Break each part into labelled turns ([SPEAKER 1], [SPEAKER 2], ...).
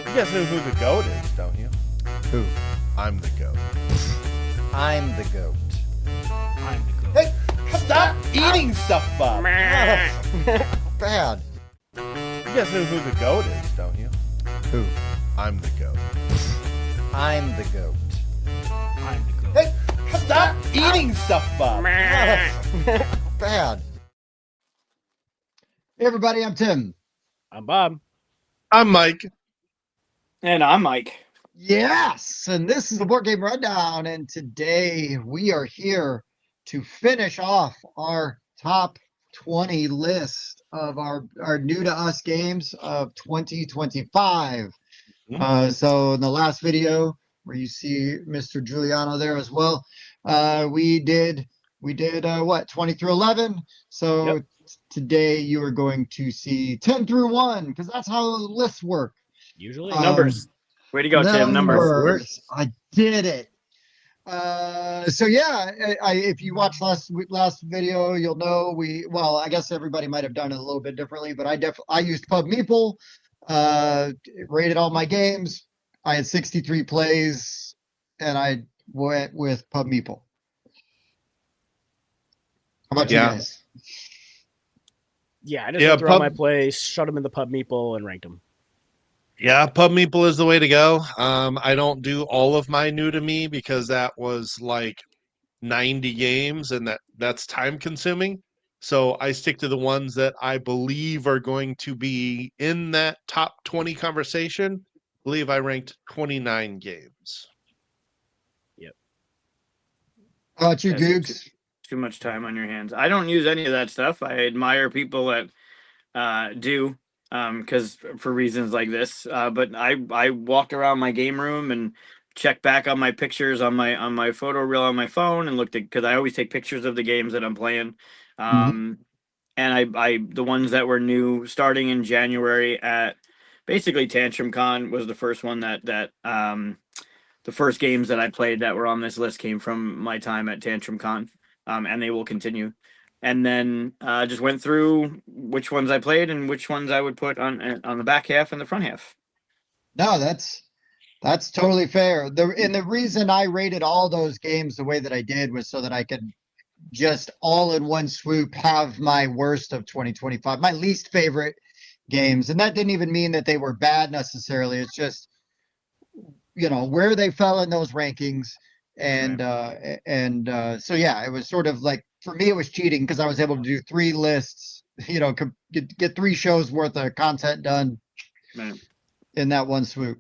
[SPEAKER 1] You guys know who the GOAT is, don't you?
[SPEAKER 2] Who?
[SPEAKER 1] I'm the GOAT.
[SPEAKER 2] I'm the goat.
[SPEAKER 3] I'm the goat.
[SPEAKER 1] Hey, stop eating stuff, Bob.
[SPEAKER 2] Bad.
[SPEAKER 1] You guys know who the GOAT is, don't you?
[SPEAKER 2] Who?
[SPEAKER 1] I'm the GOAT.
[SPEAKER 2] I'm the goat.
[SPEAKER 3] I'm the goat.
[SPEAKER 1] Hey, stop eating stuff, Bob.
[SPEAKER 2] Bad. Hey everybody, I'm Tim.
[SPEAKER 3] I'm Bob.
[SPEAKER 1] I'm Mike.
[SPEAKER 4] And I'm Mike.
[SPEAKER 2] Yes, and this is the Board Game Rundown, and today we are here to finish off our top 20 list of our new to us games of 2025. So in the last video where you see Mr. Giuliano there as well, we did what, 20 through 11. So
[SPEAKER 3] Yep.
[SPEAKER 2] today you are going to see 10 through 1 because that's how lists work.
[SPEAKER 3] Usually.
[SPEAKER 4] Numbers. Way to go, Tim. Numbers.
[SPEAKER 2] I did it. So yeah, if you watched last video, you'll know I guess everybody might have done it a little bit differently, but I used Pub Meeple, rated all my games. I had 63 plays, and I went with Pub Meeple. How about you guys?
[SPEAKER 3] Yeah, I just went through
[SPEAKER 1] Pub-
[SPEAKER 3] all my plays, shut them in the Pub Meeple, and ranked them.
[SPEAKER 1] Yeah, Pub Meeple is the way to go. I don't do all of my new to me because that was like 90 games and that's time consuming. So I stick to the ones that I believe are going to be in that top 20 conversation. I believe I ranked 29 games.
[SPEAKER 2] How about you,
[SPEAKER 4] That's
[SPEAKER 2] Googs?
[SPEAKER 4] Too much time on your hands. I don't use any of that stuff. I admire people that do, because for reasons like this. But I walked around my game room and checked back on my pictures on my photo reel on my phone and looked at, because I always take pictures of the games that I'm playing. And I the ones that were new starting in January at basically Tantrum Con was the first one that the first games that I played that were on this list came from my time at Tantrum Con, and they will continue. And then just went through which ones I played and which ones I would put on the back half and the front half.
[SPEAKER 2] No, that's totally fair. The reason I rated all those games the way that I did was so that I could just all in one swoop have my worst of 2025, my least favorite games. And that didn't even mean that they were bad necessarily. It's just, where they fell in those rankings. And so yeah, it was sort of like, for me, it was cheating because I was able to do 3 lists, get 3 shows worth of content done in that one swoop.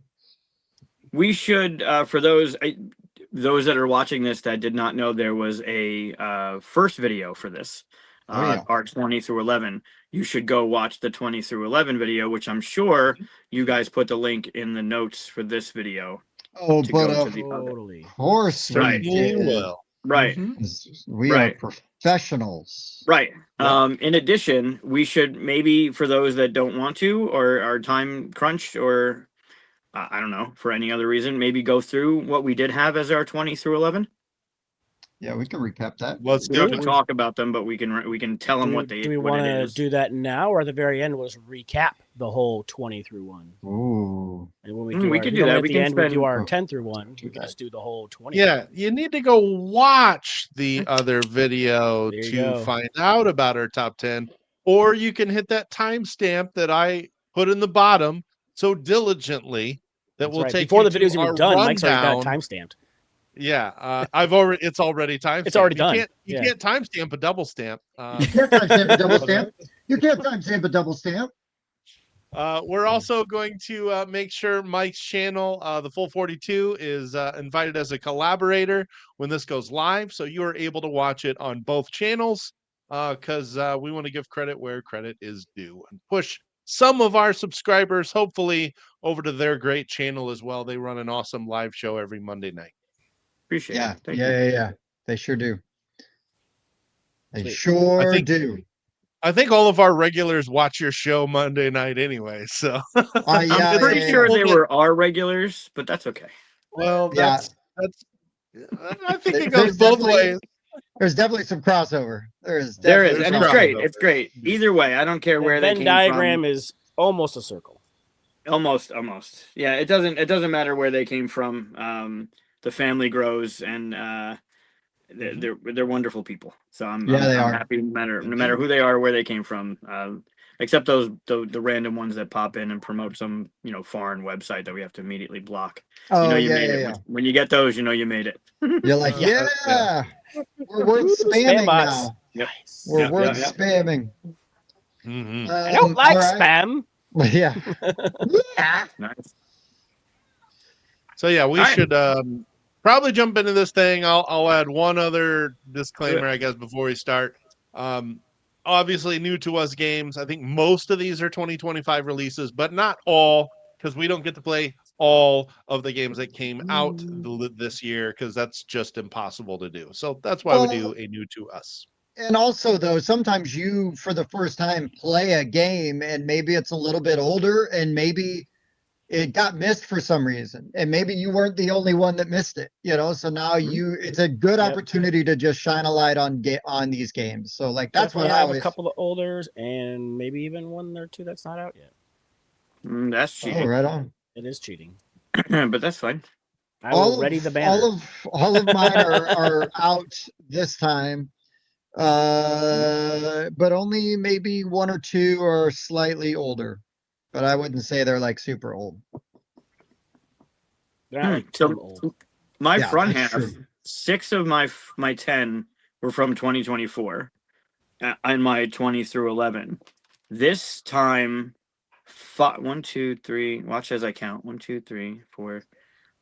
[SPEAKER 4] We should, for those that are watching this that did not know, there was a first video for this, our 20 through 11. You should go watch the 20 through 11 video, which I'm sure you guys put the link in the notes for this video.
[SPEAKER 2] Oh, but
[SPEAKER 3] Totally.
[SPEAKER 2] of course
[SPEAKER 4] Right.
[SPEAKER 2] we did.
[SPEAKER 1] Well,
[SPEAKER 4] Right.
[SPEAKER 2] We are professionals.
[SPEAKER 4] Right.
[SPEAKER 1] Yep.
[SPEAKER 4] In addition, we should maybe, for those that don't want to or are time crunched or I don't know, for any other reason, maybe go through what we did have as our 20 through 11.
[SPEAKER 2] Yeah, we can recap that.
[SPEAKER 1] let's
[SPEAKER 4] We
[SPEAKER 1] do
[SPEAKER 4] don't
[SPEAKER 1] it.
[SPEAKER 4] have to talk about them, but we can tell them what they.
[SPEAKER 3] Do we
[SPEAKER 4] what
[SPEAKER 3] want
[SPEAKER 4] it
[SPEAKER 3] to
[SPEAKER 4] is.
[SPEAKER 3] do that now, or at the very end? Was recap the whole 20 through 1.
[SPEAKER 2] Ooh.
[SPEAKER 3] And when we
[SPEAKER 4] We could do that.
[SPEAKER 3] At
[SPEAKER 4] We
[SPEAKER 3] the
[SPEAKER 4] can
[SPEAKER 3] end, we do
[SPEAKER 4] spend-
[SPEAKER 3] our 10 through 1.
[SPEAKER 2] Do
[SPEAKER 3] We can
[SPEAKER 2] that.
[SPEAKER 3] just do the whole 20.
[SPEAKER 1] Yeah, you need to go watch the other video
[SPEAKER 3] There you
[SPEAKER 1] to
[SPEAKER 3] go.
[SPEAKER 1] find out about our top 10, or you can hit that timestamp that I put in the bottom so diligently that
[SPEAKER 3] That's
[SPEAKER 1] will
[SPEAKER 3] right.
[SPEAKER 1] take
[SPEAKER 3] Before
[SPEAKER 1] you
[SPEAKER 3] the video's
[SPEAKER 1] to
[SPEAKER 3] even
[SPEAKER 1] our
[SPEAKER 3] done, Mike's already got it
[SPEAKER 1] rundown.
[SPEAKER 3] timestamped.
[SPEAKER 1] Yeah, it's already timestamped.
[SPEAKER 3] It's already done.
[SPEAKER 1] You can't timestamp a double stamp.
[SPEAKER 2] You can't timestamp a double stamp. You can't timestamp a double stamp.
[SPEAKER 1] We're also going to make sure Mike's channel, the Full 42, is invited as a collaborator when this goes live, so you are able to watch it on both channels because we want to give credit where credit is due and push some of our subscribers, hopefully, over to their great channel as well. They run an awesome live show every Monday night.
[SPEAKER 4] Appreciate
[SPEAKER 2] Yeah,
[SPEAKER 4] it. Thank you.
[SPEAKER 2] yeah. They sure do. They
[SPEAKER 3] Sweet.
[SPEAKER 2] sure do.
[SPEAKER 1] I think all of our regulars watch your show Monday night anyway, so
[SPEAKER 2] Yeah,
[SPEAKER 4] I'm pretty
[SPEAKER 2] yeah,
[SPEAKER 4] sure
[SPEAKER 1] yeah.
[SPEAKER 4] they were our regulars, but that's okay.
[SPEAKER 1] well,
[SPEAKER 2] Yeah.
[SPEAKER 1] that's. I think it
[SPEAKER 2] There's
[SPEAKER 1] goes both
[SPEAKER 2] definitely-
[SPEAKER 1] ways.
[SPEAKER 2] There's definitely some crossover.
[SPEAKER 4] There is,
[SPEAKER 1] There's
[SPEAKER 4] and
[SPEAKER 1] some
[SPEAKER 4] it's great.
[SPEAKER 1] crossover.
[SPEAKER 4] It's great. Either way, I don't care
[SPEAKER 3] The
[SPEAKER 4] where they
[SPEAKER 3] Venn
[SPEAKER 4] came
[SPEAKER 3] diagram is almost a circle.
[SPEAKER 4] Almost. Yeah, it doesn't matter where they came from. The family grows, and they're wonderful people. So
[SPEAKER 2] Yeah, they
[SPEAKER 4] I'm
[SPEAKER 2] are.
[SPEAKER 4] happy no matter who they are, or where they came from. Except the random ones that pop in and promote some foreign website that we have to immediately block.
[SPEAKER 2] Oh,
[SPEAKER 4] You
[SPEAKER 2] yeah,
[SPEAKER 4] made
[SPEAKER 2] yeah,
[SPEAKER 4] it
[SPEAKER 2] yeah.
[SPEAKER 4] when you get those. You made it.
[SPEAKER 2] You're like,
[SPEAKER 3] Yeah.
[SPEAKER 2] yeah, we're worth
[SPEAKER 3] Woo, spam
[SPEAKER 2] spamming
[SPEAKER 3] bots.
[SPEAKER 2] now.
[SPEAKER 4] Yep.
[SPEAKER 3] Nice.
[SPEAKER 2] We're
[SPEAKER 4] Yep,
[SPEAKER 2] worth
[SPEAKER 4] yep.
[SPEAKER 2] spamming.
[SPEAKER 1] Mhm.
[SPEAKER 3] I don't
[SPEAKER 2] All
[SPEAKER 3] like
[SPEAKER 2] right.
[SPEAKER 3] spam.
[SPEAKER 2] Yeah. Yeah.
[SPEAKER 4] Nice.
[SPEAKER 1] So yeah, we
[SPEAKER 4] All right.
[SPEAKER 1] should probably jump into this thing. I'll add one other
[SPEAKER 4] Do
[SPEAKER 1] disclaimer,
[SPEAKER 4] it.
[SPEAKER 1] I guess, before we start. Um, Obviously, new to us games. I think most of these are 2025 releases, but not all, because we don't get to play all of the games that came out this year, because that's just impossible to do. So that's why we
[SPEAKER 2] Well,
[SPEAKER 1] do a new to us.
[SPEAKER 2] and also though, sometimes you, for the first time, play a game and maybe it's a little bit older and maybe it got missed for some reason. And maybe you weren't the only one that missed it, so now it's a good
[SPEAKER 3] Yep.
[SPEAKER 2] opportunity to just shine a light on these games. So like that's
[SPEAKER 3] Definitely
[SPEAKER 2] what I
[SPEAKER 3] have a
[SPEAKER 2] always.
[SPEAKER 3] couple of olders and maybe even one or two that's not out yet.
[SPEAKER 4] That's
[SPEAKER 2] Oh,
[SPEAKER 4] cheating,
[SPEAKER 2] right on.
[SPEAKER 3] It is cheating.
[SPEAKER 4] but that's fine.
[SPEAKER 3] I will ready the banner.
[SPEAKER 2] All of mine are out this time. But only maybe one or two are slightly older. But I wouldn't say they're like super old.
[SPEAKER 3] They're not like
[SPEAKER 4] So
[SPEAKER 3] too old.
[SPEAKER 4] my
[SPEAKER 2] Yeah,
[SPEAKER 4] front
[SPEAKER 2] that's
[SPEAKER 4] half,
[SPEAKER 2] true.
[SPEAKER 4] 6 of my 10 were from 2024, and my 20 through 11. This time, 1, 2, 3. Watch as I count. 1, 2, 3, 4,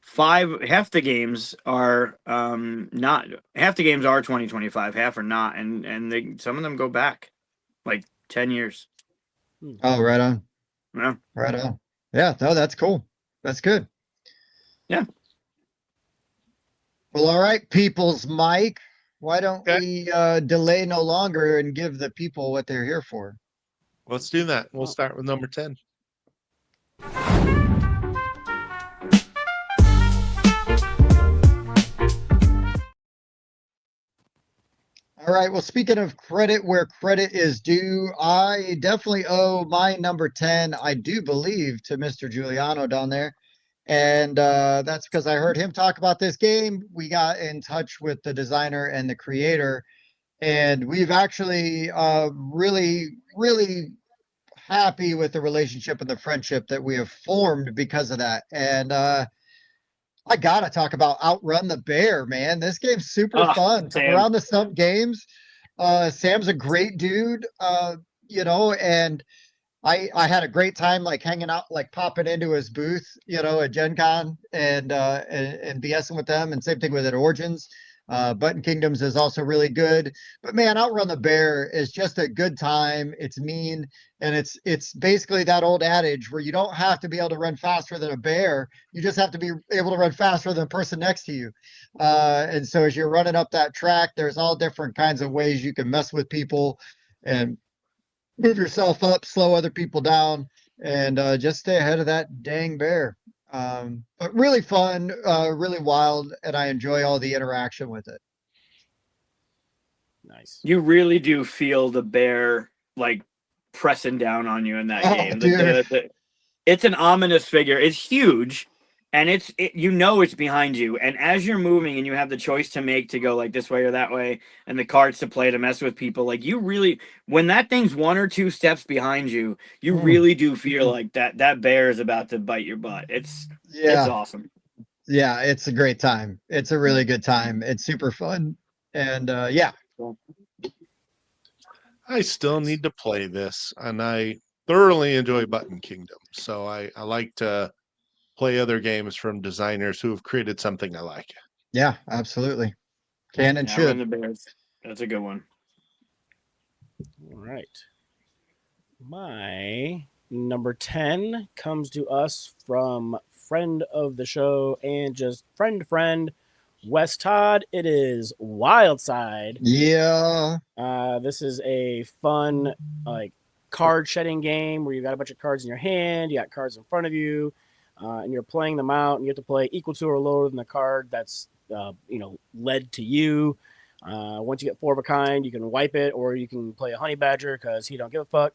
[SPEAKER 4] 5. Half the games are not. Half the games are 2025. Half are not, and some of them go back like 10 years.
[SPEAKER 2] Oh, right on.
[SPEAKER 4] Yeah.
[SPEAKER 2] Right on. Yeah, no, that's cool. That's good.
[SPEAKER 4] Yeah.
[SPEAKER 2] Well, all right, people's Mike. Why don't
[SPEAKER 1] Okay.
[SPEAKER 2] we delay no longer and give the people what they're here for?
[SPEAKER 1] Let's do that. We'll start with number 10.
[SPEAKER 2] All right. Well, speaking of credit where credit is due, I definitely owe my number 10, I do believe, to Mr. Giuliano down there. And that's because I heard him talk about this game. We got in touch with the designer and the creator, and we've actually really, really happy with the relationship and the friendship that we have formed because of that. And I gotta talk about Outrun the Bear, man. This game's super fun.
[SPEAKER 4] Sam.
[SPEAKER 2] Around the Stump Games. Sam's a great dude, and I had a great time like hanging out, like popping into his booth, at Gen Con and BSing with them, and same thing with at Origins. Button Kingdoms is also really good. But man, Outrun the Bear is just a good time. It's mean, and it's basically that old adage where you don't have to be able to run faster than a bear. You just have to be able to run faster than the person next to you. And so as you're running up that track, there's all different kinds of ways you can mess with people and move yourself up, slow other people down, and just stay ahead of that dang bear. But really fun, really wild, and I enjoy all the interaction with it.
[SPEAKER 3] Nice.
[SPEAKER 4] You really do feel the bear like pressing down on you in that
[SPEAKER 2] Oh,
[SPEAKER 4] game.
[SPEAKER 2] dude.
[SPEAKER 4] It's an ominous figure. It's huge, and it's behind you. And as you're moving, and you have the choice to make to go like this way or that way, and the cards to play to mess with people. Like you really, when that thing's 1 or 2 steps behind you, you really do feel like that bear is about to bite your butt. It's
[SPEAKER 2] Yeah,
[SPEAKER 4] awesome.
[SPEAKER 2] yeah, it's a great time. It's a really good time. It's super fun, and yeah.
[SPEAKER 1] I still need to play this, and I thoroughly enjoy Button Kingdom. So I like to play other games from designers who have created something I like.
[SPEAKER 2] Yeah, absolutely. Can and
[SPEAKER 4] Yeah, Run
[SPEAKER 2] should.
[SPEAKER 4] the Bears. That's a good one.
[SPEAKER 3] All right. My number 10 comes to us from friend of the show and just friend, Wes Todd. It is Wild Side.
[SPEAKER 2] Yeah.
[SPEAKER 3] This is a fun, like, card shedding game where you got a bunch of cards in your hand, you got cards in front of you, and you're playing them out, and you have to play equal to or lower than the card that's led to you. Once you get 4 of a kind, you can wipe it, or you can play a honey badger because he don't give a fuck.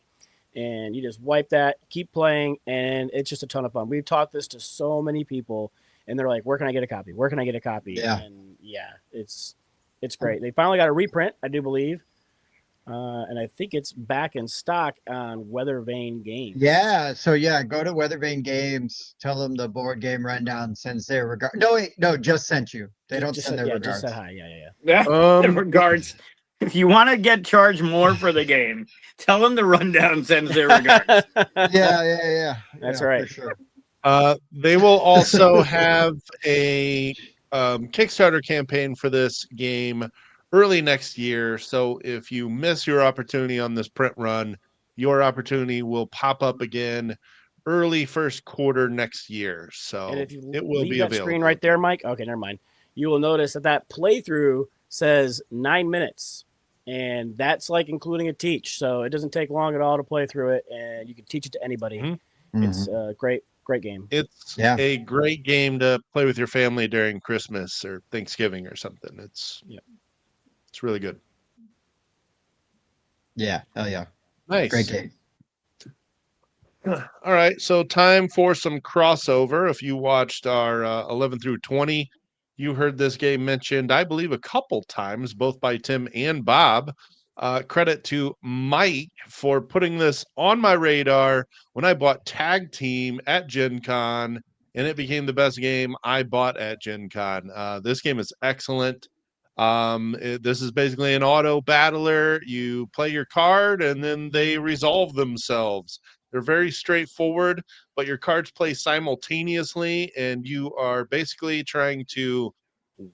[SPEAKER 3] and you just wipe that, keep playing, and it's just a ton of fun. We've taught this to so many people, and they're like, "Where can I get a copy? Where can I get a copy?"
[SPEAKER 2] Yeah.
[SPEAKER 3] And yeah, it's great. They finally got a reprint, I do believe, and I think it's back in stock on Weather Vane Games.
[SPEAKER 2] Yeah. So yeah, go to Weather Vane Games. Tell them the board game rundown sends their regard. No, wait, no, just sent you. They don't
[SPEAKER 3] just
[SPEAKER 2] send
[SPEAKER 3] said,
[SPEAKER 2] their
[SPEAKER 3] yeah,
[SPEAKER 2] regards.
[SPEAKER 3] just said hi. Yeah.
[SPEAKER 4] Yeah.
[SPEAKER 1] Um,
[SPEAKER 4] Regards. If you want to get charged more for the game, tell them the rundown sends their regards.
[SPEAKER 2] Yeah.
[SPEAKER 3] That's
[SPEAKER 2] Yeah,
[SPEAKER 3] right.
[SPEAKER 2] for sure.
[SPEAKER 1] They will also have a Kickstarter campaign for this game early next year. So if you miss your opportunity on this print run, your opportunity will pop up again early first quarter next year.
[SPEAKER 3] And
[SPEAKER 1] So
[SPEAKER 3] if you
[SPEAKER 1] it will
[SPEAKER 3] leave
[SPEAKER 1] be
[SPEAKER 3] that
[SPEAKER 1] available.
[SPEAKER 3] screen right there, Mike, okay, never mind. You will notice that playthrough says 9 minutes, and that's like including a teach. So it doesn't take long at all to play through it, and you can teach it to anybody.
[SPEAKER 1] Mhm.
[SPEAKER 3] It's a great game.
[SPEAKER 1] It's
[SPEAKER 2] Yeah.
[SPEAKER 1] a great game to play with your family during Christmas or Thanksgiving or something. It's really good.
[SPEAKER 2] Yeah. Hell yeah.
[SPEAKER 1] Nice.
[SPEAKER 2] Great game.
[SPEAKER 1] All right, so time for some crossover. If you watched our 11 through 20, you heard this game mentioned, I believe, a couple times, both by Tim and Bob. Credit to Mike for putting this on my radar when I bought Tag Team at Gen Con, and it became the best game I bought at Gen Con. This game is excellent. This is basically an auto battler. You play your card, and then they resolve themselves. They're very straightforward, but your cards play simultaneously, and you are basically trying to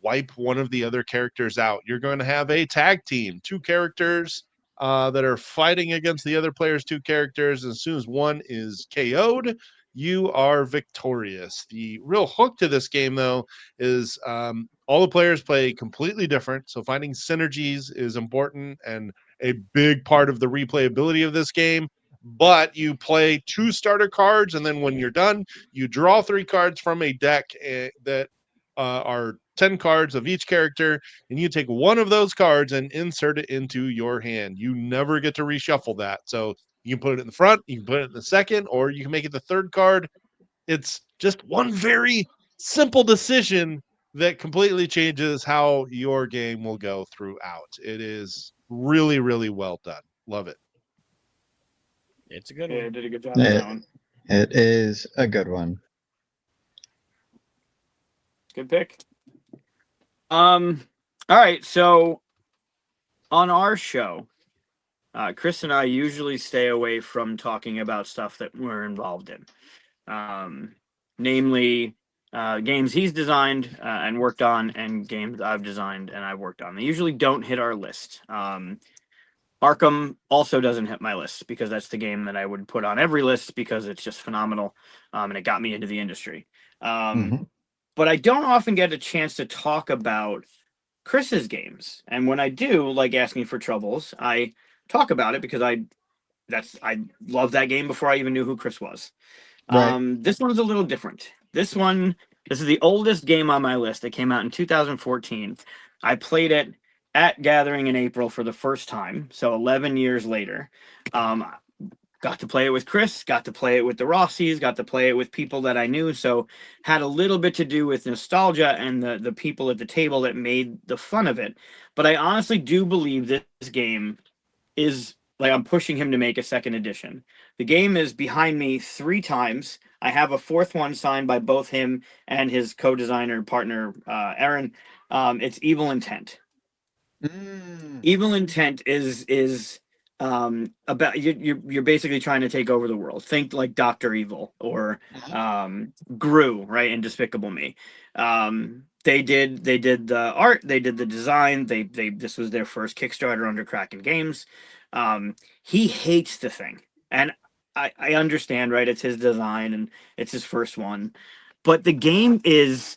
[SPEAKER 1] wipe one of the other characters out. You're going to have a tag team, two characters that are fighting against the other player's two characters. As soon as one is KO'd, you are victorious. The real hook to this game, though, is all the players play completely different. So finding synergies is important and a big part of the replayability of this game. But you play two starter cards, and then when you're done, you draw 3 cards from a deck that are 10 cards of each character, and you take one of those cards and insert it into your hand. You never get to reshuffle that. So you can put it in the front, you can put it in the second, or you can make it the third card. It's just one very simple decision that completely changes how your game will go throughout. It is really, really well done. Love it.
[SPEAKER 3] It's a good
[SPEAKER 4] Yeah,
[SPEAKER 3] one.
[SPEAKER 4] did a good job on that one.
[SPEAKER 2] It is a good one.
[SPEAKER 4] Good pick. All right, so on our show, Chris and I usually stay away from talking about stuff that we're involved in, namely games he's designed and worked on, and games I've designed and I've worked on. They usually don't hit our list. Arkham also doesn't hit my list because that's the game that I would put on every list because it's just phenomenal, and it got me into the industry. But I don't often get a chance to talk about Chris's games, and when I do, like Asking for Troubles, I talk about it because I loved that game before I even knew who Chris was.
[SPEAKER 2] Right.
[SPEAKER 4] This one's a little different. This is the oldest game on my list. It came out in 2014. I played it at Gathering in April for the first time, so 11 years later. Got to play it with Chris, got to play it with the Rossies, got to play it with people that I knew, so had a little bit to do with nostalgia and the people at the table that made the fun of it. But I honestly do believe this game is, like, I'm pushing him to make a second edition. The game is behind me 3 times. I have a 4th one signed by both him and his co-designer partner, Aaron. It's Evil Intent. Evil Intent is about you're basically trying to take over the world. Think like Dr. Evil or Gru, right, in Despicable Me. They did the art, they did the design, they this was their first Kickstarter under Kraken Games. He hates the thing. And I understand, right? It's his design and it's his first one. But the game is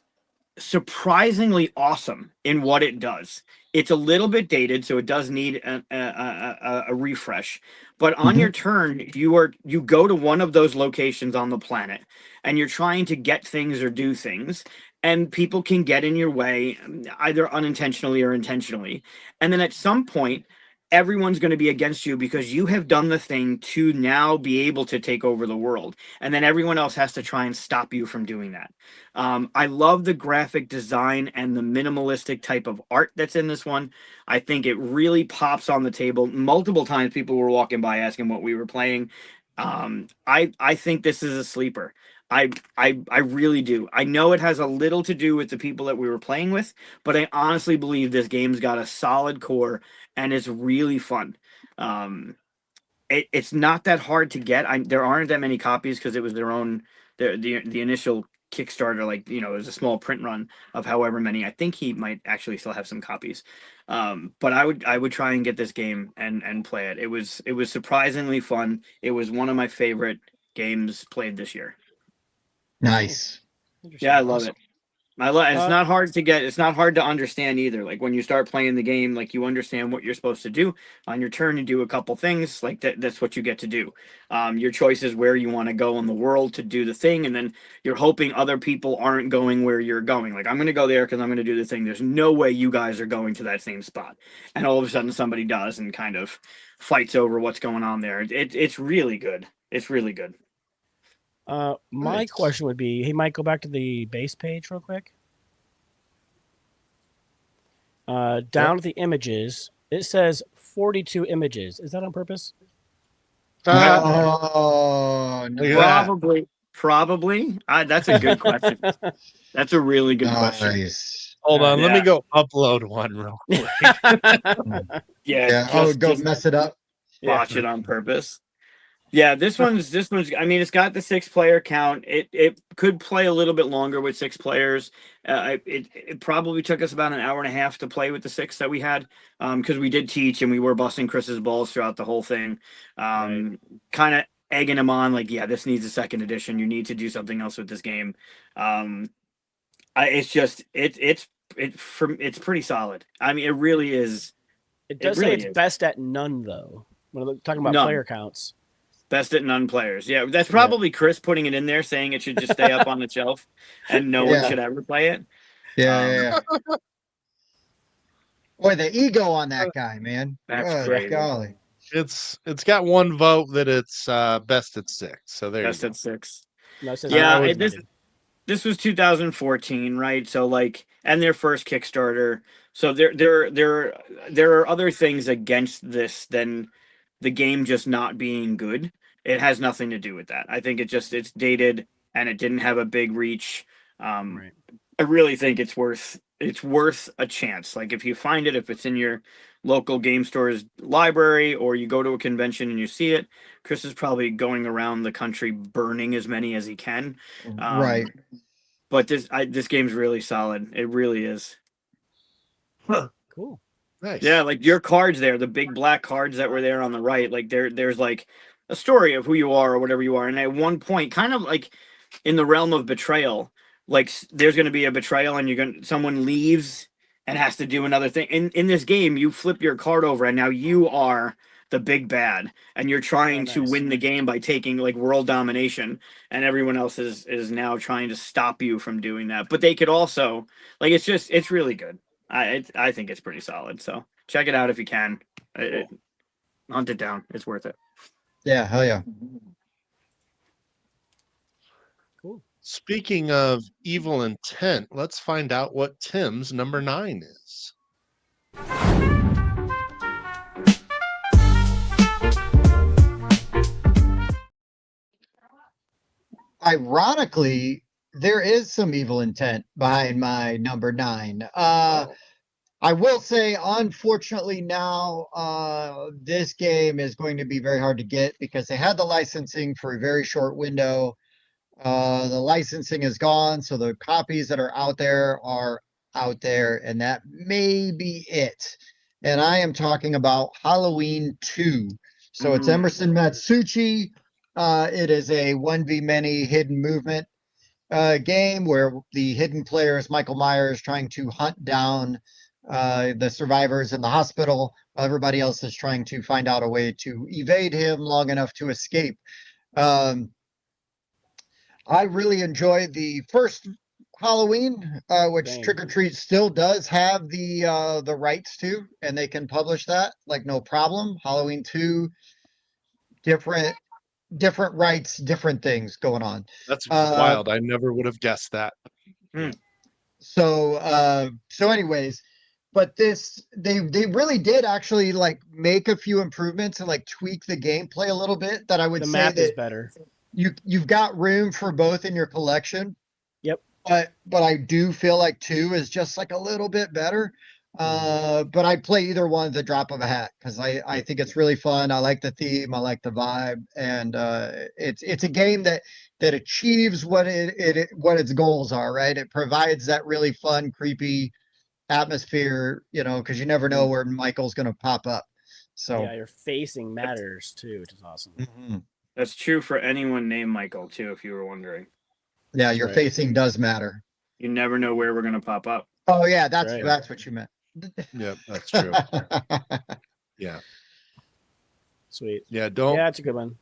[SPEAKER 4] surprisingly awesome in what it does. It's a little bit dated, so it does need a refresh. But on your turn, you go to one of those locations on the planet, and you're trying to get things or do things, and people can get in your way, either unintentionally or intentionally. And then at some point, everyone's going to be against you because you have done the thing to now be able to take over the world. And then everyone else has to try and stop you from doing that. I love the graphic design and the minimalistic type of art that's in this one. I think it really pops on the table. Multiple times people were walking by asking what we were playing. I think this is a sleeper. I really do. I know it has a little to do with the people that we were playing with, but I honestly believe this game's got a solid core and it's really fun. It's not that hard to get. There aren't that many copies because it was their own the initial Kickstarter, like it was a small print run of however many. I think he might actually still have some copies. But I would try and get this game and play it. It was surprisingly fun. It was one of my favorite games played this year.
[SPEAKER 2] Nice.
[SPEAKER 4] Yeah, I love it. It's not hard to get. It's not hard to understand either. Like when you start playing the game, like you understand what you're supposed to do. On your turn, you do a couple things. Like that's what you get to do. Your choice is where you want to go in the world to do the thing, and then you're hoping other people aren't going where you're going. Like I'm going to go there because I'm going to do the thing. There's no way you guys are going to that same spot, and all of a sudden somebody does and kind of fights over what's going on there. It's really good. It's really good.
[SPEAKER 3] My
[SPEAKER 2] Nice.
[SPEAKER 3] question would be, hey, Mike, go back to the base page real quick. Down to the images, it says 42 images. Is that on purpose?
[SPEAKER 2] Oh, no.
[SPEAKER 1] Yeah.
[SPEAKER 4] Probably. That's a good question. That's a really good question.
[SPEAKER 2] Nice.
[SPEAKER 1] Hold on, let me
[SPEAKER 4] Yeah.
[SPEAKER 1] go upload one real quick.
[SPEAKER 2] Yeah.
[SPEAKER 4] Just,
[SPEAKER 2] Go
[SPEAKER 4] just
[SPEAKER 2] mess it up.
[SPEAKER 4] watch it on purpose. Yeah, this one's. I mean, it's got the 6-player count. It could play a little bit longer with 6 players. It probably took us about an hour and a half to play with the 6 that we had, because we did teach and we were busting Chris's balls throughout the whole thing, kind of egging him on like, yeah, this needs a second edition. You need to do something else with this game. It's just it's pretty solid. I mean, it really is.
[SPEAKER 3] It does
[SPEAKER 4] really
[SPEAKER 3] say it's
[SPEAKER 4] is.
[SPEAKER 3] best at none, though. When I'm talking about
[SPEAKER 4] None.
[SPEAKER 3] player counts.
[SPEAKER 4] Best at none players. Yeah, that's probably Chris putting it in there saying it should just stay up on the shelf and no one
[SPEAKER 2] Yeah.
[SPEAKER 4] should ever play it.
[SPEAKER 2] Yeah. Boy, the ego on that guy, man.
[SPEAKER 4] That's
[SPEAKER 2] Good
[SPEAKER 4] crazy.
[SPEAKER 2] golly.
[SPEAKER 1] It's got one vote that it's best at 6. So there
[SPEAKER 4] Best
[SPEAKER 1] you go.
[SPEAKER 4] at 6.
[SPEAKER 3] No, it says
[SPEAKER 4] Yeah,
[SPEAKER 3] recommended.
[SPEAKER 4] this was 2014, right? So like, and their first Kickstarter. So there are other things against this than the game just not being good. It has nothing to do with that. I think it's dated and it didn't have a big reach.
[SPEAKER 3] Right.
[SPEAKER 4] I really think it's worth a chance. Like if you find it, if it's in your local game store's library or you go to a convention and you see it, Chris is probably going around the country burning as many as he can.
[SPEAKER 2] Right.
[SPEAKER 4] But this game's really solid. It really is.
[SPEAKER 3] Cool.
[SPEAKER 1] Nice.
[SPEAKER 4] Yeah, like your cards there, the big black cards that were there on the right, like there's like a story of who you are or whatever you are. And at one point, kind of like in the realm of betrayal, like there's going to be a betrayal and someone leaves and has to do another thing. In this game, you flip your card over and now you are the big bad and you're trying to
[SPEAKER 3] nice.
[SPEAKER 4] win the game by taking like world domination, and everyone else is now trying to stop you from doing that. But they could also, like, it's really good. I think it's pretty solid. So check it out if you can. Hunt it down. It's worth it.
[SPEAKER 2] Yeah. Hell yeah.
[SPEAKER 3] Cool.
[SPEAKER 1] Speaking of evil intent, let's find out what Tim's number 9 is.
[SPEAKER 2] Ironically, there is some evil intent behind my number 9. I will say, unfortunately, now this game is going to be very hard to get because they had the licensing for a very short window. The licensing is gone, so the copies that are out there, and that may be it. And I am talking about Halloween 2. So it's Emerson Matsuuchi. It is a 1v many hidden movement game where the hidden player is Michael Myers trying to hunt down the survivors in the hospital. Everybody else is trying to find out a way to evade him long enough to escape. I really enjoyed the first Halloween, which
[SPEAKER 3] Same.
[SPEAKER 2] Trick or Treat still does have the rights to, and they can publish that like no problem. Halloween 2, different rights, different things going on.
[SPEAKER 1] That's
[SPEAKER 2] Uh,
[SPEAKER 1] wild. I never would have guessed that.
[SPEAKER 2] so anyways, but this they really did actually like make a few improvements and like tweak the gameplay a little bit that I would
[SPEAKER 3] The
[SPEAKER 2] say
[SPEAKER 3] map is
[SPEAKER 2] that
[SPEAKER 3] better.
[SPEAKER 2] you've got room for both in your collection.
[SPEAKER 3] Yep.
[SPEAKER 2] But I do feel like 2 is just like a little bit better. But I'd play either one at the drop of a hat because I think it's really fun. I like the theme, I like the vibe, and it's a game that achieves what what its goals are, right? It provides that really fun, creepy atmosphere, because you never know where Michael's gonna pop up. So
[SPEAKER 3] Yeah, your facing matters too, which is awesome.
[SPEAKER 2] mhm.
[SPEAKER 4] That's true for anyone named Michael too, if you were wondering.
[SPEAKER 2] Yeah,
[SPEAKER 3] That's
[SPEAKER 2] your
[SPEAKER 3] right.
[SPEAKER 2] facing does matter.
[SPEAKER 4] You never know where we're gonna pop up.
[SPEAKER 2] Oh yeah, that's
[SPEAKER 3] Right.
[SPEAKER 2] what you meant.
[SPEAKER 1] Yeah, that's true. Yeah.
[SPEAKER 3] Sweet.
[SPEAKER 1] Yeah, don't
[SPEAKER 3] Yeah, it's a good one.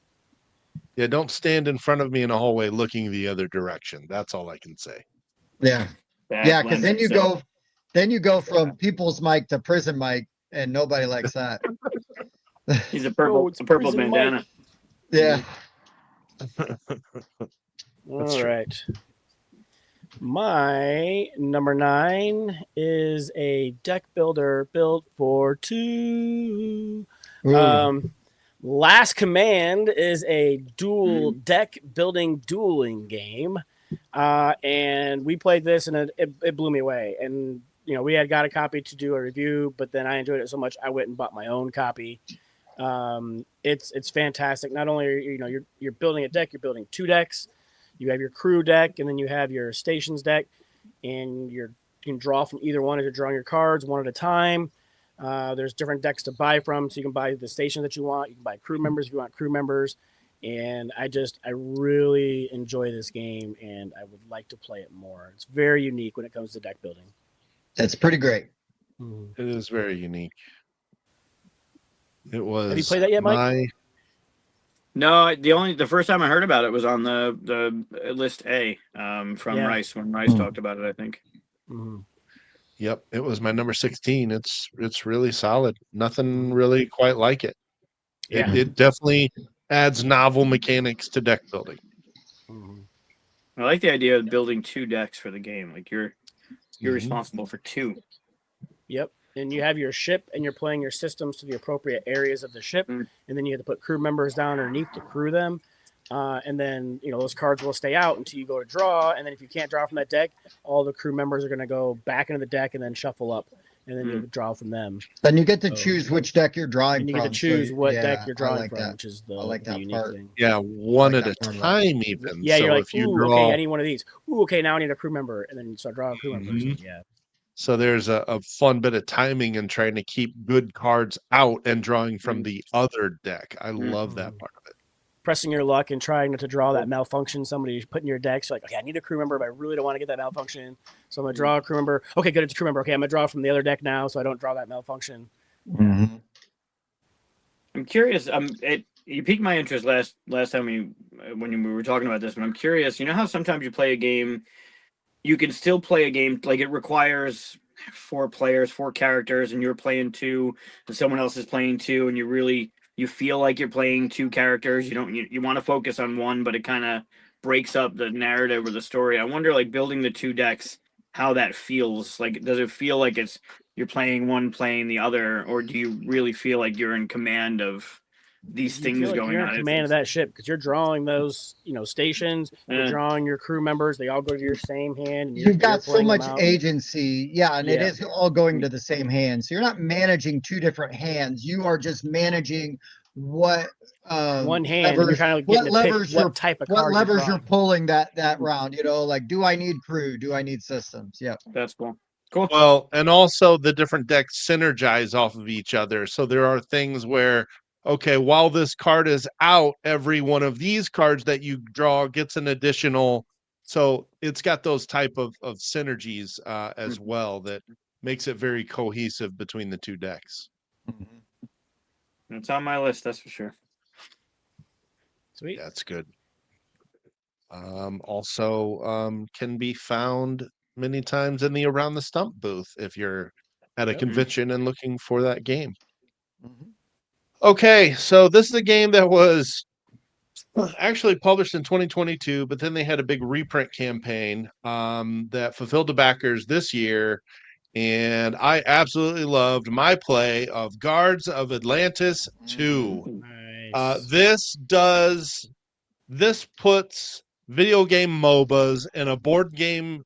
[SPEAKER 1] don't stand in front of me in a hallway looking the other direction. That's all I can say.
[SPEAKER 2] Yeah.
[SPEAKER 4] That
[SPEAKER 2] Yeah, because
[SPEAKER 4] lends
[SPEAKER 2] then you
[SPEAKER 4] itself-
[SPEAKER 2] go from people's mic to prison mic, and nobody likes that.
[SPEAKER 4] He's a
[SPEAKER 3] Oh, it's
[SPEAKER 4] a purple
[SPEAKER 3] prison
[SPEAKER 4] bandana.
[SPEAKER 2] Yeah.
[SPEAKER 3] All
[SPEAKER 1] true.
[SPEAKER 3] right. My number 9 is a deck builder built for 2.
[SPEAKER 2] Ooh.
[SPEAKER 3] Last Command is a dual deck building dueling game. And we played this and it blew me away. And we had got a copy to do a review, but then I enjoyed it so much I went and bought my own copy. It's fantastic. Not only are you're building a deck, you're building 2 decks. You have your crew deck, and then you have your stations deck, and you can draw from either one as you're drawing your cards one at a time. There's different decks to buy from, so you can buy the station that you want. You can buy crew members if you want crew members. And I really enjoy this game, and I would like to play it more. It's very unique when it comes to deck building.
[SPEAKER 2] That's pretty great.
[SPEAKER 1] It is very unique. It was.
[SPEAKER 3] Have you played that yet, Mike?
[SPEAKER 4] No, the first time I heard about it was on the list A from Rice when Rice talked about it, I think.
[SPEAKER 3] Mm-hmm.
[SPEAKER 1] Yep, it was my number 16. It's really solid. Nothing really quite like it.
[SPEAKER 3] Yeah.
[SPEAKER 1] It definitely adds novel mechanics to deck building.
[SPEAKER 3] Mm-hmm.
[SPEAKER 4] I like the idea of building 2 decks for the game. Like you're
[SPEAKER 1] Mhm.
[SPEAKER 4] responsible for 2.
[SPEAKER 3] Yep. And you have your ship, and you're playing your systems to the appropriate areas of the ship, and then you have to put crew members down underneath to crew them. And then those cards will stay out until you go to draw, and then if you can't draw from that deck, all the crew members are going to go back into the deck and then shuffle up, and then you'll draw from them.
[SPEAKER 2] Then you get to choose which deck you're drawing
[SPEAKER 3] And you
[SPEAKER 2] from.
[SPEAKER 3] get to choose what deck you're
[SPEAKER 2] I
[SPEAKER 3] drawing
[SPEAKER 2] like
[SPEAKER 3] from,
[SPEAKER 2] that.
[SPEAKER 3] which is the,
[SPEAKER 2] I like
[SPEAKER 3] the
[SPEAKER 2] that
[SPEAKER 3] unique
[SPEAKER 2] part.
[SPEAKER 3] thing.
[SPEAKER 1] Yeah, one
[SPEAKER 2] like
[SPEAKER 1] at a
[SPEAKER 2] that part.
[SPEAKER 1] time even.
[SPEAKER 3] Yeah,
[SPEAKER 1] so
[SPEAKER 3] you're like,
[SPEAKER 1] if you
[SPEAKER 3] ooh,
[SPEAKER 1] draw,
[SPEAKER 3] okay, I need one of these. Ooh, okay, now I need a crew member, and then you start drawing crew members.
[SPEAKER 1] Mhm.
[SPEAKER 3] Yeah.
[SPEAKER 1] So there's a fun bit of timing and trying to keep good cards out and drawing from the other deck. I love that part of it.
[SPEAKER 3] Pressing your luck and trying not to draw that malfunction somebody put in your deck. So like, okay, I need a crew member, but I really don't want to get that malfunction. So I'm gonna draw a crew member. Okay, good, it's a crew member. Okay, I'm gonna draw from the other deck now, so I don't draw that malfunction.
[SPEAKER 2] Mm-hmm.
[SPEAKER 4] I'm curious. You piqued my interest last time when we were talking about this, but I'm curious. You know how sometimes you play a game, you can still play a game like it requires 4 players, 4 characters, and you're playing 2, and someone else is playing 2, and you feel like you're playing 2 characters. You want to focus on one, but it kind of breaks up the narrative or the story. I wonder, like building the 2 decks, how that feels. Like, does it feel like you're playing one, playing the other, or do you really feel like you're in command of these
[SPEAKER 3] You
[SPEAKER 4] things
[SPEAKER 3] feel like
[SPEAKER 4] going
[SPEAKER 3] you're
[SPEAKER 4] on?
[SPEAKER 3] in command of that ship because you're drawing those, stations. You're drawing your crew members. They all go to your same hand. And
[SPEAKER 2] You've got so
[SPEAKER 3] playing them
[SPEAKER 2] much
[SPEAKER 3] out.
[SPEAKER 2] agency. Yeah, and it
[SPEAKER 3] Yeah.
[SPEAKER 2] is all going to the same hand. So you're not managing 2 different hands. You are just managing what
[SPEAKER 3] one hand. And you're
[SPEAKER 2] levers,
[SPEAKER 3] kind of
[SPEAKER 2] what
[SPEAKER 3] getting to pick
[SPEAKER 2] levers
[SPEAKER 3] what
[SPEAKER 2] you're
[SPEAKER 3] type of
[SPEAKER 2] what
[SPEAKER 3] card
[SPEAKER 2] levers you're
[SPEAKER 3] drawing.
[SPEAKER 2] pulling that round. Like, do I need crew? Do I need systems? Yep.
[SPEAKER 4] That's cool. Cool.
[SPEAKER 1] Well, and also the different decks synergize off of each other. So there are things where, okay, while this card is out, every one of these cards that you draw gets an additional. So it's got those type of synergies as well that makes it very cohesive between the 2 decks.
[SPEAKER 4] It's on my list, that's for sure.
[SPEAKER 3] Sweet.
[SPEAKER 1] Yeah, it's good. Also can be found many times in the Around the Stump booth if you're at a
[SPEAKER 3] Yep.
[SPEAKER 1] convention and looking for that game.
[SPEAKER 2] Mhm.
[SPEAKER 1] Okay, so this is a game that was actually published in 2022, but then they had a big reprint campaign that fulfilled the backers this year. And I absolutely loved my play of Guards of Atlantis 2.
[SPEAKER 3] Nice.
[SPEAKER 1] This puts video game MOBAs in a board game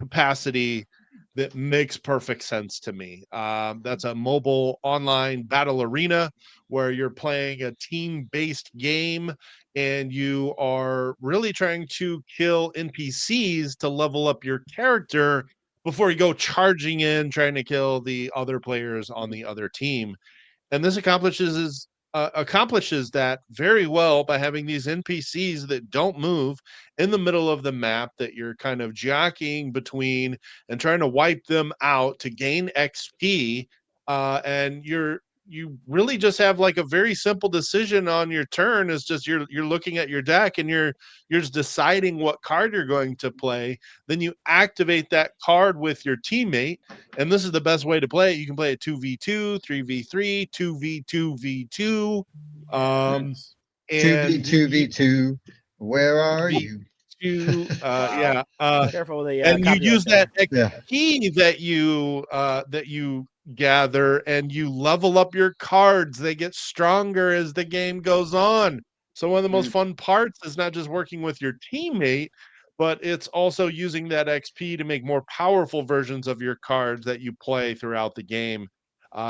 [SPEAKER 1] capacity that makes perfect sense to me. That's a mobile online battle arena where you're playing a team based game and you are really trying to kill NPCs to level up your character before you go charging in trying to kill the other players on the other team. And this accomplishes that very well by having these NPCs that don't move in the middle of the map that you're kind of jockeying between and trying to wipe them out to gain XP. And you really just have like a very simple decision on your turn. Is just you're looking at your deck and you're just deciding what card you're going to play. Then you activate that card with your teammate, and this is the best way to play it. You can play it 2v2, 3v3, 2v2v2.
[SPEAKER 3] Yes.
[SPEAKER 1] And you
[SPEAKER 2] 2v2v2. Where are you?
[SPEAKER 1] V2,
[SPEAKER 3] Wow.
[SPEAKER 1] yeah.
[SPEAKER 3] Careful with the
[SPEAKER 1] And you
[SPEAKER 3] copyright
[SPEAKER 1] use
[SPEAKER 3] there.
[SPEAKER 1] that
[SPEAKER 2] Yeah.
[SPEAKER 1] XP that you gather and you level up your cards. They get stronger as the game goes on. So one of the most fun parts is not just working with your teammate, but it's also using that XP to make more powerful versions of your cards that you play throughout the game.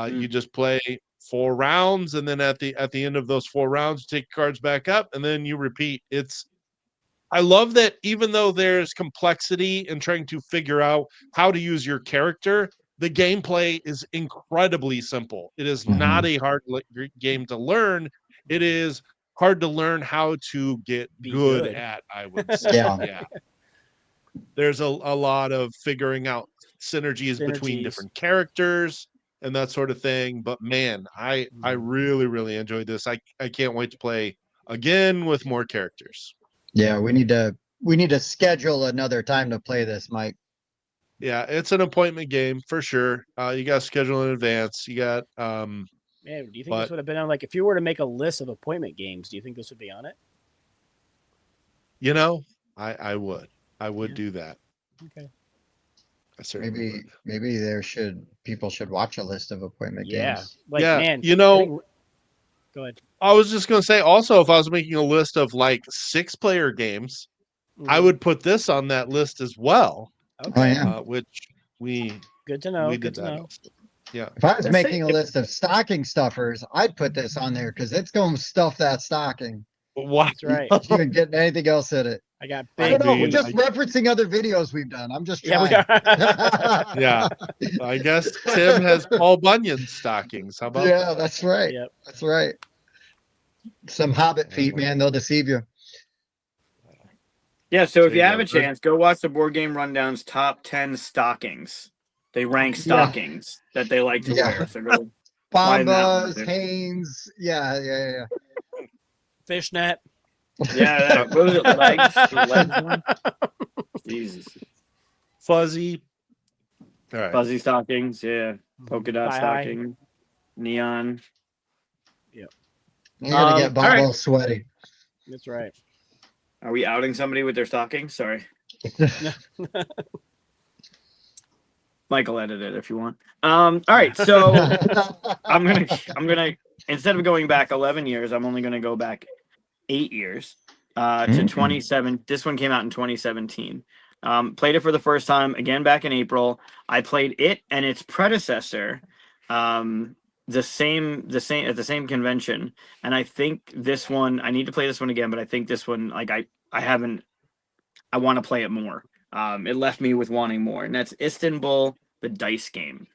[SPEAKER 1] You just play 4 rounds, and then at the end of those 4 rounds, you take cards back up, and then you repeat. I love that even though there's complexity in trying to figure out how to use your character, the gameplay is incredibly simple. It is not a hard game to learn. It is hard to learn how to get
[SPEAKER 3] Be
[SPEAKER 1] good
[SPEAKER 3] good.
[SPEAKER 1] at, I would say.
[SPEAKER 2] Yeah.
[SPEAKER 1] Yeah. There's a lot of figuring out synergies between
[SPEAKER 3] Synergies.
[SPEAKER 1] different characters and that sort of thing. But man, I really, really enjoyed this. I can't wait to play again with more characters.
[SPEAKER 2] Yeah, we need to schedule another time to play this, Mike.
[SPEAKER 1] Yeah, it's an appointment game for sure. You got to schedule in advance. You got,
[SPEAKER 3] Man, do you think
[SPEAKER 1] But-
[SPEAKER 3] this would have been on, like, if you were to make a list of appointment games, do you think this would be on it?
[SPEAKER 1] you know, I would
[SPEAKER 3] Yeah.
[SPEAKER 1] do that.
[SPEAKER 3] Okay.
[SPEAKER 1] I certainly
[SPEAKER 2] Maybe
[SPEAKER 1] would.
[SPEAKER 2] people should watch a list of appointment
[SPEAKER 3] Yeah.
[SPEAKER 2] games.
[SPEAKER 3] Like,
[SPEAKER 1] Yeah,
[SPEAKER 3] man.
[SPEAKER 1] you
[SPEAKER 3] I
[SPEAKER 1] know,
[SPEAKER 3] think- Go ahead.
[SPEAKER 1] I was just gonna say also if I was making a list of like 6-player games, I
[SPEAKER 3] Mhm.
[SPEAKER 1] would put this on that list as well.
[SPEAKER 3] Okay.
[SPEAKER 2] Oh yeah.
[SPEAKER 1] Which we
[SPEAKER 3] Good to know.
[SPEAKER 1] we
[SPEAKER 3] Good
[SPEAKER 1] did
[SPEAKER 3] to
[SPEAKER 1] that
[SPEAKER 3] know.
[SPEAKER 1] also. Yeah.
[SPEAKER 2] If I was
[SPEAKER 4] Let's
[SPEAKER 2] making
[SPEAKER 4] say
[SPEAKER 2] a list of stocking stuffers, I'd put this on there because it's going to stuff that stocking.
[SPEAKER 1] Wow.
[SPEAKER 3] That's right.
[SPEAKER 2] It's even getting anything else in it.
[SPEAKER 3] I got
[SPEAKER 2] I
[SPEAKER 3] big.
[SPEAKER 2] don't know. We're
[SPEAKER 1] mean,
[SPEAKER 2] just referencing other videos we've done. I'm just
[SPEAKER 3] Yeah, we
[SPEAKER 2] trying.
[SPEAKER 3] are.
[SPEAKER 1] Yeah. I guess Tim has Paul Bunyan stockings. How about
[SPEAKER 2] Yeah,
[SPEAKER 1] that?
[SPEAKER 2] that's right.
[SPEAKER 3] Yep.
[SPEAKER 2] That's right. Some Hobbit feet, man. They'll deceive you.
[SPEAKER 4] Yeah, so if
[SPEAKER 1] There
[SPEAKER 4] you
[SPEAKER 1] you
[SPEAKER 4] have
[SPEAKER 1] go.
[SPEAKER 4] a chance, go watch the Board Game Rundown's top 10 stockings. They rank
[SPEAKER 2] Yeah.
[SPEAKER 4] stockings that they like to
[SPEAKER 2] Yeah.
[SPEAKER 4] wear. So go find that one.
[SPEAKER 2] Bombas, Hanes. Yeah.
[SPEAKER 3] Fishnet.
[SPEAKER 4] Yeah, that, what was it? Legs? The legs one? Jesus.
[SPEAKER 1] Fuzzy. All right.
[SPEAKER 4] Fuzzy stockings, yeah. Polka dot
[SPEAKER 3] Thigh high.
[SPEAKER 4] stocking. Neon.
[SPEAKER 2] You're gonna get
[SPEAKER 4] all right.
[SPEAKER 2] bottle sweaty.
[SPEAKER 3] That's right.
[SPEAKER 4] Are we outing somebody with their stockings? Sorry. Michael edited it if you want. All right, so I'm gonna instead of going back 11 years, I'm only gonna go back 8 years to 27. This one came out in 2017. Played it for the first time again back in April. I played it and its predecessor, the same at the same convention. And I think this one I need to play this one again, but I think this one like I haven't. I want to play it more. It left me with wanting more, and that's Istanbul, the dice game.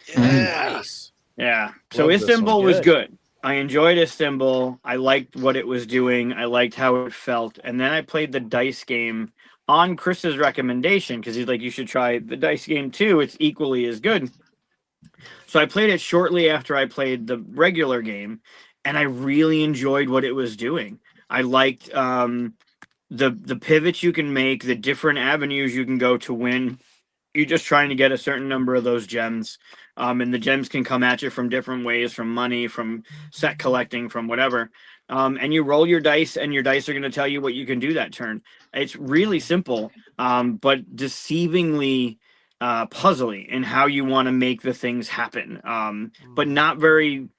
[SPEAKER 1] Yeah.
[SPEAKER 3] Nice.
[SPEAKER 4] Yeah. So
[SPEAKER 1] Love this
[SPEAKER 4] Istanbul
[SPEAKER 3] one.
[SPEAKER 4] was
[SPEAKER 3] Good.
[SPEAKER 4] good. I enjoyed Istanbul. I liked what it was doing. I liked how it felt. And then I played the dice game on Chris's recommendation because he's like, you should try the dice game too. It's equally as good. So I played it shortly after I played the regular game, and I really enjoyed what it was doing. I liked the pivots you can make, the different avenues you can go to win. You're just trying to get a certain number of those gems. And the gems can come at you from different ways, from money, from set collecting, from whatever. And you roll your dice, and your dice are going to tell you what you can do that turn. It's really simple, but deceivingly puzzly in how you want to make the things happen. But not very.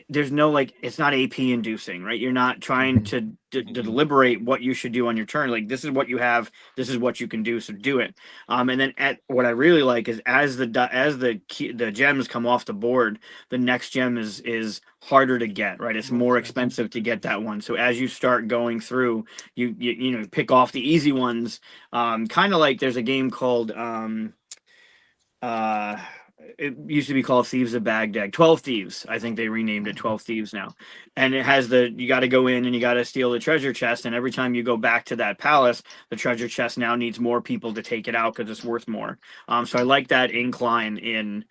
[SPEAKER 4] There's no, like, it's not AP inducing, right? You're not trying to deliberate what you should do on your turn. Like, this is what you have, this is what you can do, so do it. And then at what I really like is as the gems come off the board, the next gem is harder to get, right? It's more expensive to get that one. So as you start going through, you pick off the easy ones. Kind of like there's a game called uh it used to be called Thieves of Baghdad. 12 Thieves. I think they renamed it 12 Thieves now. And it has you got to go in and you got to steal the treasure chest. And every time you go back to that palace, the treasure chest now needs more people to take it out because it's worth more. So I like that incline in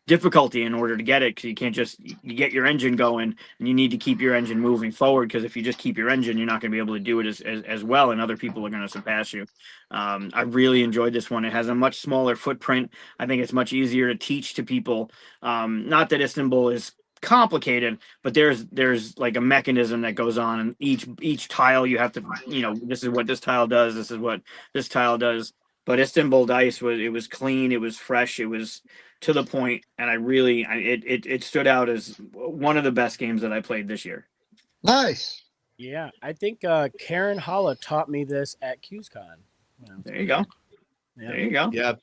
[SPEAKER 4] difficulty in order to get it, because you can't just you get your engine going, and you need to keep your engine moving forward, because if you just keep your engine, you're not going to be able to do it as well, and other people are going to surpass you. I really enjoyed this one. It has a much smaller footprint. I think it's much easier to teach to people. Not that Istanbul is complicated, but there's like a mechanism that goes on, and each tile you have to, this is what this tile does, this is what this tile does. But Istanbul Dice was clean, it was fresh, it was to the point, and it stood out as one of the best games that I played this year.
[SPEAKER 2] Nice.
[SPEAKER 3] Yeah, I think Karen Holla taught me this at QsCon.
[SPEAKER 4] There you go.
[SPEAKER 3] Yeah.
[SPEAKER 4] There you go.
[SPEAKER 1] Yeah,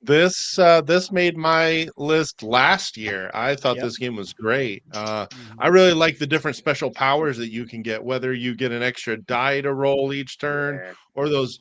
[SPEAKER 1] this made my list last year. I thought
[SPEAKER 3] Yep.
[SPEAKER 1] this game was great. I really like the different special powers that you can get, whether you get an extra die to roll each turn, or those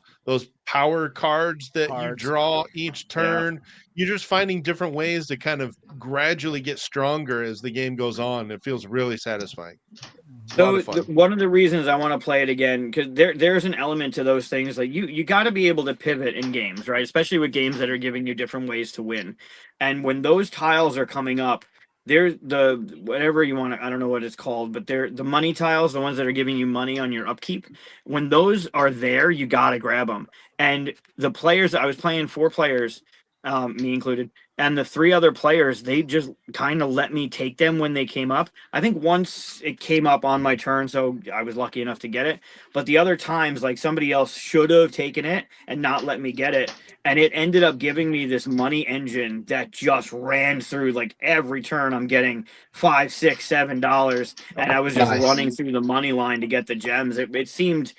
[SPEAKER 1] power cards that you draw each turn. You're just finding different ways to kind of gradually get stronger as the game goes on. It feels really satisfying. A lot
[SPEAKER 4] So
[SPEAKER 1] of fun.
[SPEAKER 4] one of the reasons I want to play it again, because there's an element to those things, like you got to be able to pivot in games, right? Especially with games that are giving you different ways to win. And when those tiles are coming up, there's the whatever you want to, I don't know what it's called, but they're the money tiles, the ones that are giving you money on your upkeep. When those are there, you got to grab them. And the players, I was playing 4 players, me included, and the 3 other players, they just kind of let me take them when they came up. I think once it came up on my turn, so I was lucky enough to get it. But the other times, like, somebody else should have taken it and not let me get it. And it ended up giving me this money engine that just ran through, like, every turn I'm getting $5, $6, $7. And I was just
[SPEAKER 2] Nice.
[SPEAKER 4] running through the money line to get the gems. It seemed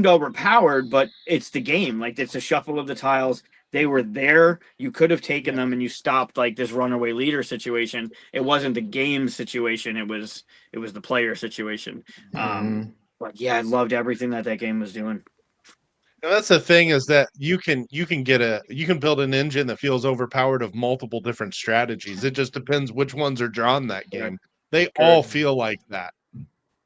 [SPEAKER 4] overpowered, but it's the game. Like, it's a shuffle of the tiles. They were there. You could have taken them, and you stopped, like, this runaway leader situation. It wasn't the game situation. It was the player situation. But yeah, I loved everything that game was doing.
[SPEAKER 1] And that's the thing, is that you can build an engine that feels overpowered of multiple different strategies. It just depends which ones are drawn that game. They all feel like that.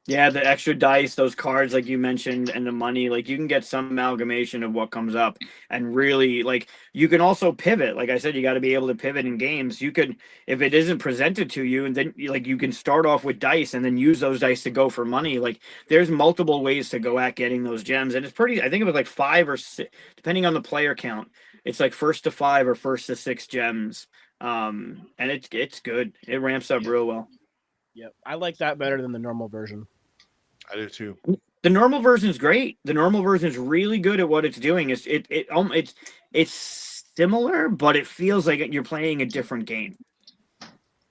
[SPEAKER 4] Yeah, the extra dice, those cards like you mentioned, and the money, like, you can get some amalgamation of what comes up, and really, like, you can also pivot. Like I said, you got to be able to pivot in games. You could, if it isn't presented to you, and then you can start off with dice and then use those dice to go for money. Like, there's multiple ways to go at getting those gems, and it's pretty. I think it was like 5 or 6, depending on the player count. It's like first to 5 or first to 6 gems, and it's good. It ramps up real well.
[SPEAKER 3] Yep, I like that better than the normal version.
[SPEAKER 1] I do too.
[SPEAKER 4] The normal version is great. The normal version is really good at what it's doing. It's similar, but it feels like you're playing a different game.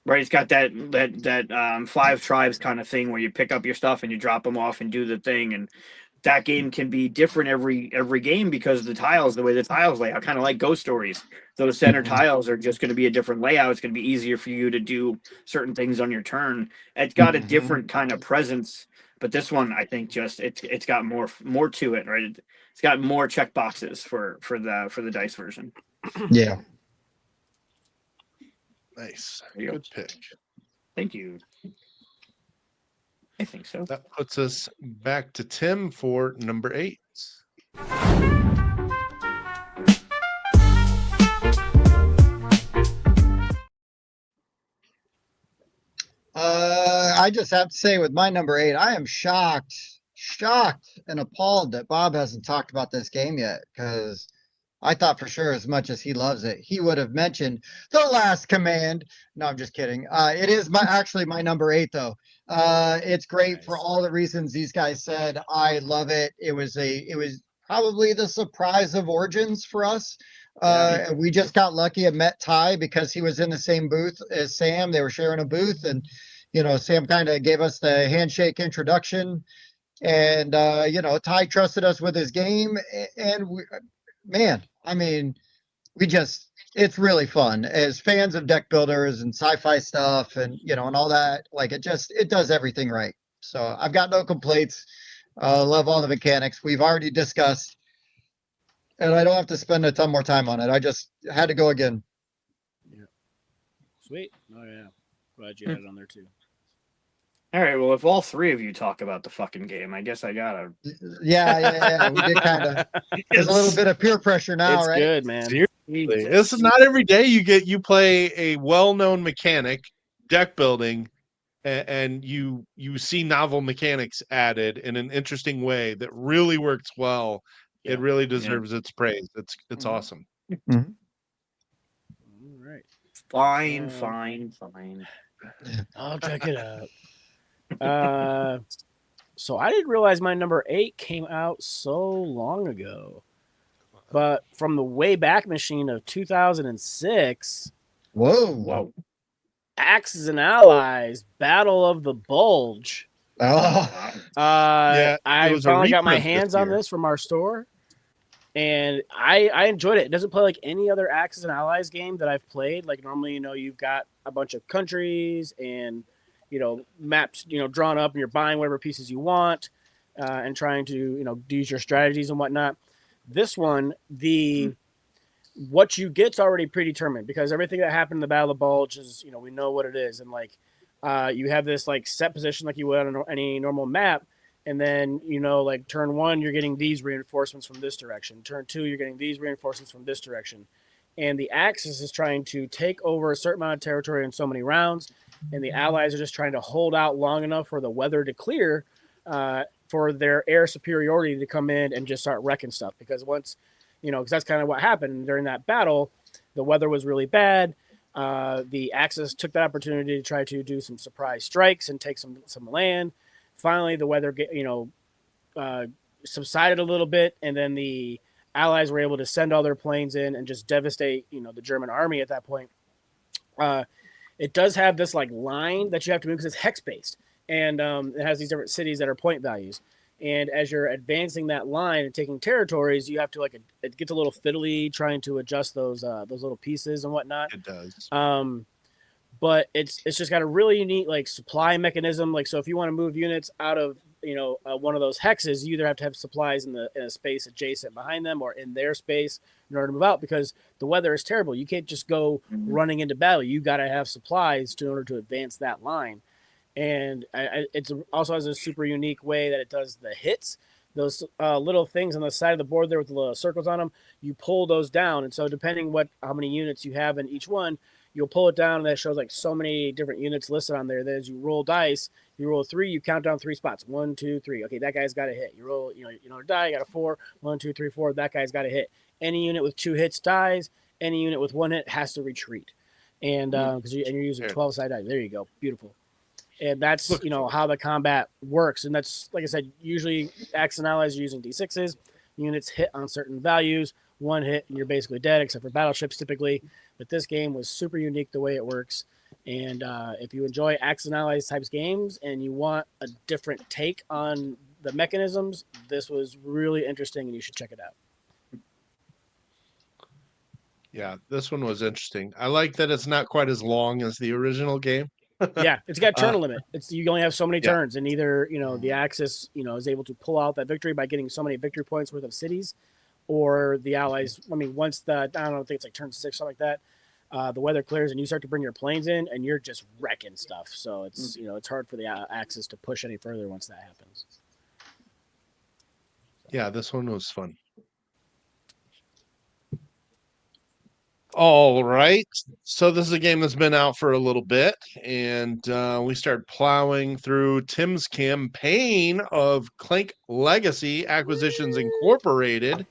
[SPEAKER 4] Right? It's got that 5 tribes kind of thing where you pick up your stuff and you drop them off and do the thing, and that game can be different every game because the way the tiles lay out, kind of like Ghost Stories. Those center tiles are just going to be a different layout. It's going to be easier for you to do certain things on your turn. It's got a different kind of presence, but this one, I think, just it's got more to it, right? It's got more check boxes for the dice version.
[SPEAKER 2] Yeah.
[SPEAKER 1] Nice.
[SPEAKER 4] There you
[SPEAKER 1] Good pick.
[SPEAKER 4] Thank you. I think so.
[SPEAKER 1] That puts us back to Tim for number 8.
[SPEAKER 2] I just have to say, with my number 8, I am shocked shocked and appalled that Bob hasn't talked about this game yet, because I thought for sure, as much as he loves it, he would have mentioned The Last Command. No, I'm just kidding. It is actually my number 8 though. It's great for
[SPEAKER 3] Nice.
[SPEAKER 2] all the reasons these guys said. I love it. It was probably the surprise of Origins for us. And we just got lucky and met Ty because he was in the same booth as Sam. They were sharing a booth, and Sam kind of gave us the handshake introduction. And Ty trusted us with his game, and man, I mean, it's really fun as fans of deck builders and sci-fi stuff, and all that. Like, it does everything right. So I've got no complaints. Love all the mechanics we've already discussed, and I don't have to spend a ton more time on it. I just had to go again.
[SPEAKER 3] Yeah. Sweet. Oh yeah. Glad you had it on there too.
[SPEAKER 4] All right. Well, if all three of you talk about the fucking game, I guess I gotta.
[SPEAKER 2] Yeah. We did kind of. There's a little bit of peer pressure now,
[SPEAKER 3] It's
[SPEAKER 2] right?
[SPEAKER 3] good, man.
[SPEAKER 1] Seriously, this is not every day you play a well-known mechanic, deck building, and you see novel mechanics added in an interesting way that really works well.
[SPEAKER 3] Yeah.
[SPEAKER 1] It really deserves its praise. It's awesome.
[SPEAKER 3] All right.
[SPEAKER 4] Fine.
[SPEAKER 3] I'll check it out. So I didn't realize my number 8 came out so long ago. But from the Wayback Machine of 2006,
[SPEAKER 2] Whoa.
[SPEAKER 3] Axes and Allies, Battle of the Bulge.
[SPEAKER 2] Oh.
[SPEAKER 1] Yeah, it
[SPEAKER 3] I
[SPEAKER 1] was a
[SPEAKER 3] finally got my
[SPEAKER 1] reprint this
[SPEAKER 3] hands on
[SPEAKER 1] year.
[SPEAKER 3] this from our store, and I enjoyed it. It doesn't play like any other Axis and Allies game that I've played. Like normally, you've got a bunch of countries and maps, drawn up, and you're buying whatever pieces you want, and trying to use your strategies and whatnot. This one, what you get's already predetermined because everything that happened in the Battle of the Bulge is, we know what it is, and like you have this like set position like you would on any normal map. And then, like turn 1, you're getting these reinforcements from this direction. Turn 2, you're getting these reinforcements from this direction. And the Axis is trying to take over a certain amount of territory in so many rounds. And the Allies are just trying to hold out long enough for the weather to clear for their air superiority to come in and just start wrecking stuff. Because once, because that's kind of what happened during that battle. The weather was really bad. The Axis took that opportunity to try to do some surprise strikes and take some land. Finally, the weather subsided a little bit, and then the Allies were able to send all their planes in and just devastate, the German army at that point. It does have this like line that you have to move because it's hex based, and it has these different cities that are point values. And as you're advancing that line and taking territories, you have to it gets a little fiddly trying to adjust those little pieces and whatnot.
[SPEAKER 1] It does.
[SPEAKER 3] But it's just got a really unique like supply mechanism. Like, so if you want to move units out of one of those hexes, you either have to have supplies in a space adjacent behind them or in their space in order to move out because the weather is terrible. You can't just go running into battle. You got to have supplies in order to advance that line. And it also has a super unique way that it does the hits. Those little things on the side of the board there with the little circles on them, you pull those down. And so depending how many units you have in each one, you'll pull it down, and that shows like so many different units listed on there. That as you roll dice, you roll 3, you count down 3 spots. 1, 2, 3. Okay, that guy's got a hit. You roll, a die, you got a 4. 1, 2, 3, 4. That guy's got a hit. Any unit with 2 hits dies. Any unit with 1 hit has to retreat. And because you're using 12 side dice. There you go. Beautiful. And that's how the combat works. And that's, like I said, usually Axis and Allies are using D6s. Units hit on certain values. 1 hit and you're basically dead, except for battleships typically. But this game was super unique the way it works. And if you enjoy Axis and Allies types games and you want a different take on the mechanisms, this was really interesting and you should check it out.
[SPEAKER 1] Yeah, this one was interesting. I like that it's not quite as long as the original game.
[SPEAKER 3] Yeah, it's got turn limit. You only have so many
[SPEAKER 1] Yeah.
[SPEAKER 3] turns, and either the Axis is able to pull out that victory by getting so many victory points worth of cities, or the Allies. I mean, once I think it's like turn 6, something like that. The weather clears and you start to bring your planes in, and you're just wrecking stuff. So it's it's hard for the Axis to push any further once that happens.
[SPEAKER 1] Yeah, this one was fun. All right. So this is a game that's been out for a little bit, and we started plowing through Tim's campaign of Clank Legacy Acquisitions Incorporated.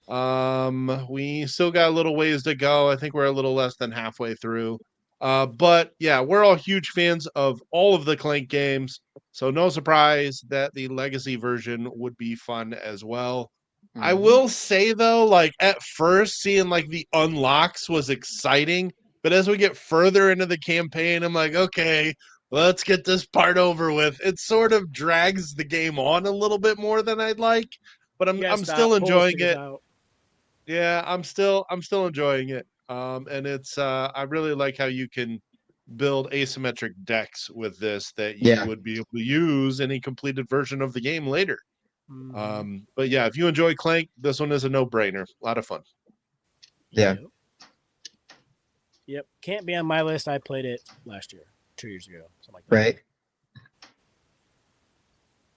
[SPEAKER 1] We still got a little ways to go. I think we're a little less than halfway through. But yeah, we're all huge fans of all of the Clank games, so no surprise that the Legacy version would be fun as well. I will say though, like at first seeing like the unlocks was exciting, but as we get further into the campaign, I'm like, okay, let's get this part over with. It sort of drags the game on a little bit more than I'd like, but
[SPEAKER 3] You gotta
[SPEAKER 1] I'm
[SPEAKER 3] stop,
[SPEAKER 1] still
[SPEAKER 3] pull those
[SPEAKER 1] enjoying
[SPEAKER 3] stickers
[SPEAKER 1] it.
[SPEAKER 3] out.
[SPEAKER 1] Yeah, I'm still enjoying it. And it's I really like how you can build asymmetric decks with this that you
[SPEAKER 2] Yeah.
[SPEAKER 1] would be able to use in a completed version of the game later.
[SPEAKER 3] Mhm.
[SPEAKER 1] But yeah, if you enjoy Clank, this one is a no-brainer. A lot of fun.
[SPEAKER 2] Yeah.
[SPEAKER 3] Yep. Yep. Can't be on my list. I played it last year, 2 years ago, something like that.
[SPEAKER 2] Right.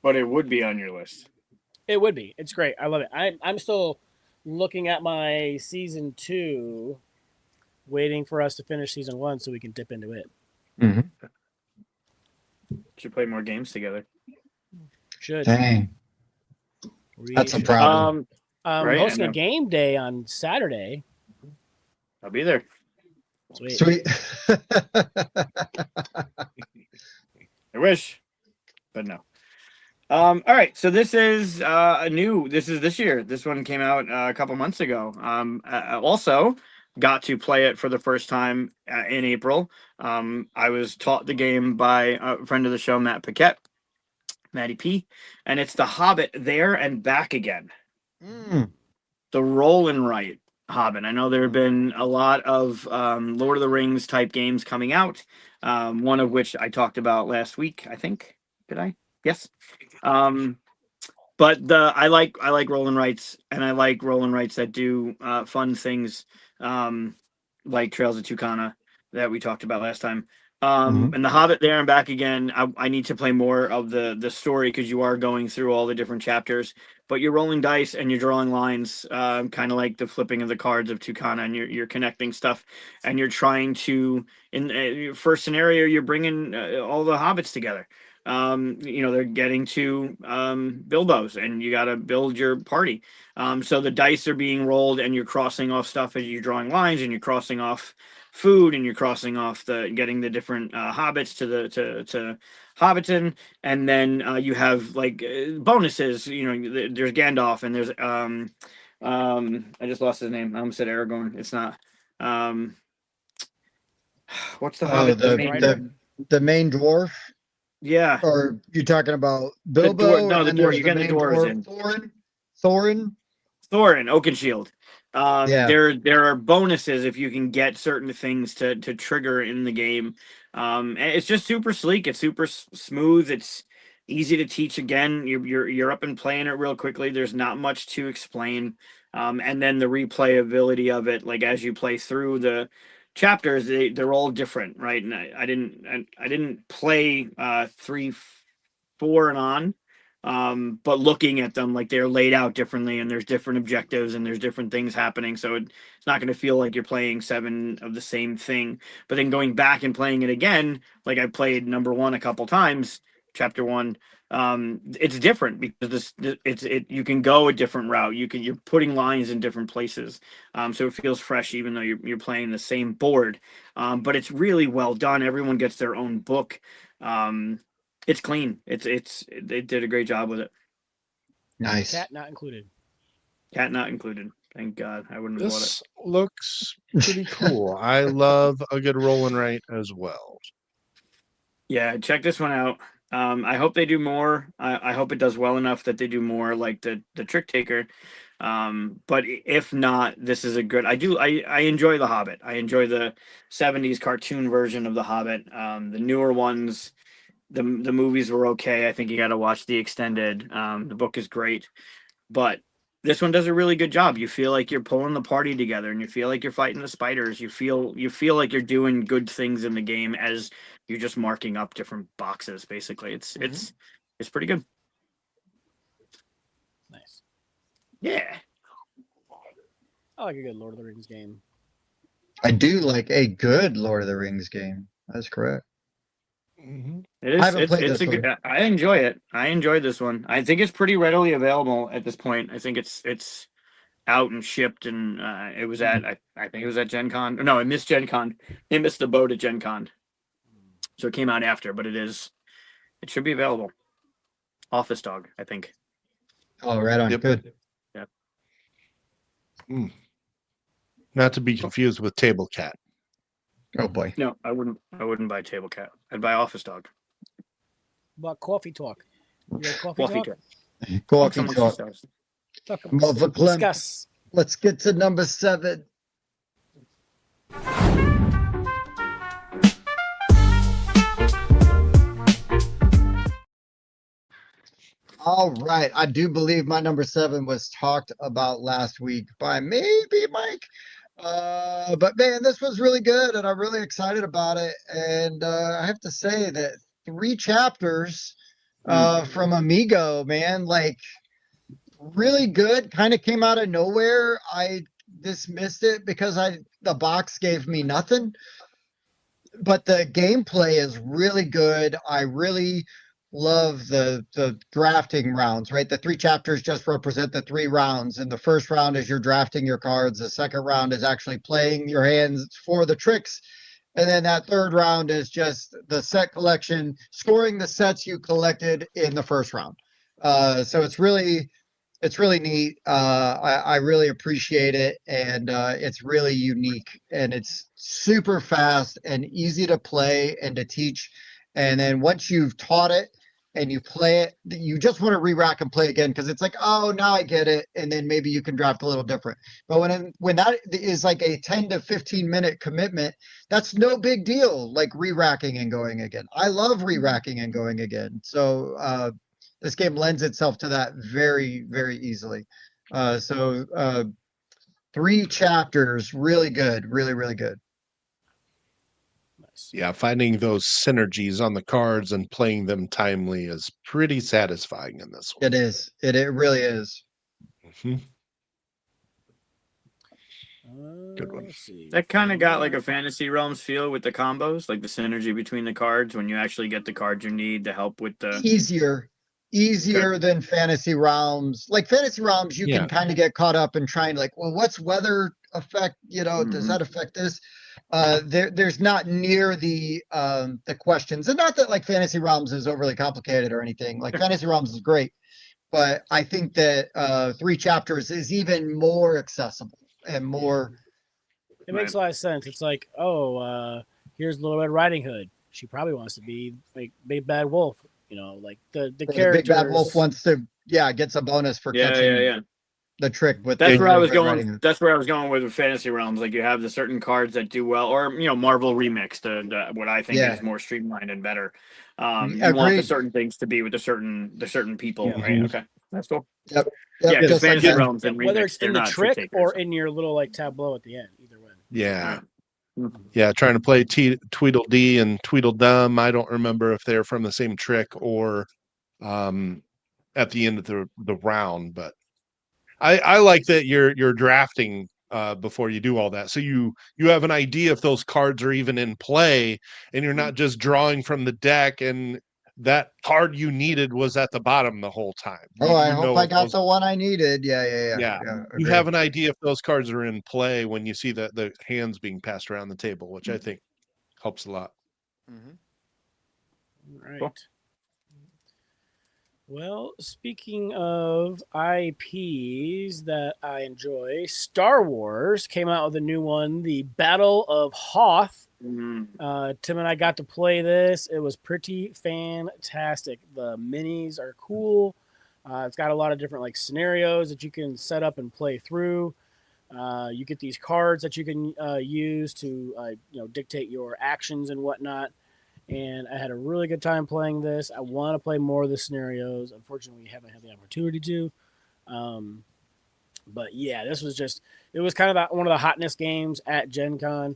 [SPEAKER 4] But it would be on your list.
[SPEAKER 3] It would be. It's great. I love it. I'm still looking at my season 2, waiting for us to finish season 1 so we can dip into it.
[SPEAKER 2] hmm
[SPEAKER 4] Should play more games together.
[SPEAKER 3] Should.
[SPEAKER 2] Dang.
[SPEAKER 3] We
[SPEAKER 2] That's a
[SPEAKER 3] should.
[SPEAKER 2] problem.
[SPEAKER 3] I'm
[SPEAKER 4] Right,
[SPEAKER 3] hosting
[SPEAKER 4] I
[SPEAKER 3] a
[SPEAKER 4] know.
[SPEAKER 3] game day on Saturday.
[SPEAKER 4] I'll be there.
[SPEAKER 3] Sweet.
[SPEAKER 2] Sweet.
[SPEAKER 4] I wish, but no. All right, so this is this is this year. This one came out a couple months ago. I also got to play it for the first time in April. I was taught the game by a friend of the show, Matt Paquette, Matty P, and it's The Hobbit There and Back Again.
[SPEAKER 2] Mm.
[SPEAKER 4] The roll and write Hobbit. I know there have been a lot of Lord of the Rings type games coming out. One of which I talked about last week. I think. Did I? Yes. But I like roll and writes, and I like roll and writes that do fun things, like Trails of Tucana that we talked about last time.
[SPEAKER 2] Mhm.
[SPEAKER 4] And The Hobbit There and Back Again. I need to play more of the story because you are going through all the different chapters, but you're rolling dice and you're drawing lines, kind of like the flipping of the cards of Tucana, and you're connecting stuff, and you're trying to in your first scenario you're bringing all the hobbits together. They're getting to Bilbo's, and you got to build your party. So the dice are being rolled, and you're crossing off stuff as you're drawing lines, and you're crossing off food, and you're crossing off getting the different hobbits to Hobbiton, and then you have like bonuses. There's Gandalf, and there's I just lost his name. I almost said Aragorn. It's not. Um, what's the
[SPEAKER 2] Oh,
[SPEAKER 4] Hobbit? The
[SPEAKER 3] Easy
[SPEAKER 4] main,
[SPEAKER 3] Rider.
[SPEAKER 2] the main dwarf,
[SPEAKER 4] yeah.
[SPEAKER 2] or you talking about
[SPEAKER 4] The
[SPEAKER 2] Bilbo,
[SPEAKER 4] no,
[SPEAKER 2] and
[SPEAKER 4] the
[SPEAKER 2] then
[SPEAKER 4] dwarf.
[SPEAKER 2] there's
[SPEAKER 4] You're
[SPEAKER 2] the
[SPEAKER 4] getting the
[SPEAKER 2] main
[SPEAKER 4] dwarves
[SPEAKER 2] dwarf,
[SPEAKER 4] in.
[SPEAKER 2] Thorin.
[SPEAKER 4] Thorin, Oakenshield.
[SPEAKER 2] Yeah.
[SPEAKER 4] There are bonuses if you can get certain things to trigger in the game. And it's just super sleek. It's super smooth. It's easy to teach. Again, you're up and playing it real quickly. There's not much to explain. And then the replayability of it, like as you play through the chapters, they're all different, right? And I didn't play 3, 4, and on. But looking at them, like they're laid out differently, and there's different objectives, and there's different things happening, so it's not going to feel like you're playing 7 of the same thing. But then going back and playing it again, like I played number 1 a couple times, chapter 1, it's different because you can go a different route. You're putting lines in different places, so it feels fresh even though you're playing the same board. But it's really well done. Everyone gets their own book. It's clean. They did a great job with it.
[SPEAKER 2] Nice.
[SPEAKER 3] Cat not included.
[SPEAKER 4] Cat not included. Thank God. I wouldn't have bought it.
[SPEAKER 1] This looks pretty cool. I love a good roll and write as well.
[SPEAKER 4] Yeah, check this one out. I hope they do more. I hope it does well enough that they do more like the Trick Taker. But if not, this is a good. I enjoy The Hobbit. I enjoy the '70s cartoon version of The Hobbit. The newer ones, the movies were okay. I think you got to watch the extended. The book is great, but this one does a really good job. You feel like you're pulling the party together, and you feel like you're fighting the spiders. You feel like you're doing good things in the game as you're just marking up different boxes. Basically, it's pretty good.
[SPEAKER 3] Nice.
[SPEAKER 4] Yeah.
[SPEAKER 3] I like a good Lord of the Rings game.
[SPEAKER 2] I do like a good Lord of the Rings game. That's correct.
[SPEAKER 1] Mhm.
[SPEAKER 4] It
[SPEAKER 2] I
[SPEAKER 4] is.
[SPEAKER 2] haven't played
[SPEAKER 4] It's
[SPEAKER 2] this
[SPEAKER 4] a good.
[SPEAKER 2] one.
[SPEAKER 4] I enjoy it. I enjoyed this one. I think it's pretty readily available at this point. I think it's out and shipped, and it was at. I think it was at Gen Con. No, it missed Gen Con. It missed the boat at Gen Con, so it came out after. But it is. It should be available. Office Dog, I think.
[SPEAKER 2] Oh, right on.
[SPEAKER 1] Yep.
[SPEAKER 2] Good.
[SPEAKER 1] Not to be confused with Table Cat.
[SPEAKER 2] Oh boy.
[SPEAKER 4] No, I wouldn't. I wouldn't buy Table Cat. I'd buy Office Dog.
[SPEAKER 3] About coffee talk. You like coffee,
[SPEAKER 4] Coffee
[SPEAKER 3] talk?
[SPEAKER 4] Talk.
[SPEAKER 2] Coffee
[SPEAKER 4] Amongst
[SPEAKER 2] talk.
[SPEAKER 4] yourselves.
[SPEAKER 3] Talk amongst
[SPEAKER 2] Mother
[SPEAKER 3] yourselves.
[SPEAKER 2] Clem.
[SPEAKER 3] Discuss.
[SPEAKER 2] Let's get to number 7. All right. I do believe my number 7 was talked about last week by maybe Mike. But man, this was really good and I'm really excited about it. And I have to say that 3 chapters from Amigo, man, like really good. Kind of came out of nowhere. I dismissed it because the box gave me nothing. But the gameplay is really good. I really love the drafting rounds, right? The 3 chapters just represent the 3 rounds. And the first round is you're drafting your cards. The second round is actually playing your hands for the tricks. And then that third round is just the set collection, scoring the sets you collected in the first round. So it's really neat. I really appreciate it, and it's really unique, and it's super fast and easy to play and to teach. And then once you've taught it and you play it, you just want to re-rack and play again because it's like, oh, now I get it, and then maybe you can draft a little different. But when that is like a 10 to 15-minute commitment, that's no big deal. Like re-racking and going again. I love re-racking and going again. So this game lends itself to that very, very easily. So 3 chapters, really good, really, really good.
[SPEAKER 3] Nice.
[SPEAKER 1] Yeah, finding those synergies on the cards and playing them timely is pretty satisfying in this one.
[SPEAKER 2] It is. It really is.
[SPEAKER 1] Mhm. Good one.
[SPEAKER 3] Let's see.
[SPEAKER 4] That kind of got like a Fantasy Realms feel with the combos, like the synergy between the cards when you actually get the cards you need to help with the.
[SPEAKER 2] Easier than Fantasy Realms. Like Fantasy Realms, you
[SPEAKER 1] Yeah.
[SPEAKER 2] can kind of get caught up in trying like, well, what's weather affect? Does that affect this? There's not near the questions, and not that like Fantasy Realms is overly complicated or anything. Like Fantasy Realms is great, but I think that 3 chapters is even more accessible and more.
[SPEAKER 3] It makes a lot of sense. It's like, oh, here's Little Red Riding Hood. She probably wants to be like Big Bad Wolf. Like the characters.
[SPEAKER 2] Big Bad Wolf wants to, gets a bonus for catching the trick with
[SPEAKER 4] That's
[SPEAKER 2] the
[SPEAKER 4] where I was
[SPEAKER 2] Red Riding
[SPEAKER 4] going.
[SPEAKER 2] Hood.
[SPEAKER 4] That's where I was going with Fantasy Realms. Like you have the certain cards that do well, or Marvel Remix, the what I think is more streamlined and better. You want the
[SPEAKER 2] Agreed.
[SPEAKER 4] certain things to be with the certain people,
[SPEAKER 3] Yeah.
[SPEAKER 4] right? Okay, that's cool.
[SPEAKER 2] Yep.
[SPEAKER 4] Yeah, because
[SPEAKER 2] Just like
[SPEAKER 4] Fantasy
[SPEAKER 2] that.
[SPEAKER 4] Realms and
[SPEAKER 3] whether
[SPEAKER 4] Remix,
[SPEAKER 3] it's
[SPEAKER 4] they're
[SPEAKER 3] in the
[SPEAKER 4] not
[SPEAKER 3] trick
[SPEAKER 4] takers,
[SPEAKER 3] or
[SPEAKER 4] so.
[SPEAKER 3] in your little like tableau at the end, either way.
[SPEAKER 1] Yeah.
[SPEAKER 4] Right.
[SPEAKER 1] Yeah, trying to play Tweedledee and Tweedledum. I don't remember if they're from the same trick or at the end of the round, but I like that you're drafting before you do all that. So you have an idea if those cards are even in play, and you're not just drawing from the deck and that card you needed was at the bottom the whole time.
[SPEAKER 2] Oh, I
[SPEAKER 1] You
[SPEAKER 2] hope
[SPEAKER 1] know
[SPEAKER 2] I
[SPEAKER 1] if
[SPEAKER 2] got
[SPEAKER 1] those,
[SPEAKER 2] the one I needed. Yeah.
[SPEAKER 1] yeah. You
[SPEAKER 2] Agreed.
[SPEAKER 1] have an idea if those cards are in play when you see the hands being passed around the table, which I think helps a lot.
[SPEAKER 3] Right.
[SPEAKER 4] Cool.
[SPEAKER 3] Well, speaking of IPs that I enjoy, Star Wars came out with a new one, the Battle of Hoth. Tim and I got to play this. It was pretty fantastic. The minis are cool. It's got a lot of different like scenarios that you can set up and play through. You get these cards that you can use to dictate your actions and whatnot. And I had a really good time playing this. I want to play more of the scenarios. Unfortunately, we haven't had the opportunity to. But yeah, this was it was kind of one of the hotness games at Gen Con.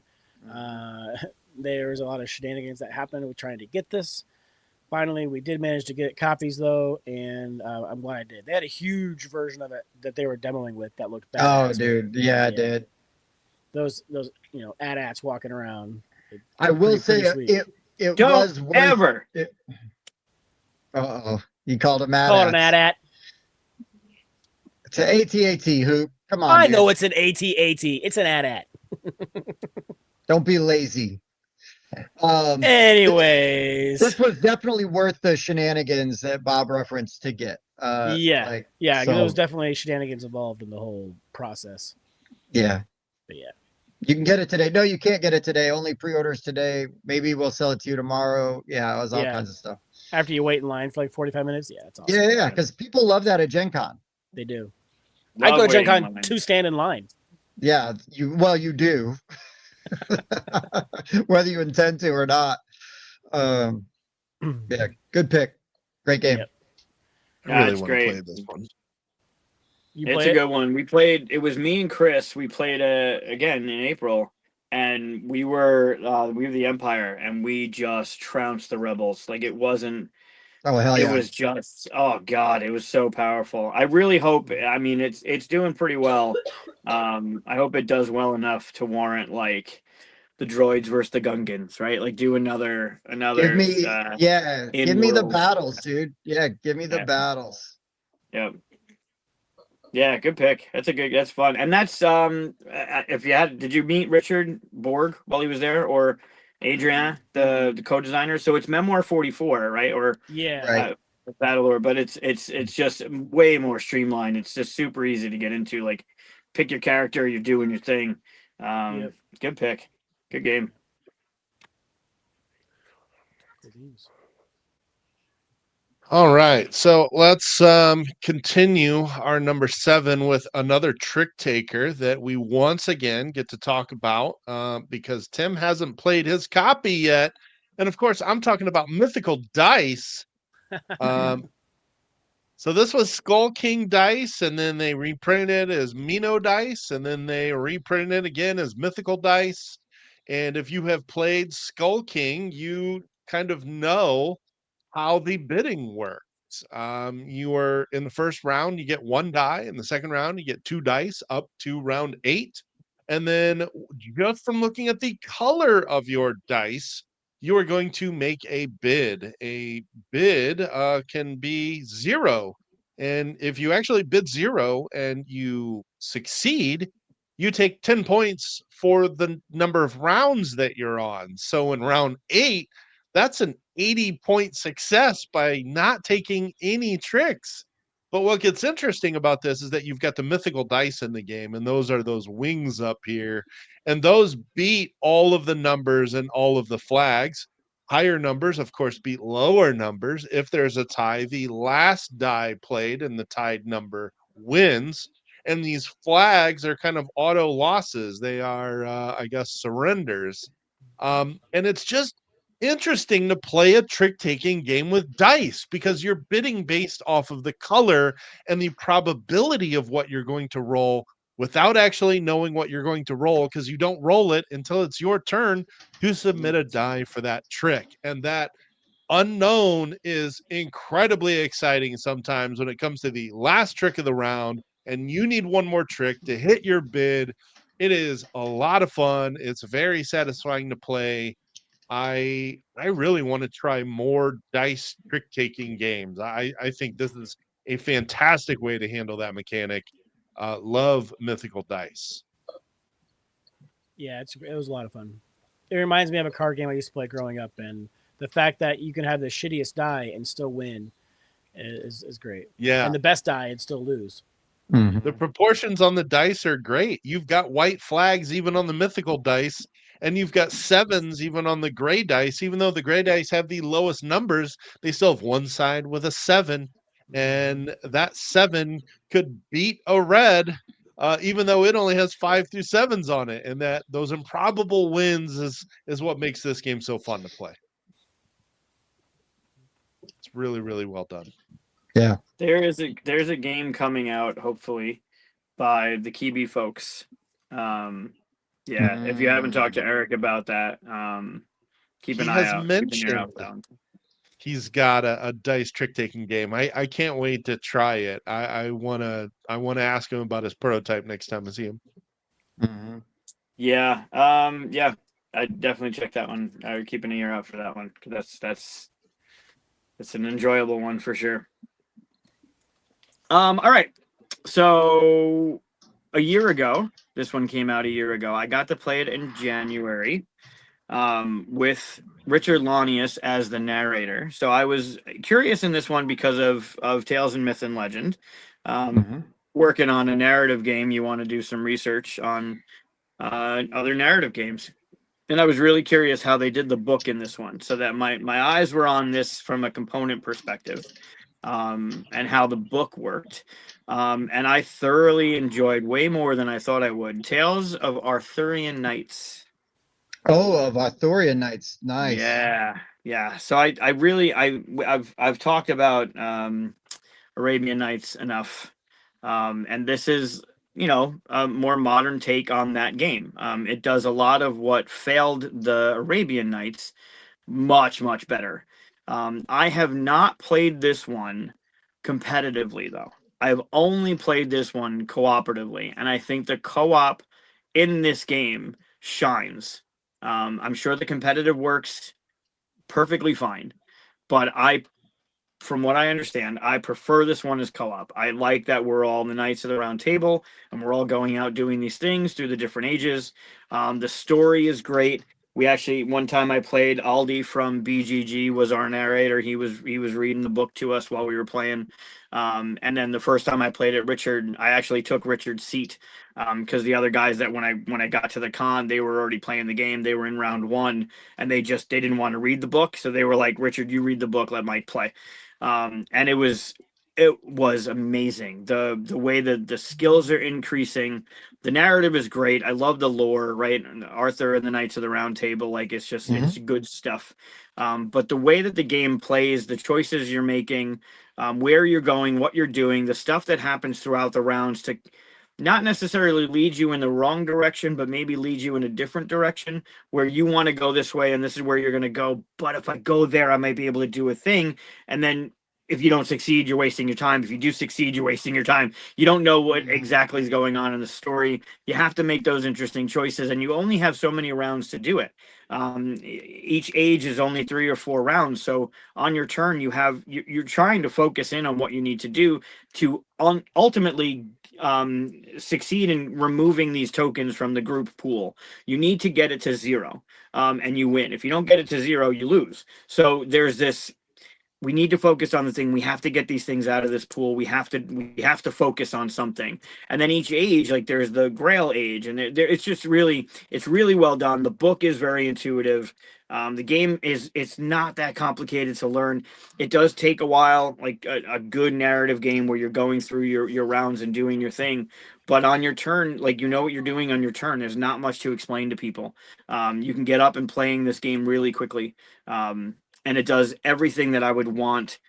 [SPEAKER 3] There's a lot of shenanigans that happened with trying to get this. Finally, we did manage to get copies though, and I'm glad I did. They had a huge version of it that they were demoing with that looked badass.
[SPEAKER 2] Oh, dude. Yeah, it did.
[SPEAKER 3] those AT-ATs walking around.
[SPEAKER 2] I will
[SPEAKER 3] pretty
[SPEAKER 2] say
[SPEAKER 3] sweet.
[SPEAKER 2] it
[SPEAKER 4] Don't
[SPEAKER 2] was worth
[SPEAKER 4] ever.
[SPEAKER 2] it. Uh-oh. You called him
[SPEAKER 3] Call it an
[SPEAKER 2] AT-AT.
[SPEAKER 3] AT-AT.
[SPEAKER 2] It's an AT-AT hoop. Come on,
[SPEAKER 3] I
[SPEAKER 2] dude.
[SPEAKER 3] know it's an AT-AT. It's an AT-AT.
[SPEAKER 2] Don't be lazy. This
[SPEAKER 3] Anyways,
[SPEAKER 2] was definitely worth the shenanigans that Bob referenced to get.
[SPEAKER 3] yeah,
[SPEAKER 2] Like,
[SPEAKER 3] yeah,
[SPEAKER 2] so,
[SPEAKER 3] there was definitely shenanigans involved in the whole process.
[SPEAKER 2] yeah.
[SPEAKER 3] But yeah,
[SPEAKER 2] You can get it today. No, you can't get it today. Only pre-orders today. Maybe we'll sell it to you tomorrow. Yeah, it was all
[SPEAKER 3] Yeah.
[SPEAKER 2] kinds of stuff.
[SPEAKER 3] after you wait in line for like 45 minutes, yeah, it's awesome.
[SPEAKER 2] Yeah, because people love that at Gen Con.
[SPEAKER 3] They do.
[SPEAKER 4] Love
[SPEAKER 3] I go to Gen
[SPEAKER 4] waiting in
[SPEAKER 3] Con
[SPEAKER 4] line.
[SPEAKER 3] to stand in line.
[SPEAKER 2] Yeah, you do. Whether you intend to or not. Yeah, good pick. Great game.
[SPEAKER 3] Yep.
[SPEAKER 1] I really
[SPEAKER 4] That's
[SPEAKER 1] want to
[SPEAKER 4] great.
[SPEAKER 1] play this one.
[SPEAKER 3] You
[SPEAKER 4] It's
[SPEAKER 3] play
[SPEAKER 4] a
[SPEAKER 3] it?
[SPEAKER 4] good one. We played. It was me and Chris. We played again in April, and we were the Empire, and we just trounced the rebels. Like it wasn't.
[SPEAKER 2] Oh hell
[SPEAKER 4] It
[SPEAKER 2] yeah.
[SPEAKER 4] was just. Oh god, it was so powerful. I really hope. I mean, it's doing pretty well. I hope it does well enough to warrant like the droids versus the Gungans, right? Like do another
[SPEAKER 2] Give me
[SPEAKER 4] in
[SPEAKER 2] give me the
[SPEAKER 4] world.
[SPEAKER 2] battles, dude. Yeah, give me the
[SPEAKER 4] Yeah.
[SPEAKER 2] battles.
[SPEAKER 4] Yep. Yeah, good pick. That's fun. And that's if you had did you meet Richard Borg while he was there or Adriana, the co-designer? So it's Memoir 44, right? Or
[SPEAKER 3] Yeah.
[SPEAKER 2] Right.
[SPEAKER 4] Battlelore, but it's just way more streamlined. It's just super easy to get into. Like pick your character, you're doing your thing.
[SPEAKER 3] Yep.
[SPEAKER 4] Good pick. Good game.
[SPEAKER 1] All right, so let's continue our number 7 with another trick taker that we once again get to talk about because Tim hasn't played his copy yet, and of course I'm talking about Mythical Dice. So this was Skull King Dice, and then they reprinted it as Mino Dice, and then they reprinted it again as Mythical Dice. And if you have played Skull King, you kind of know how the bidding works. You are in the first round, you get 1 die. In the second round, you get 2 dice up to round 8. And then just from looking at the color of your dice, you are going to make a bid. A bid can be 0. And if you actually bid 0 and you succeed, you take 10 points for the number of rounds that you're on. So in round 8, that's an 80-point success by not taking any tricks. But what gets interesting about this is that you've got the mythical dice in the game, and those are those wings up here. And those beat all of the numbers and all of the flags. Higher numbers, of course, beat lower numbers. If there's a tie, the last die played and the tied number wins. And these flags are kind of auto losses. They are, I guess, surrenders. And it's just interesting to play a trick taking game with dice because you're bidding based off of the color and the probability of what you're going to roll without actually knowing what you're going to roll because you don't roll it until it's your turn to submit a die for that trick. And that unknown is incredibly exciting sometimes when it comes to the last trick of the round and you need one more trick to hit your bid. It is a lot of fun. It's very satisfying to play. I really want to try more dice trick taking games. I think this is a fantastic way to handle that mechanic. Love mythical dice.
[SPEAKER 3] Yeah, it was a lot of fun. It reminds me of a card game I used to play growing up, and the fact that you can have the shittiest die and still win is great.
[SPEAKER 1] Yeah.
[SPEAKER 3] And the best die and still lose.
[SPEAKER 1] The proportions on the dice are great. You've got white flags even on the mythical dice, and you've got 7s even on the gray dice. Even though the gray dice have the lowest numbers, they still have one side with a 7, and that 7 could beat a red, even though it only has 5 through 7s on it. And that those improbable wins is what makes this game so fun to play. It's really, really well done.
[SPEAKER 2] Yeah.
[SPEAKER 4] There's a game coming out hopefully by the Kiwi folks. If you haven't talked to Eric about that, keep an
[SPEAKER 1] He
[SPEAKER 4] eye
[SPEAKER 1] has
[SPEAKER 4] out. Keep an ear out
[SPEAKER 1] mentioned
[SPEAKER 4] for that one.
[SPEAKER 1] he's got a dice trick taking game. I can't wait to try it. I wanna ask him about his prototype next time I see him.
[SPEAKER 4] Yeah. Yeah. I'd definitely check that one. I would keep an ear out for that one. 'Cause that's an enjoyable one for sure. All right. So a year ago, this one came out a year ago. I got to play it in January, with Richard Launius as the narrator. So I was curious in this one because of Tales and Myth and Legend.
[SPEAKER 2] Mhm.
[SPEAKER 4] Working on a narrative game, you want to do some research on other narrative games. And I was really curious how they did the book in this one, so that my eyes were on this from a component perspective, and how the book worked. And I thoroughly enjoyed, way more than I thought I would, Tales of Arthurian Knights.
[SPEAKER 2] Oh, of Arthurian Knights. Nice.
[SPEAKER 4] Yeah, yeah. So I really I've talked about Arabian Nights enough, and this is, a more modern take on that game. It does a lot of what failed the Arabian Nights much better. I have not played this one competitively though. I've only played this one cooperatively, and I think the co-op in this game shines. I'm sure the competitive works perfectly fine, but from what I understand, I prefer this one as co-op. I like that we're all the Knights of the Round Table and we're all going out doing these things through the different ages. The story is great. We actually, one time I played, Aldi from BGG was our narrator. He was reading the book to us while we were playing. And then the first time I played it, I actually took Richard's seat, because the other guys that when I got to the con, they were already playing the game. They were in round one, and they didn't want to read the book, so they were like, "Richard, you read the book, let Mike play." And it was amazing. The way that the skills are increasing, the narrative is great. I love the lore, right? Arthur and the Knights of the Round Table, like it's
[SPEAKER 2] Mhm.
[SPEAKER 4] good stuff. But the way that the game plays, the choices you're making, where you're going, what you're doing, the stuff that happens throughout the rounds to not necessarily lead you in the wrong direction, but maybe lead you in a different direction where you want to go this way and this is where you're going to go. But if I go there, I might be able to do a thing. And then if you don't succeed, you're wasting your time. If you do succeed, you're wasting your time. You don't know what exactly is going on in the story. You have to make those interesting choices, and you only have so many rounds to do it. Each age is only 3 or 4 rounds, so on your turn, you're trying to focus in on what you need to do to ultimately succeed in removing these tokens from the group pool. You need to get it to 0, and you win. If you don't get it to 0, you lose. So there's this, we need to focus on the thing. We have to get these things out of this pool. We have to focus on something. And then each age, like there's the Grail age, and it's really well done. The book is very intuitive. The game it's not that complicated to learn. It does take a while, like a good narrative game where you're going through your rounds and doing your thing. But on your turn, like you know what you're doing on your turn. There's not much to explain to people. You can get up and playing this game really quickly. And it does everything that I would want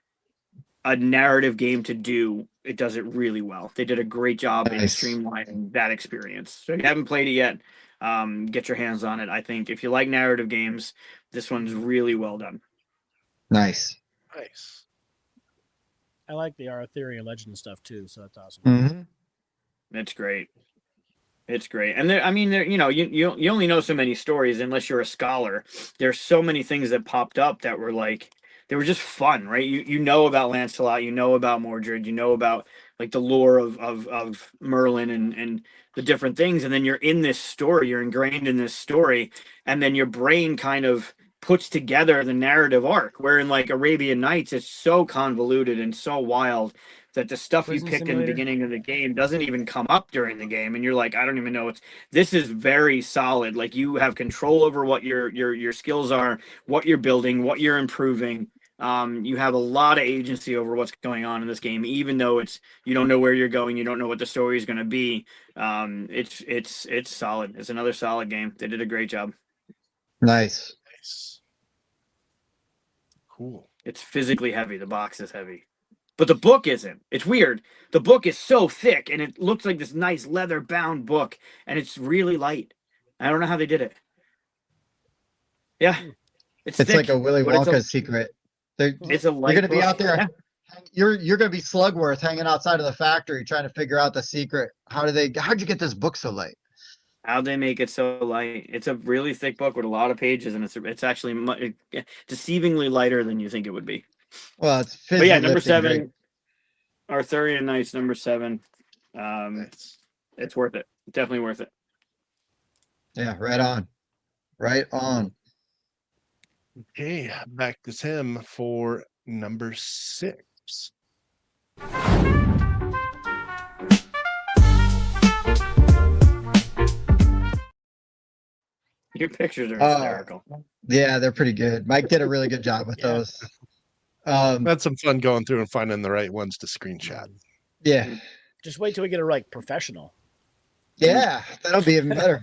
[SPEAKER 4] a narrative game to do. It does it really well. They did a great job in
[SPEAKER 2] Nice.
[SPEAKER 4] streamlining that experience. So if you haven't played it yet, get your hands on it. I think if you like narrative games, this one's really well done.
[SPEAKER 2] Nice.
[SPEAKER 1] Nice.
[SPEAKER 3] I like the Arthurian legend stuff too, so that's awesome.
[SPEAKER 2] Mhm.
[SPEAKER 4] It's great. It's great. And there, I mean, there, you only know so many stories unless you're a scholar. There's so many things that popped up that were like, they were just fun, right? You know about Lancelot, you know about Mordred, you know about like the lore of Merlin and the different things. And then you're in this story, you're ingrained in this story, and then your brain kind of puts together the narrative arc. Where in like Arabian Nights, it's so convoluted and so wild that the stuff you
[SPEAKER 3] Prison
[SPEAKER 4] pick in the
[SPEAKER 3] Simulator.
[SPEAKER 4] beginning of the game doesn't even come up during the game, and you're like, I don't even know. This is very solid. Like you have control over what your skills are, what you're building, what you're improving. You have a lot of agency over what's going on in this game, even though you don't know where you're going, you don't know what the story is going to be. It's solid. It's another solid game. They did a great job.
[SPEAKER 2] Nice.
[SPEAKER 1] Nice. Cool.
[SPEAKER 4] It's physically heavy. The box is heavy. But the book isn't. It's weird. The book is so thick, and it looks like this nice leather bound book, and it's really light. I don't know how they did it. Yeah, it's
[SPEAKER 2] It's like
[SPEAKER 4] thick,
[SPEAKER 2] a Willy
[SPEAKER 4] but
[SPEAKER 2] Wonka secret. They're,
[SPEAKER 4] it's a
[SPEAKER 2] you're
[SPEAKER 4] light
[SPEAKER 2] gonna be
[SPEAKER 4] book.
[SPEAKER 2] out there.
[SPEAKER 4] Yeah.
[SPEAKER 2] You're gonna be Slugworth hanging outside of the factory trying to figure out the secret. How'd you get this book so light?
[SPEAKER 4] How'd they make it so light? It's a really thick book with a lot of pages, and it's actually deceivingly lighter than you think it would be.
[SPEAKER 2] Well, it's
[SPEAKER 4] But yeah,
[SPEAKER 2] fizzy
[SPEAKER 4] number
[SPEAKER 2] lifting drink.
[SPEAKER 4] 7, Arthurian Knights, number 7.
[SPEAKER 1] Nice.
[SPEAKER 4] It's worth it. Definitely worth it.
[SPEAKER 2] Yeah, right on. Right on.
[SPEAKER 1] Okay, back to Tim for number 6.
[SPEAKER 4] Your pictures are
[SPEAKER 2] Oh,
[SPEAKER 4] hysterical.
[SPEAKER 2] yeah, they're pretty good. Mike did a really good job with
[SPEAKER 3] Yeah.
[SPEAKER 2] those. Um,
[SPEAKER 1] That's some fun going through and finding the right ones to screenshot.
[SPEAKER 2] yeah.
[SPEAKER 3] Just wait till we get a like professional.
[SPEAKER 2] Yeah, that'll be even better.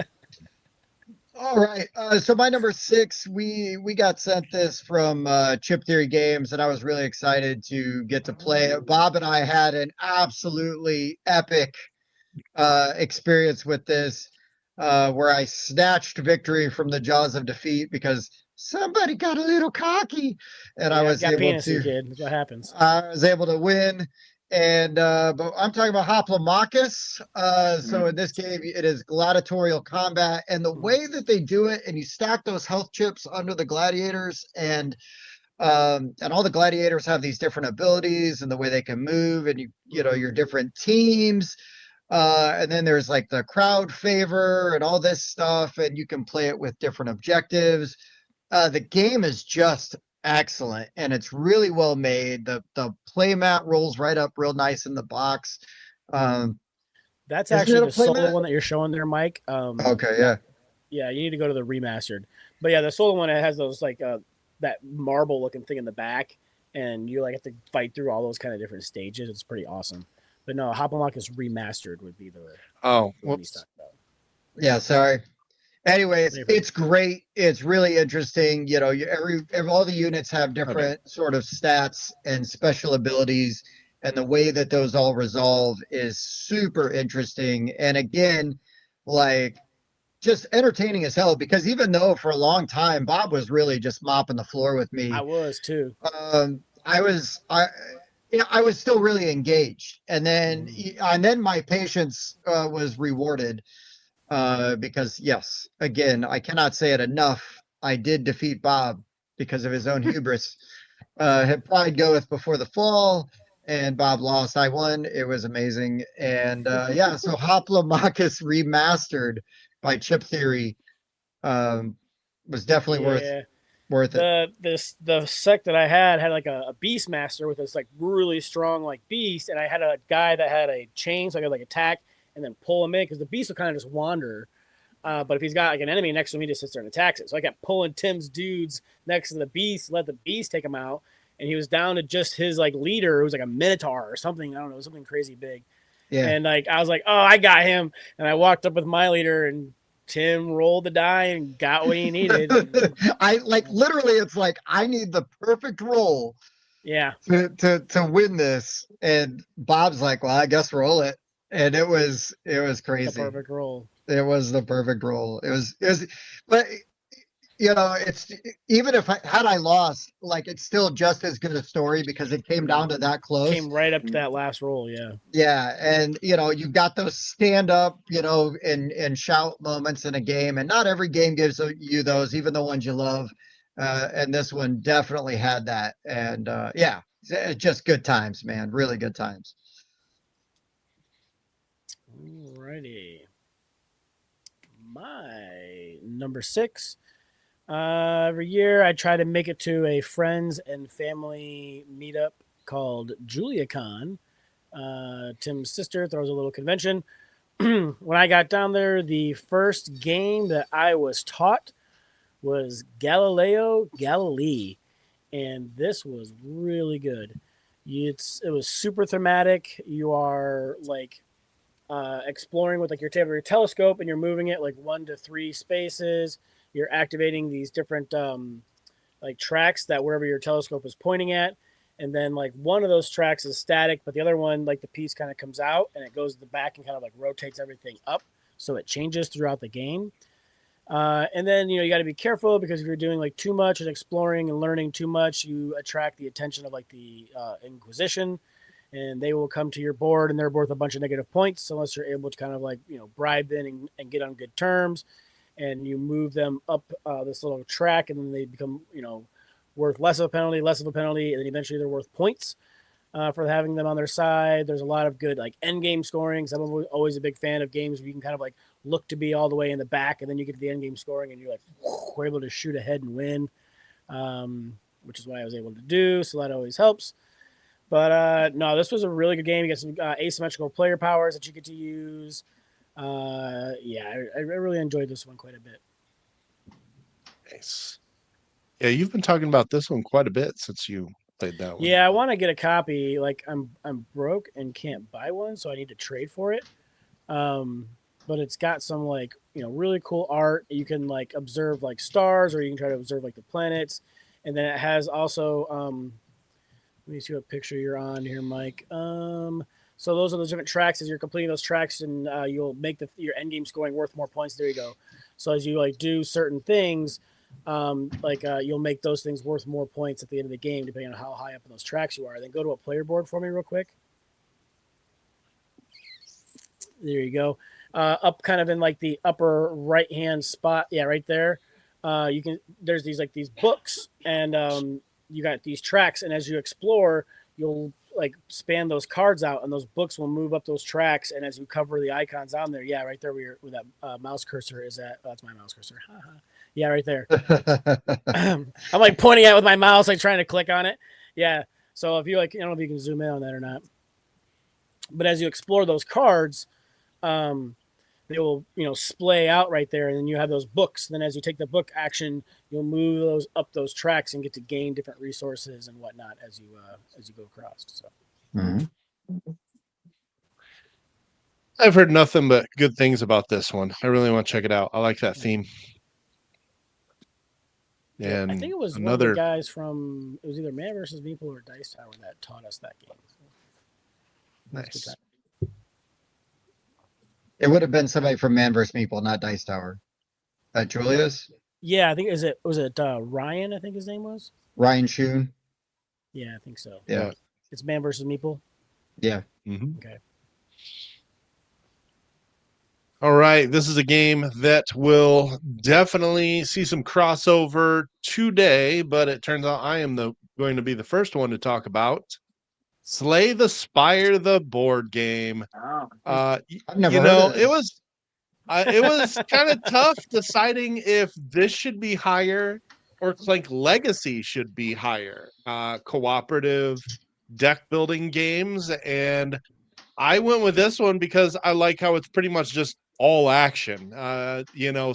[SPEAKER 2] All right. So my number 6, we got sent this from Chip Theory Games, and I was really excited to get to play it. Bob and I had an absolutely epic experience with this, where I snatched victory from the jaws of defeat because somebody got a little cocky, and I
[SPEAKER 3] Yeah,
[SPEAKER 2] was
[SPEAKER 3] got
[SPEAKER 2] able
[SPEAKER 3] penis,
[SPEAKER 2] to.
[SPEAKER 3] kid. That's what happens.
[SPEAKER 2] I was able to win. And but I'm talking about Hoplomachus. So in this game, it is gladiatorial combat, and the way that they do it, and you stack those health chips under the gladiators, and all the gladiators have these different abilities and the way they can move, and you know your different teams. And then there's like the crowd favor and all this stuff, and you can play it with different objectives. The game is just excellent, and it's really well made. The playmat rolls right up real nice in the box. Um,
[SPEAKER 3] That's
[SPEAKER 2] isn't
[SPEAKER 3] actually
[SPEAKER 2] it a
[SPEAKER 3] the solo
[SPEAKER 2] playmat?
[SPEAKER 3] one that you're showing there, Mike.
[SPEAKER 2] Okay, yeah.
[SPEAKER 3] Yeah, you need to go to the remastered. But yeah, the solo one it has those like that marble looking thing in the back, and you like have to fight through all those kind of different stages. It's pretty awesome. But no, Hop is remastered would be the
[SPEAKER 1] Oh,
[SPEAKER 3] one he's
[SPEAKER 1] whoops.
[SPEAKER 3] talking about.
[SPEAKER 2] Yeah, sorry. Anyways,
[SPEAKER 3] Maybe.
[SPEAKER 2] it's great. It's really interesting. You know, all the units have different sort of stats and special abilities, and the way that those all resolve is super interesting. And again, like just entertaining as hell, because even though for a long time Bob was really just mopping the floor with
[SPEAKER 3] I
[SPEAKER 2] me,
[SPEAKER 3] was too.
[SPEAKER 2] I was yeah, I was still really engaged, and then my patience was rewarded, because yes, again, I cannot say it enough. I did defeat Bob because of his own hubris. Had pride goeth before the fall, and Bob lost. I won. It was amazing. And yeah, so Hoplomachus remastered by Chip Theory was definitely
[SPEAKER 3] Yeah.
[SPEAKER 2] worth it.
[SPEAKER 3] The sect that I had like a beast master with this like really strong like beast, and I had a guy that had a chain, so I could like attack and then pull him in because the beast will kind of just wander. But if he's got like an enemy next to him, he just sits there and attacks it. So I kept pulling Tim's dudes next to the beast, let the beast take him out, and he was down to just his like leader, who was like a minotaur or something. I don't know, something crazy big.
[SPEAKER 2] Yeah.
[SPEAKER 3] And like I was like, oh, I got him, and I walked up with my leader, and Tim rolled the die and got what he needed.
[SPEAKER 2] I like literally it's like I need the perfect roll
[SPEAKER 3] Yeah.
[SPEAKER 2] to win this. And Bob's like, well, I guess roll it. And it was
[SPEAKER 3] The
[SPEAKER 2] crazy.
[SPEAKER 3] perfect roll.
[SPEAKER 2] It was the perfect roll. But you know, it's even if had I lost, like it's still just as good a story because it came down to that close.
[SPEAKER 3] Came right up to that last roll, yeah.
[SPEAKER 2] Yeah, and you know, you've got those stand up, you know, and shout moments in a game, and not every game gives you those, even the ones you love. And this one definitely had that. And yeah, just good times, man. Really good times.
[SPEAKER 3] Alrighty. My number 6. Every year I try to make it to a friends and family meetup called JuliaCon. Tim's sister throws a little convention. When I got down there, the first game that I was taught was Galileo Galilei, and this was really good. It was super thematic. You are like exploring with like your telescope, and you're moving it like 1 to 3 spaces. You're activating these different like tracks that wherever your telescope is pointing at, and then like one of those tracks is static, but the other one, like the piece kind of comes out and it goes to the back and kind of like rotates everything up, so it changes throughout the game. And then you got to be careful because if you're doing like too much and exploring and learning too much, you attract the attention of like the Inquisition, and they will come to your board and they're worth a bunch of negative points unless you're able to kind of like bribe them and get on good terms, and you move them up this little track, and then they become worth less of a penalty, and then eventually they're worth points for having them on their side. There's a lot of good like end game scoring. So I'm always a big fan of games where you can kind of like look to be all the way in the back, and then you get to the end game scoring, and you're like we're able to shoot ahead and win, which is what I was able to do. So that always helps. But no, this was a really good game. You get some asymmetrical player powers that you get to use. Yeah, I really enjoyed this one quite a bit.
[SPEAKER 1] Nice. Yeah, you've been talking about this one quite a bit since you played that one.
[SPEAKER 3] Yeah, I want to get a copy. Like I'm broke and can't buy one, so I need to trade for it. But it's got some like really cool art. You can like observe like stars, or you can try to observe like the planets, and then it has also let me see what picture you're on here, Mike. So those are the different tracks. As you're completing those tracks, and you'll make your end game scoring worth more points. There you go. So as you like do certain things, you'll make those things worth more points at the end of the game, depending on how high up in those tracks you are. Then go to a player board for me real quick. There you go. Up kind of in like the upper right hand spot. Yeah, right there. There's these books, and you got these tracks, and as you explore, you'll like span those cards out, and those books will move up those tracks. And as you cover the icons on there, yeah, right there where that mouse cursor is at. Oh, that's my mouse cursor. Yeah, right there. I'm like pointing at it with my mouse, like trying to click on it. Yeah. So if you I don't know if you can zoom in on that or not. But as you explore those cards, they will splay out right there, and then you have those books. Then as you take the book action, you'll move those up those tracks and get to gain different resources and whatnot as you go across. So
[SPEAKER 1] I've heard nothing but good things about this one. I really want to check it out. I like that theme. And
[SPEAKER 3] I think it was one of the guys from it was either Man vs. Meeple or Dice Tower that taught us that game.
[SPEAKER 1] nice.
[SPEAKER 2] It would have been somebody from Man vs. Meeple, not Dice Tower. Julius?
[SPEAKER 3] Yeah, I think was it Ryan, I think his name was?
[SPEAKER 2] Ryan Schoon?
[SPEAKER 3] Yeah, I think so.
[SPEAKER 2] Yeah.
[SPEAKER 3] It's Man vs. Meeple?
[SPEAKER 2] Yeah.
[SPEAKER 1] Mm-hmm.
[SPEAKER 3] Okay.
[SPEAKER 1] All right. This is a game that will definitely see some crossover today, but it turns out I am going to be the first one to talk about Slay the Spire, the board game.
[SPEAKER 4] Oh.
[SPEAKER 2] I've never heard of this.
[SPEAKER 1] It was kind of tough deciding if this should be higher or Clank Legacy should be higher. Cooperative deck building games, and I went with this one because I like how it's pretty much just all action.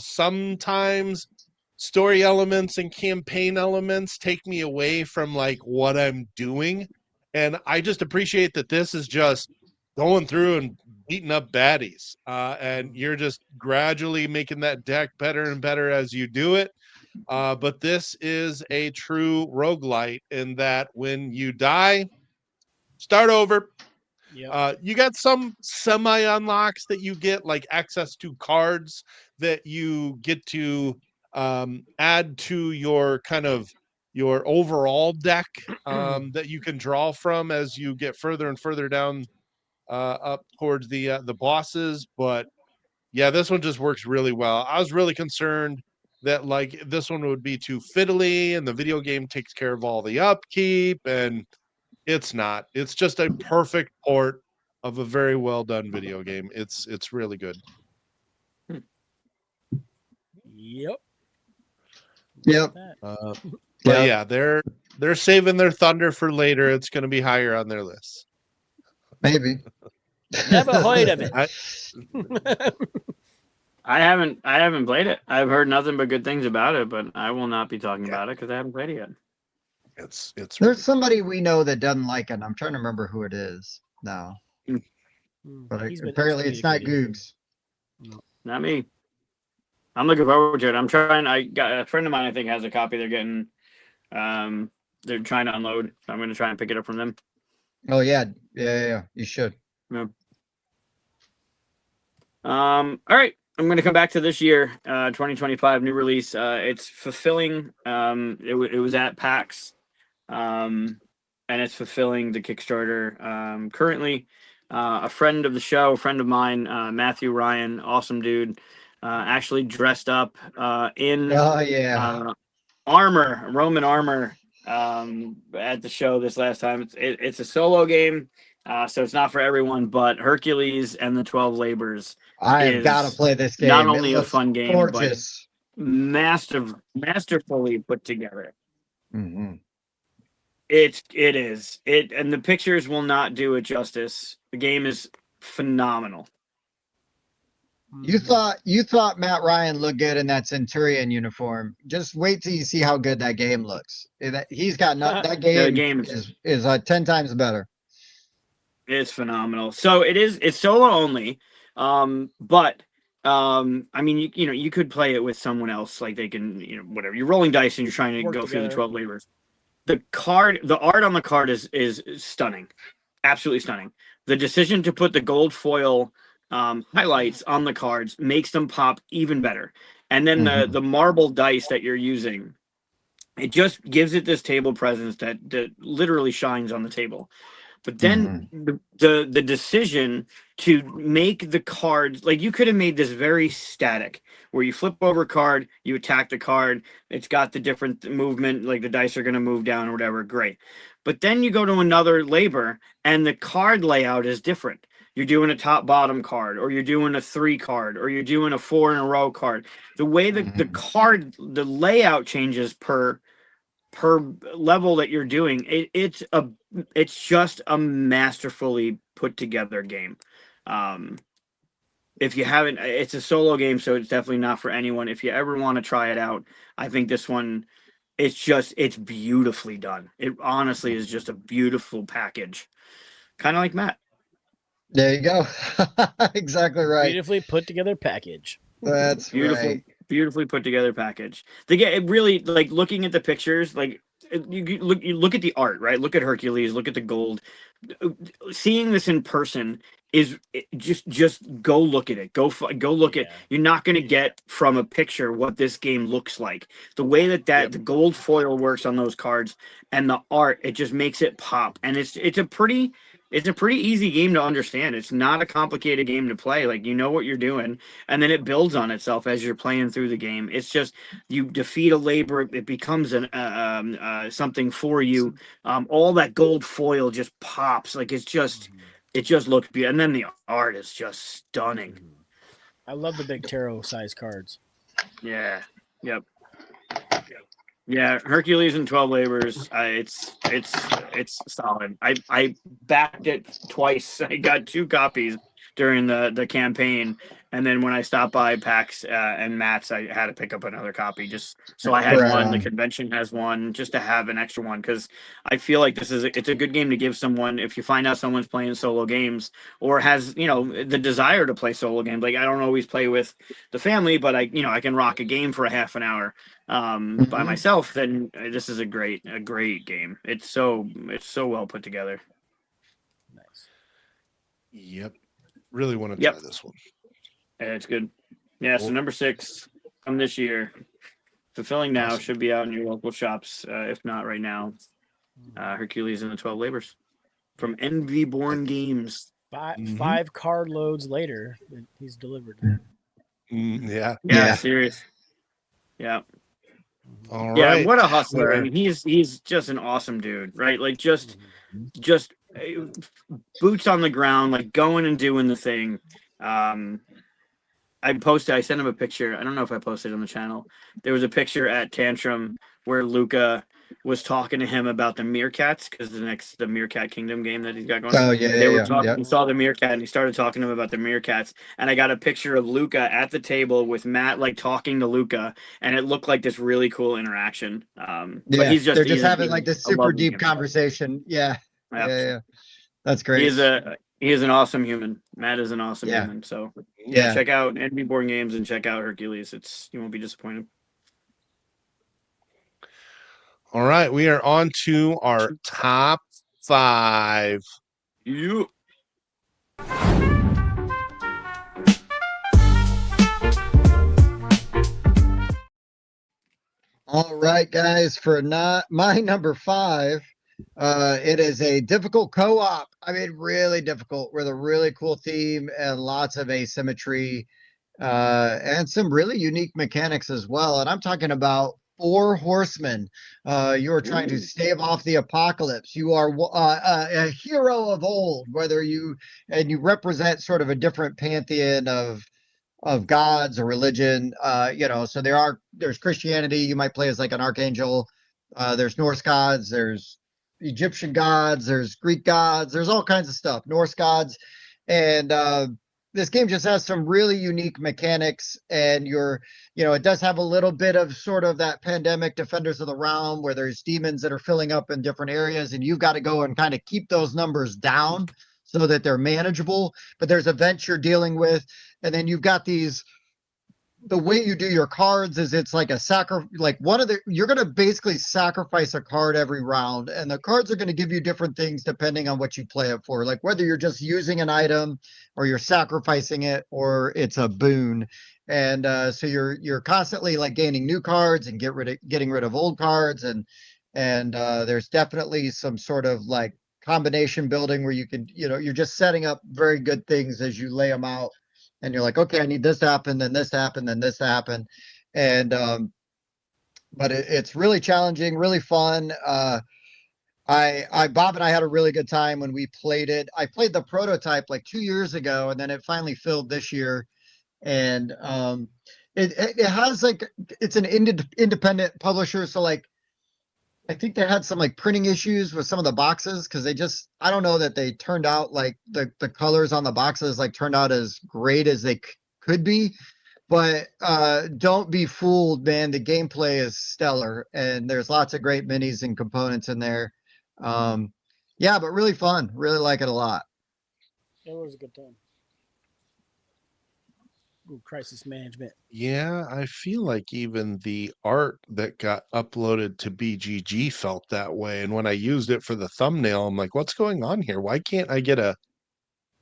[SPEAKER 1] Sometimes story elements and campaign elements take me away from like what I'm doing, and I just appreciate that this is just going through and beating up baddies, and you're just gradually making that deck better and better as you do it. But this is a true roguelite in that when you die, start over.
[SPEAKER 3] Yep.
[SPEAKER 1] You got some semi unlocks that you get, like access to cards that you get to add to your kind of your overall deck that you can draw from as you get further and further down up towards the bosses. But yeah, this one just works really well. I was really concerned that like this one would be too fiddly and the video game takes care of all the upkeep, and it's not. It's just a perfect port of a very well done video game. It's really good.
[SPEAKER 3] Yep.
[SPEAKER 2] Yep.
[SPEAKER 1] But yeah, they're saving their thunder for later. It's going to be higher on their list.
[SPEAKER 2] Maybe.
[SPEAKER 3] Never heard of it.
[SPEAKER 4] I haven't played it. I've heard nothing but good things about it, but I will not be talking about it because I haven't played it yet.
[SPEAKER 1] It's
[SPEAKER 2] There's somebody we know that doesn't like it. I'm trying to remember who it is now. But apparently it's not Googs.
[SPEAKER 4] Not me. I'm looking forward to it. I got a friend of mine I think has a copy they're getting. They're trying to unload. So I'm going to try and pick it up from them.
[SPEAKER 2] Oh yeah. You should.
[SPEAKER 4] Yeah. All right. I'm going to come back to this year, 2025 new release. It's fulfilling. It was at PAX. and it's fulfilling the Kickstarter. Currently, a friend of the show, a friend of mine, Matthew Ryan, awesome dude, actually dressed up in
[SPEAKER 2] Oh yeah.
[SPEAKER 4] armor, Roman armor, at the show this last time. It's a solo game, so it's not for everyone. But Hercules and the 12 Labors
[SPEAKER 2] I have got to
[SPEAKER 4] is
[SPEAKER 2] play this
[SPEAKER 4] not
[SPEAKER 2] game. It
[SPEAKER 4] only a
[SPEAKER 2] looks
[SPEAKER 4] fun game, but
[SPEAKER 2] gorgeous.
[SPEAKER 4] masterfully put together.
[SPEAKER 2] Hmm.
[SPEAKER 4] It is it, and the pictures will not do it justice. The game is phenomenal.
[SPEAKER 2] You thought Matt Ryan looked good in that Centurion uniform. Just wait till you see how good that game looks. He's got that
[SPEAKER 4] The
[SPEAKER 2] game
[SPEAKER 4] game
[SPEAKER 2] is 10 times better.
[SPEAKER 4] is phenomenal. So it's solo only, but I mean, you could play it with someone else, like they can, whatever. You're rolling dice and you're trying to
[SPEAKER 3] Work
[SPEAKER 4] go through the
[SPEAKER 3] together.
[SPEAKER 4] 12 labors. The art on the card is stunning, absolutely stunning. The decision to put the gold foil highlights on the cards makes them pop even better. And then the marble dice that you're using, it just gives it this table presence that literally shines on the table. But then the decision to make the cards, like, you could have made this very static, where you flip over a card, you attack the card, it's got the different movement, like the dice are going to move down or whatever, great. But then you go to another labor and the card layout is different. You're doing a top bottom card, or you're doing a 3 card, or you're doing a 4 in a row card. The way the card, the layout changes per level that you're doing, it's just a masterfully put together game. If you haven't, it's a solo game, so it's definitely not for anyone. If you ever want to try it out, I think this one, it's beautifully done. It honestly is just a beautiful package, kind of like Matt.
[SPEAKER 2] There you go. Exactly right.
[SPEAKER 3] Beautifully put together package.
[SPEAKER 2] That's right.
[SPEAKER 4] Beautifully put together package. They get it really, like, looking at the pictures, like, you look at the art, right? Look at Hercules, look at the gold. Seeing this in person is just go look at it. Go look at. You're not going to get from a picture what this game looks like. The way that the gold foil works on those cards and the art, it just makes it pop. And it's a pretty easy game to understand. It's not a complicated game to play. Like, you know what you're doing, and then it builds on itself as you're playing through the game. It's just, you defeat a labor, it becomes something for you. All that gold foil just pops. Like, it just looks beautiful, and then the art is just stunning.
[SPEAKER 3] I love the big tarot size cards.
[SPEAKER 4] Yeah. Yep. Yeah, Hercules and 12 Labors. It's solid. I backed it twice. I got 2 copies during the campaign, and then when I stopped by PAX and Matt's, I had to pick up another copy just so I had one. The convention has one, just to have an extra one, because I feel like it's a good game to give someone if you find out someone's playing solo games or has the desire to play solo games. Like, I don't always play with the family, but I can rock a game for a half an hour by myself. Then this is a great game. It's so well put together.
[SPEAKER 3] Nice.
[SPEAKER 1] Yep. Really want to try this one.
[SPEAKER 4] Yeah, it's good. Yeah, so number 6 from this year. Fulfilling Now,
[SPEAKER 1] Awesome.
[SPEAKER 4] should be out in your local shops, if not right now. Hercules and the 12 Labors from Envy Born Games.
[SPEAKER 3] 5 card loads later, he's delivered.
[SPEAKER 1] Yeah.
[SPEAKER 4] Serious. Yeah.
[SPEAKER 1] All right.
[SPEAKER 4] Yeah, what a hustler. I mean, he's just an awesome dude, right? Like, just boots on the ground, like, going and doing the thing. I sent him a picture. I don't know if I posted it on the channel. There was a picture at Tantrum where Luca was talking to him about the meerkats, because the Meerkat Kingdom game that he's got going.
[SPEAKER 2] Oh yeah.
[SPEAKER 4] He saw the meerkat and he started talking to him about the meerkats. And I got a picture of Luca at the table with Matt, like, talking to Luca, and it looked like this really cool interaction. But they're just
[SPEAKER 2] having like this super deep conversation. Yeah. That's great.
[SPEAKER 4] He is an awesome human. Matt is an awesome human. So check out Envy Born Games and check out Hercules. You won't be disappointed.
[SPEAKER 1] All right, we are on to our top 5.
[SPEAKER 4] You.
[SPEAKER 2] All right, guys, for my number 5, It is a difficult co-op. I mean, really difficult with a really cool theme and lots of asymmetry, and some really unique mechanics as well. And I'm talking about four horsemen. You are trying to
[SPEAKER 4] Ooh.
[SPEAKER 2] stave off the apocalypse. You are a hero of old, whether you and you represent sort of a different pantheon of gods or religion. So there's Christianity. You might play as like an archangel. There's Norse gods. There's Egyptian gods. There's Greek gods. There's all kinds of stuff. Norse gods, and this game just has some really unique mechanics. And it does have a little bit of sort of that pandemic Defenders of the Realm, where there's demons that are filling up in different areas, and you've got to go and kind of keep those numbers down so that they're manageable. But there's events you're dealing with, and then you've got the way you do your cards is it's like you're going to basically sacrifice a card every round, and the cards are going to give you different things depending on what you play it for, like whether you're just using an item or you're sacrificing it or it's a boon. And so you're constantly like gaining new cards and getting rid of old cards, and there's definitely some sort of like combination building where you can, you're just setting up very good things as you lay them out, and you're like, okay, I need this to happen, then this to happen, then this to happen. And but it's really challenging, really fun. Bob and I had a really good time when we played it. I played the prototype like 2 years ago, and then it finally filled this year. And it has like, it's an independent publisher, so like I think they had some like printing issues with some of the boxes, because I don't know that they turned out like the colors on the boxes like turned out as great as they could be. But don't be fooled, man. The gameplay is stellar, and there's lots of great minis and components in there. Yeah, but really fun. Really like it a lot.
[SPEAKER 3] It was a good time. Ooh, crisis management.
[SPEAKER 1] Yeah, I feel like even the art that got uploaded to BGG felt that way. And when I used it for the thumbnail, I'm like, what's going on here? Why can't I get a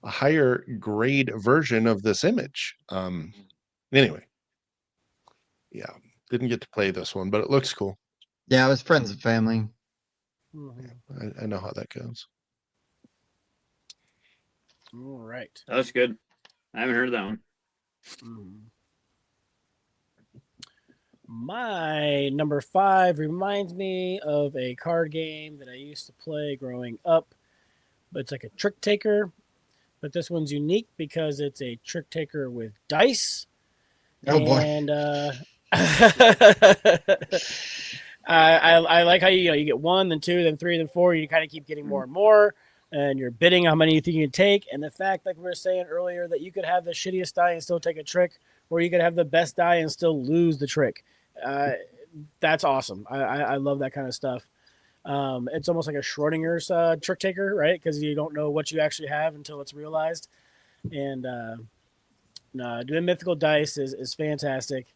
[SPEAKER 1] higher grade version of this image? Anyway, yeah, didn't get to play this one, but it looks cool.
[SPEAKER 2] Yeah, it was friends and family.
[SPEAKER 3] Mhm.
[SPEAKER 1] I know how that goes.
[SPEAKER 3] All right.
[SPEAKER 4] That's good. I haven't heard that one.
[SPEAKER 3] My number 5 reminds me of a card game that I used to play growing up, but it's like a trick taker. But this one's unique because it's a trick taker with dice.
[SPEAKER 2] Oh boy.
[SPEAKER 3] And I like how you get 1, then 2, then 3, then 4. You kind of keep getting more and more, and you're bidding how many you think you can take. And the fact, like we were saying earlier, that you could have the shittiest die and still take a trick, or you could have the best die and still lose the trick. That's awesome. I love that kind of stuff. It's almost like a Schrodinger's trick taker, right? Because you don't know what you actually have until it's realized. And doing mythical dice is fantastic.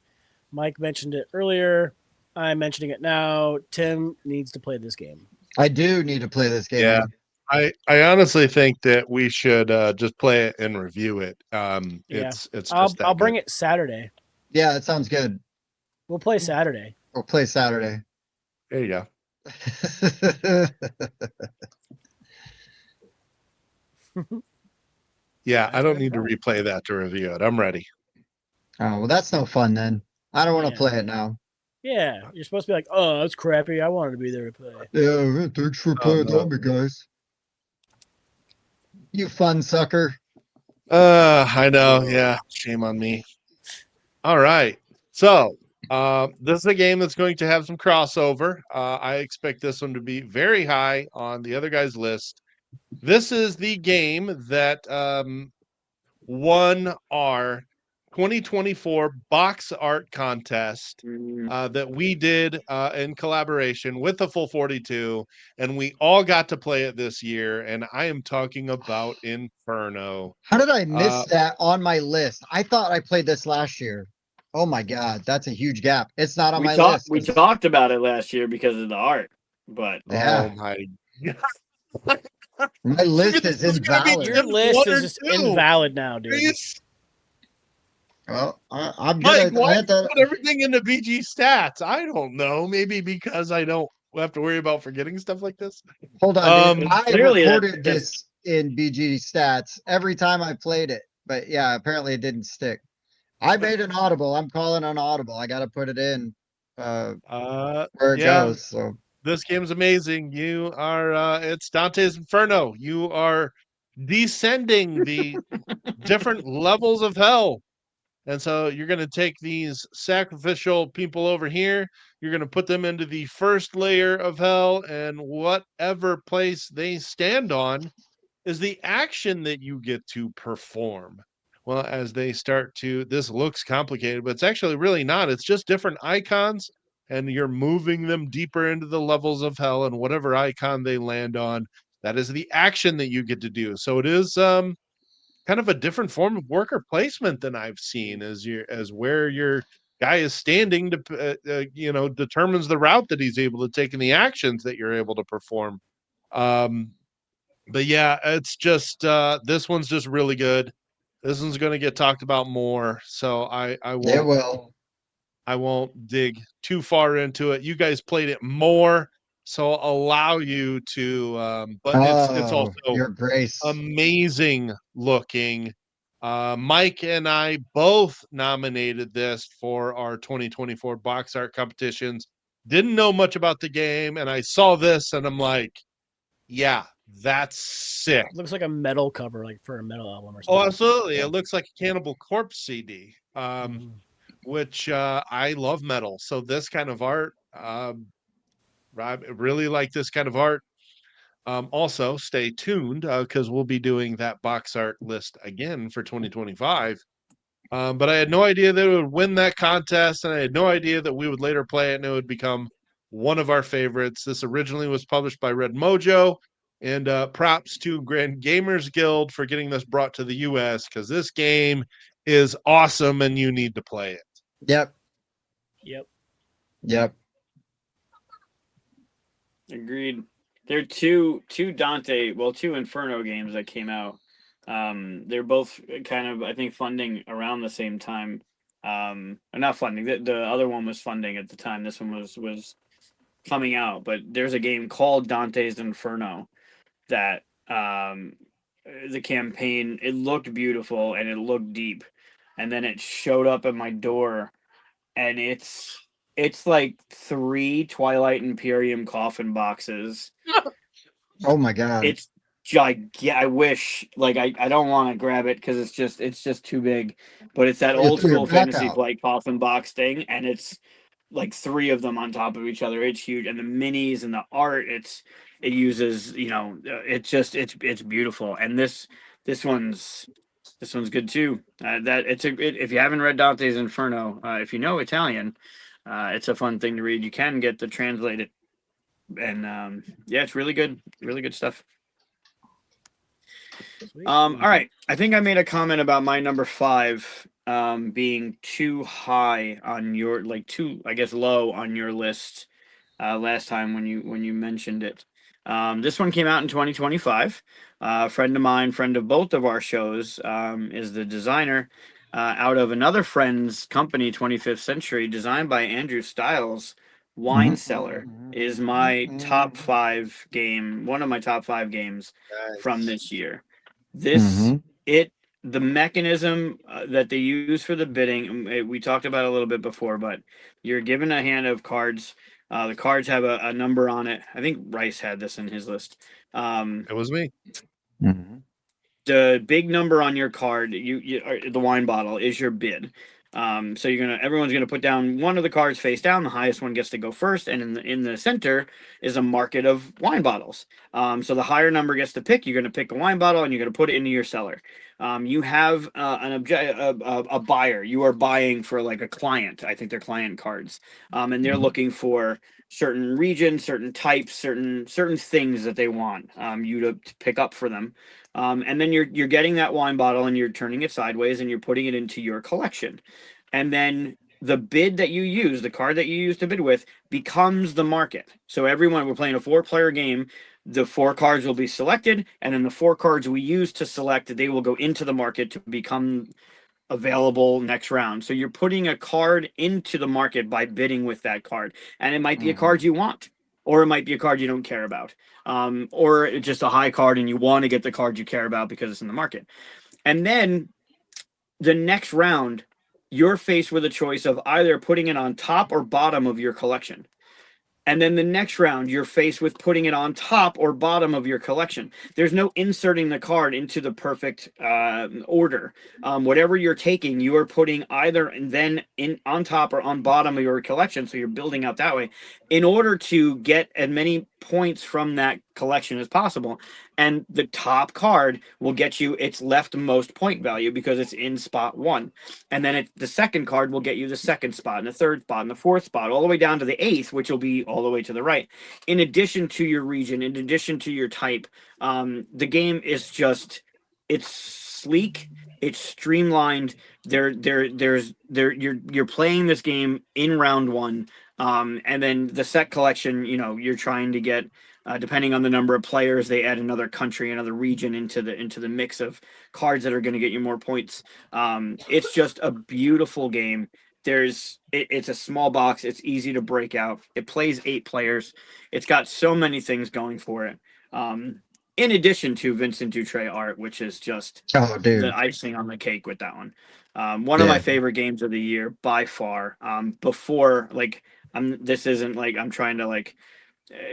[SPEAKER 3] Mike mentioned it earlier. I'm mentioning it now. Tim needs to play this game.
[SPEAKER 2] I do need to play this game.
[SPEAKER 1] Yeah. I honestly think that we should just play it and review it. It's just
[SPEAKER 3] I'll
[SPEAKER 1] that
[SPEAKER 3] bring
[SPEAKER 1] good.
[SPEAKER 3] it Saturday.
[SPEAKER 2] Yeah, that sounds good.
[SPEAKER 3] We'll play Saturday.
[SPEAKER 2] We'll play Saturday.
[SPEAKER 1] There you go. Yeah, I don't need to replay that to review it. I'm ready.
[SPEAKER 2] Oh, well, that's no fun then. I don't want to
[SPEAKER 3] Yeah.
[SPEAKER 2] play it now.
[SPEAKER 3] Yeah, you're supposed to be like, oh, that's crappy. I wanted to be there to play.
[SPEAKER 2] Yeah, thanks for playing
[SPEAKER 1] no.
[SPEAKER 2] Zombie, guys. You fun sucker.
[SPEAKER 1] I know. Yeah, shame on me. All right. So, this is a game that's going to have some crossover. I expect this one to be very high on the other guy's list. This is the game that won our 2024 box art contest that we did in collaboration with the Full 42, and we all got to play it this year. And I am talking about Inferno.
[SPEAKER 2] How did I miss that on my list? I thought I played this last year. Oh my god, that's a huge gap. It's not on my list.
[SPEAKER 4] We talked about it last year because of the art, but
[SPEAKER 2] Yeah.
[SPEAKER 1] Oh my
[SPEAKER 2] My list is invalid.
[SPEAKER 3] Your list is just invalid now, dude.
[SPEAKER 1] Please.
[SPEAKER 2] Well, I'm
[SPEAKER 1] Mike,
[SPEAKER 2] gonna.
[SPEAKER 1] why
[SPEAKER 2] I had to,
[SPEAKER 1] put everything into BG stats? I don't know. Maybe because I don't we'll have to worry about forgetting stuff like this.
[SPEAKER 2] Hold on, dude.
[SPEAKER 1] Um,
[SPEAKER 2] I
[SPEAKER 4] clearly
[SPEAKER 2] recorded
[SPEAKER 4] that's-
[SPEAKER 2] this in BG stats every time I played it, but yeah, apparently it didn't stick. I made an audible. I'm calling an audible. I got to put it in where it
[SPEAKER 1] yeah,
[SPEAKER 2] goes. So
[SPEAKER 1] this game's amazing. You are it's Dante's Inferno. You are descending the different levels of hell. And so you're going to take these sacrificial people over here, you're going to put them into the first layer of hell, and whatever place they stand on is the action that you get to perform. Well, as they start to, this looks complicated, but it's actually really not. It's just different icons, and you're moving them deeper into the levels of hell, and whatever icon they land on, that is the action that you get to do. So it is kind of a different form of worker placement than I've seen, as where your guy is standing to determines the route that he's able to take and the actions that you're able to perform. Um, but yeah, it's just this one's just really good. This one's going to get talked about more, so
[SPEAKER 2] it will.
[SPEAKER 1] I won't dig too far into it. You guys played it more, so I'll allow you to. But it's
[SPEAKER 2] Oh,
[SPEAKER 1] also
[SPEAKER 2] your grace.
[SPEAKER 1] amazing looking. Mike and I both nominated this for our 2024 box art competitions. Didn't know much about the game, and I saw this, and I'm like, yeah, that's sick.
[SPEAKER 3] It looks like a metal cover, like for a metal album or
[SPEAKER 1] Oh,
[SPEAKER 3] something.
[SPEAKER 1] absolutely. It looks like a Cannibal Corpse CD,
[SPEAKER 3] Mhm.
[SPEAKER 1] which I love metal. So this kind of art, I really like this kind of art. Also, stay tuned because we'll be doing that box art list again for 2025. But I had no idea that it would win that contest, and I had no idea that we would later play it and it would become one of our favorites. This originally was published by Red Mojo, and props to Grand Gamers Guild for getting this brought to the US because this game is awesome and you need to play it.
[SPEAKER 2] Yep.
[SPEAKER 3] Yep.
[SPEAKER 2] Yep.
[SPEAKER 4] Agreed. There are two Inferno games that came out. They're both kind of, I think, funding around the same time. Not funding. The other one was funding at the time. This one was coming out. But there's a game called Dante's Inferno that the campaign, it looked beautiful and it looked deep, and then it showed up at my door, and it's like 3 Twilight Imperium coffin boxes.
[SPEAKER 2] Oh my God.
[SPEAKER 4] It's gigantic. I wish, like, I don't want to grab it because it's just too big. But it's that
[SPEAKER 2] You
[SPEAKER 4] old
[SPEAKER 2] threw your
[SPEAKER 4] school
[SPEAKER 2] back
[SPEAKER 4] Fantasy
[SPEAKER 2] out.
[SPEAKER 4] Flight coffin box thing, and it's like 3 of them on top of each other. It's huge, and the minis and the art. It uses, it's beautiful. And this one's good too. If you haven't read Dante's Inferno, if you know Italian, it's a fun thing to read. You can get the translated, and yeah, it's really good stuff.
[SPEAKER 3] Sweet.
[SPEAKER 4] All right, I think I made a comment about my number 5 being too high on your, like, too, I guess, low on your list last time when you mentioned it. This one came out in 2025. A friend of mine, friend of both of our shows, is the designer out of another friend's company, 25th Century, designed by Andrew Stiles. Wine Cellar is my top 5 game, one of my top 5 games from this year. This the mechanism that they use for the bidding, we talked about it a little bit before, but you're given a hand of cards. The cards have a number on it. I think Rice had this in his list.
[SPEAKER 1] It was me.
[SPEAKER 4] The big number on your card, the wine bottle, is your bid. So everyone's gonna put down one of the cards face down. The highest one gets to go first, and in the center is a market of wine bottles. So the higher number gets to pick. You're gonna pick a wine bottle and you're gonna put it into your cellar. You have a buyer. You are buying for, like, a client. I think they're client cards, and they're looking for certain regions, certain types, certain things that they want you to pick up for them. And then you're getting that wine bottle and you're turning it sideways and you're putting it into your collection. And then the bid that you use, the card that you use to bid with, becomes the market. So we're playing a 4-player game. The 4 cards will be selected, and then the 4 cards we use to select, they will go into the market to become available next round. So you're putting a card into the market by bidding with that card, and it might be a card you want. or it might be a card you don't care about, or it's just a high card and you want to get the card you care about because it's in the market. And then the next round, you're faced with a choice of either putting it on top or bottom of your collection. And then the next round, you're faced with putting it on top or bottom of your collection. There's no inserting the card into the perfect order. Whatever you're taking, you are putting either and then in on top or on bottom of your collection. So you're building out that way in order to get as many points from that collection as possible. And the top card will get you its leftmost point value because it's in spot 1. And then the second card will get you the second spot and the third spot and the fourth spot, all the way down to the 8th, which will be all the way to the right. In addition to your region, in addition to your type, the game is just, it's sleek, it's streamlined. You're playing this game in round 1, and then the set collection, you're trying to get. Depending on the number of players, they add another country, another region into the mix of cards that are going to get you more points. It's just a beautiful game. It's a small box. It's easy to break out. It plays 8 players. It's got so many things going for it. In addition to Vincent Dutrait art, which is just the icing on the cake with that one. One of my favorite games of the year by far. This isn't like I'm trying to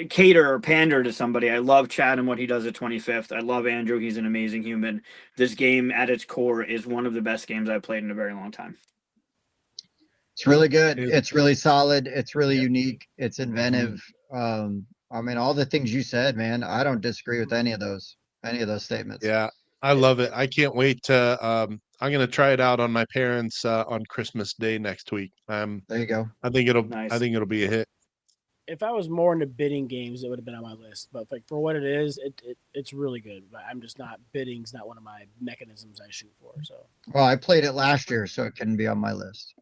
[SPEAKER 4] cater or pander to somebody. I love Chad and what he does at 25th. I love Andrew. He's an amazing human. This game at its core is one of the best games I've played in a very long time.
[SPEAKER 2] It's really good. It's really solid. It's really unique. It's inventive. I mean, all the things you said, man, I don't disagree with any of those statements.
[SPEAKER 1] Yeah, I love it. I can't wait to I'm gonna try it out on my parents on Christmas Day next week.
[SPEAKER 2] There you go.
[SPEAKER 1] I think it'll
[SPEAKER 4] Nice.
[SPEAKER 1] I think it'll be a hit.
[SPEAKER 3] If I was more into bidding games, it would have been on my list. But for what it is, it's really good. But I'm just not bidding's not one of my mechanisms I shoot for. So
[SPEAKER 2] Well, I played it last year, so it couldn't be on my list.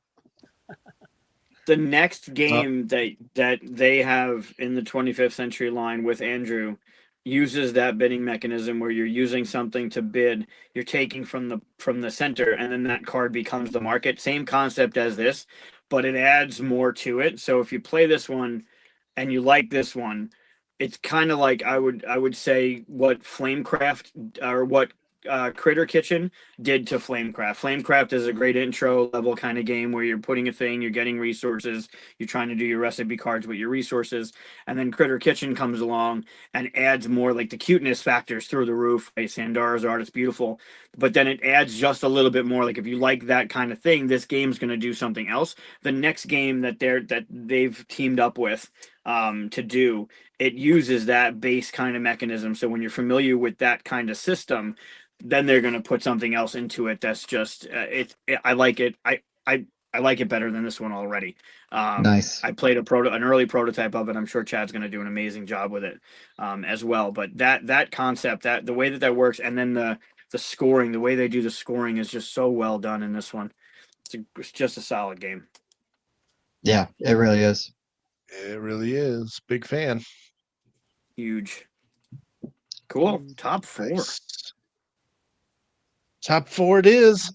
[SPEAKER 4] The next game that they have in the 25th century line with Andrew uses that bidding mechanism where you're using something to bid. You're taking from the center, and then that card becomes the market. Same concept as this, but it adds more to it. So if you play this one and you like this one, it's kind of like I would say what Flamecraft or what Critter Kitchen did to Flamecraft. Flamecraft is a great intro level kind of game where you're putting a thing, you're getting resources, you're trying to do your recipe cards with your resources, and then Critter Kitchen comes along and adds more, like the cuteness factors through the roof. Sandara's art is beautiful, but then it adds just a little bit more. Like if you like that kind of thing, this game's going to do something else. The next game that they've teamed up with to do, it uses that base kind of mechanism. So when you're familiar with that kind of system, then they're going to put something else into it that's just I like it. I like it better than this one already.
[SPEAKER 2] Nice.
[SPEAKER 4] I played an early prototype of it. I'm sure Chad's going to do an amazing job with it as well. But that concept, that the way that works, and then the scoring, the way they do the scoring is just so well done in this one. It's just a solid game.
[SPEAKER 2] Yeah, it really is.
[SPEAKER 1] It really is. Big fan.
[SPEAKER 4] Huge. Cool. Top 4.
[SPEAKER 1] Nice. Top 4 it is.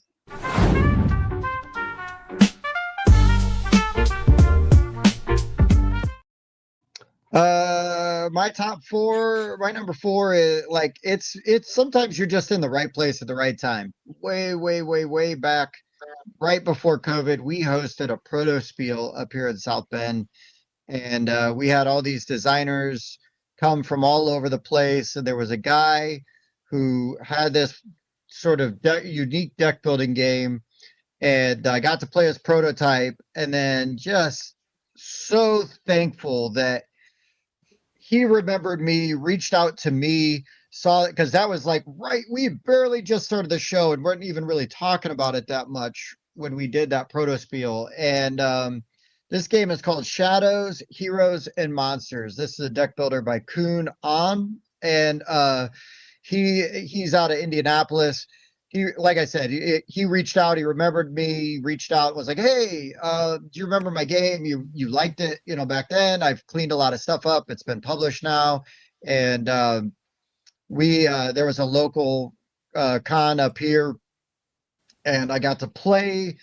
[SPEAKER 2] My top 4, my number 4 is like it's sometimes you're just in the right place at the right time. Way back, right before COVID, we hosted a proto spiel up here in South Bend, and we had all these designers come from all over the place. And there was a guy who had this sort of unique deck building game, and I got to play his prototype, and then just so thankful that he remembered me, reached out to me, saw it, because that was like we barely just started the show and weren't even really talking about it that much when we did that proto spiel. And this game is called Shadows, Heroes, and Monsters. This is a deck builder by Kuhn On, and he's out of Indianapolis. He, like I said, he reached out. He remembered me. Reached out. Was like, "Hey, do you remember my game? You liked it, back then. I've cleaned a lot of stuff up. It's been published now." And there was a local con up here, and I got to play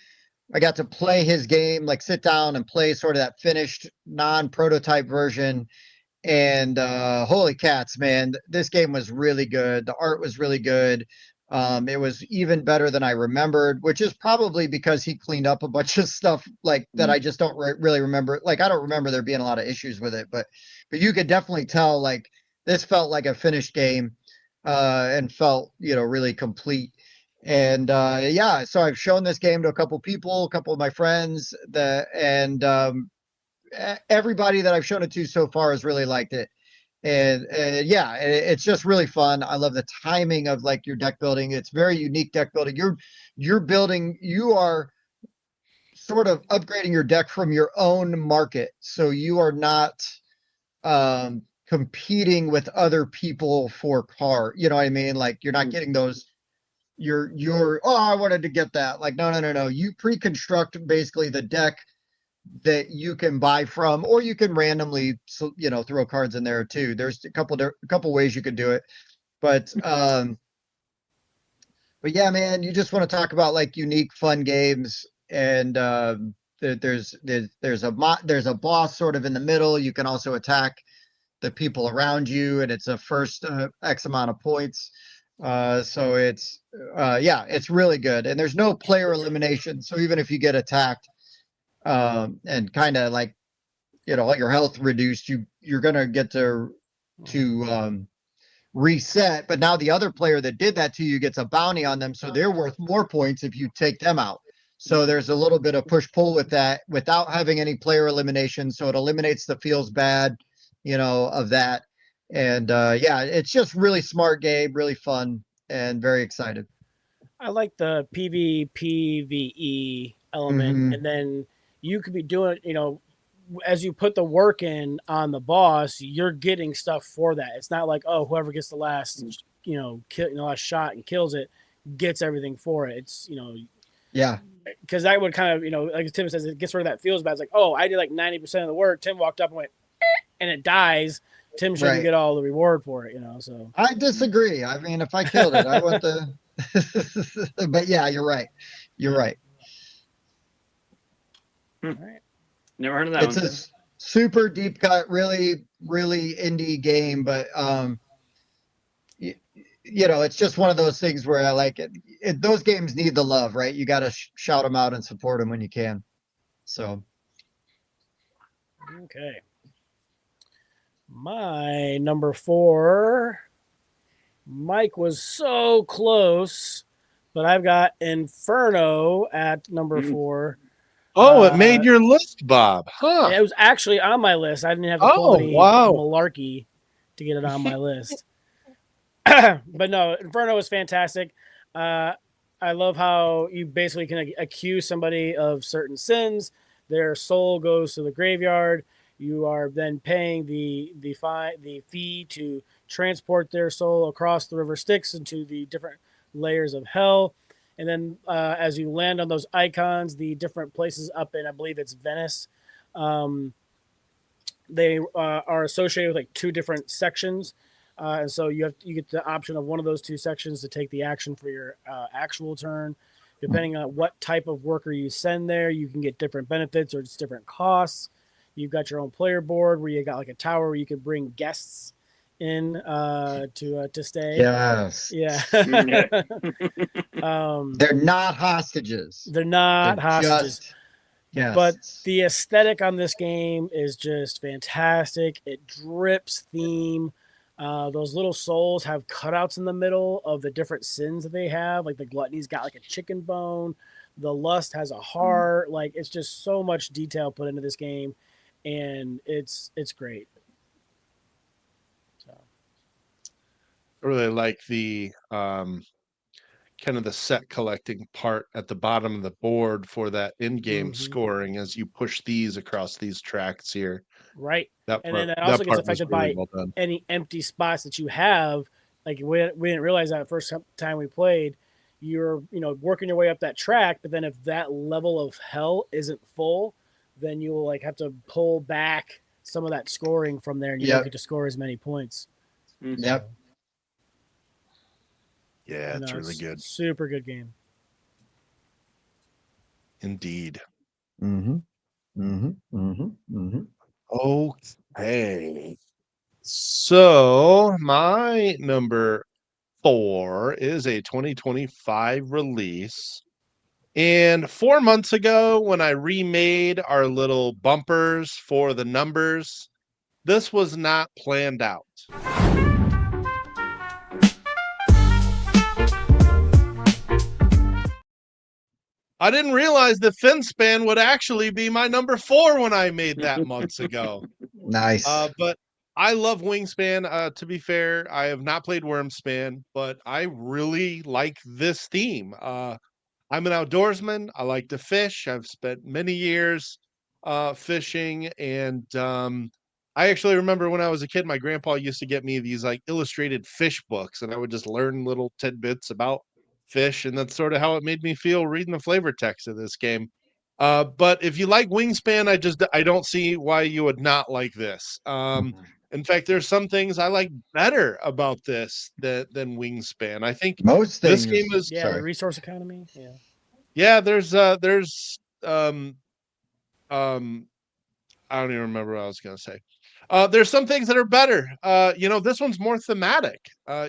[SPEAKER 2] his game, like sit down and play sort of that finished non-prototype version. and holy cats, man, this game was really good. The art was really good. It was even better than I remembered, which is probably because he cleaned up a bunch of stuff like that. I just don't really remember. Like, I don't remember there being a lot of issues with it, but you could definitely tell like this felt like a finished game, and felt, really complete. And yeah, so I've shown this game to a couple people, a couple of my friends, and everybody that I've shown it to so far has really liked it. And yeah, it's just really fun. I love the timing of like your deck building. It's very unique deck building. You are sort of upgrading your deck from your own market. So you are not competing with other people for card. You know what I mean? Like you're not getting those. You're oh, I wanted to get that. Like no. You pre-construct basically the deck that you can buy from, or you can randomly, throw cards in there too. There's a couple ways you could do it, but yeah, man, you just want to talk about like unique, fun games, and there's a boss sort of in the middle. You can also attack the people around you, and it's a first X amount of points. So it's yeah, it's really good, and there's no player elimination. So even if you get attacked, and kind of like your health reduced, you're gonna get to reset. But now the other player that did that to you gets a bounty on them, so they're worth more points if you take them out. So there's a little bit of push pull with that without having any player elimination. So it eliminates the feels bad, of that. And yeah, it's just really smart game, really fun, and very excited.
[SPEAKER 3] I like the PvPvE element,
[SPEAKER 2] Mhm.
[SPEAKER 3] and then you could be doing, as you put the work in on the boss, you're getting stuff for that. It's not like, oh, whoever gets the last, last shot and kills it gets everything for it. It's,
[SPEAKER 2] Yeah,
[SPEAKER 3] because that would kind of, like Tim says, it gets rid of that feels bad. It's like, oh, I did like 90% of the work. Tim walked up and went, and it dies. Tim shouldn't
[SPEAKER 2] right.
[SPEAKER 3] get all the reward for it, so.
[SPEAKER 2] I disagree. I mean, if I killed it, I want the. But yeah, you're right. You're right.
[SPEAKER 3] All right.
[SPEAKER 4] Never heard of that
[SPEAKER 2] It's
[SPEAKER 4] one.
[SPEAKER 2] a super deep cut, really, really indie game, but it's just one of those things where I like it. Those games need the love, right? You got to shout them out and support them when you can. So.
[SPEAKER 3] Okay. My number 4, Mike was so close, but I've got Inferno at number 4.
[SPEAKER 1] Oh, it made your list, Bob. Huh.
[SPEAKER 3] It was actually on my list. I didn't have to pull
[SPEAKER 1] Oh,
[SPEAKER 3] any
[SPEAKER 1] wow.
[SPEAKER 3] malarkey to get it on my list. But no, Inferno is fantastic. I love how you basically can accuse somebody of certain sins. Their soul goes to the graveyard. You are then paying the fee to transport their soul across the river Styx into the different layers of hell. And then as you land on those icons, the different places up in, I believe it's Venice, they are associated with like 2 different sections. And so you get the option of one of those 2 sections to take the action for your actual turn. Depending on what type of worker you send there, you can get different benefits or just different costs. You've got your own player board where you got like a tower where you can bring guests in to stay.
[SPEAKER 2] Yes.
[SPEAKER 3] Yeah.
[SPEAKER 2] They're not hostages.
[SPEAKER 3] They're not hostages.
[SPEAKER 2] Yes.
[SPEAKER 3] But the aesthetic on this game is just fantastic. It drips theme. Those little souls have cutouts in the middle of the different sins that they have. Like the gluttony's got like a chicken bone. The lust has a heart. Like it's just so much detail put into this game, and it's great. So.
[SPEAKER 1] I really like the kind of the set collecting part at the bottom of the board for that in-game scoring as you push these across these tracks here.
[SPEAKER 3] Right.
[SPEAKER 1] That
[SPEAKER 3] And
[SPEAKER 1] part,
[SPEAKER 3] then that also gets
[SPEAKER 1] was
[SPEAKER 3] affected
[SPEAKER 1] really
[SPEAKER 3] by
[SPEAKER 1] well done.
[SPEAKER 3] any empty spots that you have. Like we didn't realize that the first time we played. You're working your way up that track, but then if that level of hell isn't full, then you'll like have to pull back some of that scoring from there, and you don't get to score as many points.
[SPEAKER 2] Yep.
[SPEAKER 1] Yeah, it's really good.
[SPEAKER 3] Super good game.
[SPEAKER 1] Indeed.
[SPEAKER 2] Mm-hmm. Mm-hmm. Mm-hmm. Mm-hmm.
[SPEAKER 1] Okay. So my number 4 is a 2025 release. And 4 months ago, when I remade our little bumpers for the numbers, this was not planned out. I didn't realize that FinSpan would actually be my number 4 when I made that months ago.
[SPEAKER 2] Nice.
[SPEAKER 1] But I love Wingspan. To be fair, I have not played Wormspan, but I really like this theme. I'm an outdoorsman. I like to fish. I've spent many years fishing, and I actually remember when I was a kid, my grandpa used to get me these like illustrated fish books, and I would just learn little tidbits about fish, and that's sort of how it made me feel reading the flavor text of this game. But if you like Wingspan, I don't see why you would not like this. In fact, there's some things I like better about this than Wingspan. I think
[SPEAKER 2] Most
[SPEAKER 1] this game
[SPEAKER 2] things.
[SPEAKER 1] is
[SPEAKER 3] Yeah, the
[SPEAKER 2] Sorry.
[SPEAKER 3] resource economy. Yeah.
[SPEAKER 1] yeah, there's um I don't even remember what I was gonna say. There's some things that are better. This one's more thematic.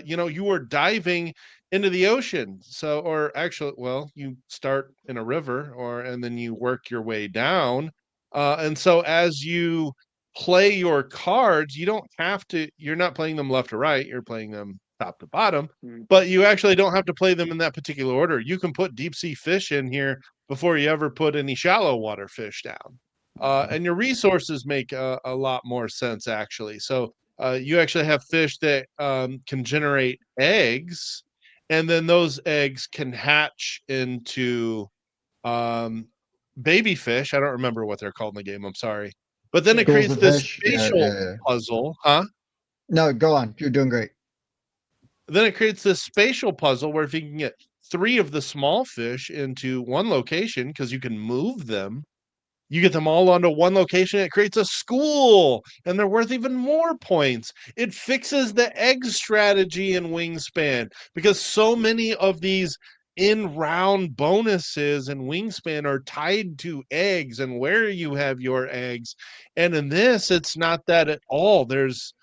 [SPEAKER 1] You are diving into the ocean. So or actually, well, you start in a river and then you work your way down. And so as you play your cards, you're not playing them left to right, you're playing them top to bottom,
[SPEAKER 4] Mm.
[SPEAKER 1] but you actually don't have to play them in that particular order. You can put deep sea fish in here before you ever put any shallow water fish down. And your resources make a lot more sense, actually. So you actually have fish that can generate eggs, and then those eggs can hatch into um, baby fish. I don't remember what they're called in the game. I'm sorry. But then it
[SPEAKER 2] Schools
[SPEAKER 1] creates
[SPEAKER 2] of
[SPEAKER 1] this
[SPEAKER 2] fish. Yeah,
[SPEAKER 1] spatial
[SPEAKER 2] yeah, yeah.
[SPEAKER 1] puzzle, huh?
[SPEAKER 2] No, go on. You're doing great.
[SPEAKER 1] Then it creates this spatial puzzle where if you can get 3 of the small fish into one location, because you can move them, you get them all onto one location, it creates a school, and they're worth even more points. It fixes the egg strategy in Wingspan because so many of these in-round bonuses in Wingspan are tied to eggs and where you have your eggs. And in this, it's not that at all. There's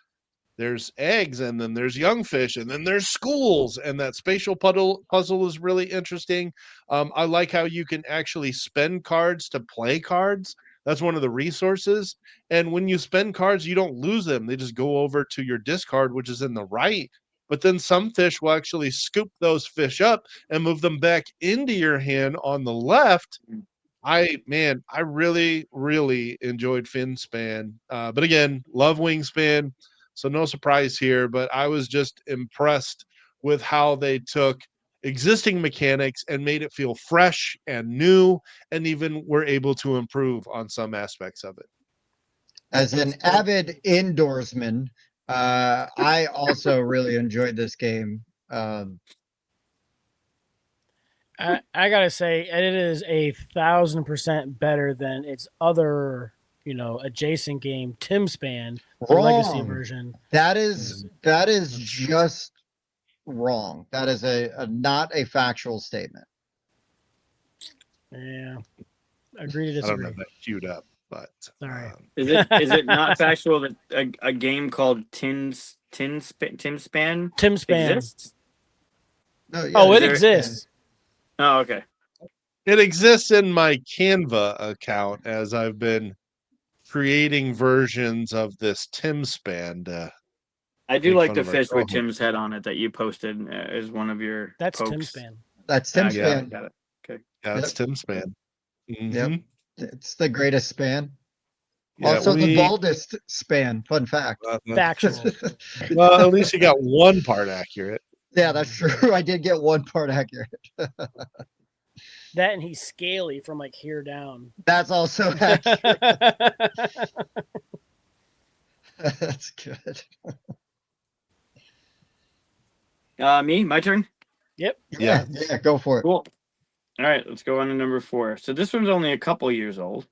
[SPEAKER 1] eggs, and then there's young fish, and then there's schools, and that spatial puzzle is really interesting. I like how you can actually spend cards to play cards. That's one of the resources. And when you spend cards, you don't lose them. They just go over to your discard, which is in the right. But then some fish will actually scoop those fish up and move them back into your hand on the left. I really, really enjoyed Finspan. But again, love Wingspan. So no surprise here, but I was just impressed with how they took existing mechanics and made it feel fresh and new, and even were able to improve on some aspects of it.
[SPEAKER 2] As an avid indoorsman, I also really enjoyed this game.
[SPEAKER 3] I gotta say, it is 1,000% better than its other, adjacent game, Tim Span, the legacy
[SPEAKER 2] Wrong.
[SPEAKER 3] version.
[SPEAKER 2] That is just wrong. That is a not a factual statement.
[SPEAKER 3] Yeah, agree to
[SPEAKER 1] I don't
[SPEAKER 3] disagree.
[SPEAKER 1] have that queued up, but
[SPEAKER 3] Sorry.
[SPEAKER 4] Is it not factual that a game called Tim Span
[SPEAKER 3] Tim Span.
[SPEAKER 4] exists?
[SPEAKER 2] No, yeah,
[SPEAKER 3] Oh,
[SPEAKER 4] is
[SPEAKER 3] it
[SPEAKER 4] there-
[SPEAKER 3] exists.
[SPEAKER 4] Oh, okay.
[SPEAKER 1] it exists in my Canva account as I've been creating versions of this Tim Span to
[SPEAKER 4] I do
[SPEAKER 1] make
[SPEAKER 4] like
[SPEAKER 1] fun
[SPEAKER 4] the
[SPEAKER 1] of our
[SPEAKER 4] fish with
[SPEAKER 1] co-host.
[SPEAKER 4] Tim's head on it that you posted as one of your
[SPEAKER 3] That's
[SPEAKER 4] pokes.
[SPEAKER 3] Tim Span.
[SPEAKER 2] That's Tim
[SPEAKER 4] Okay,
[SPEAKER 2] Span.
[SPEAKER 4] got it.
[SPEAKER 1] Yeah, it's
[SPEAKER 2] Yep.
[SPEAKER 1] Tim Span.
[SPEAKER 2] Yep.
[SPEAKER 1] Mhm.
[SPEAKER 2] It's the greatest span.
[SPEAKER 1] Yeah,
[SPEAKER 2] Also the
[SPEAKER 1] we
[SPEAKER 2] baldest span. Fun fact.
[SPEAKER 3] Factual.
[SPEAKER 1] well, at least you got one part accurate.
[SPEAKER 2] Yeah, that's true. I did get one part accurate.
[SPEAKER 3] That and he's scaly from like here down.
[SPEAKER 2] That's also accurate. That's good.
[SPEAKER 4] Me, my turn.
[SPEAKER 3] Yep.
[SPEAKER 1] Yeah.
[SPEAKER 2] Yeah, go for it.
[SPEAKER 4] Cool. All right, let's go on to number 4. So this one's only a couple years old.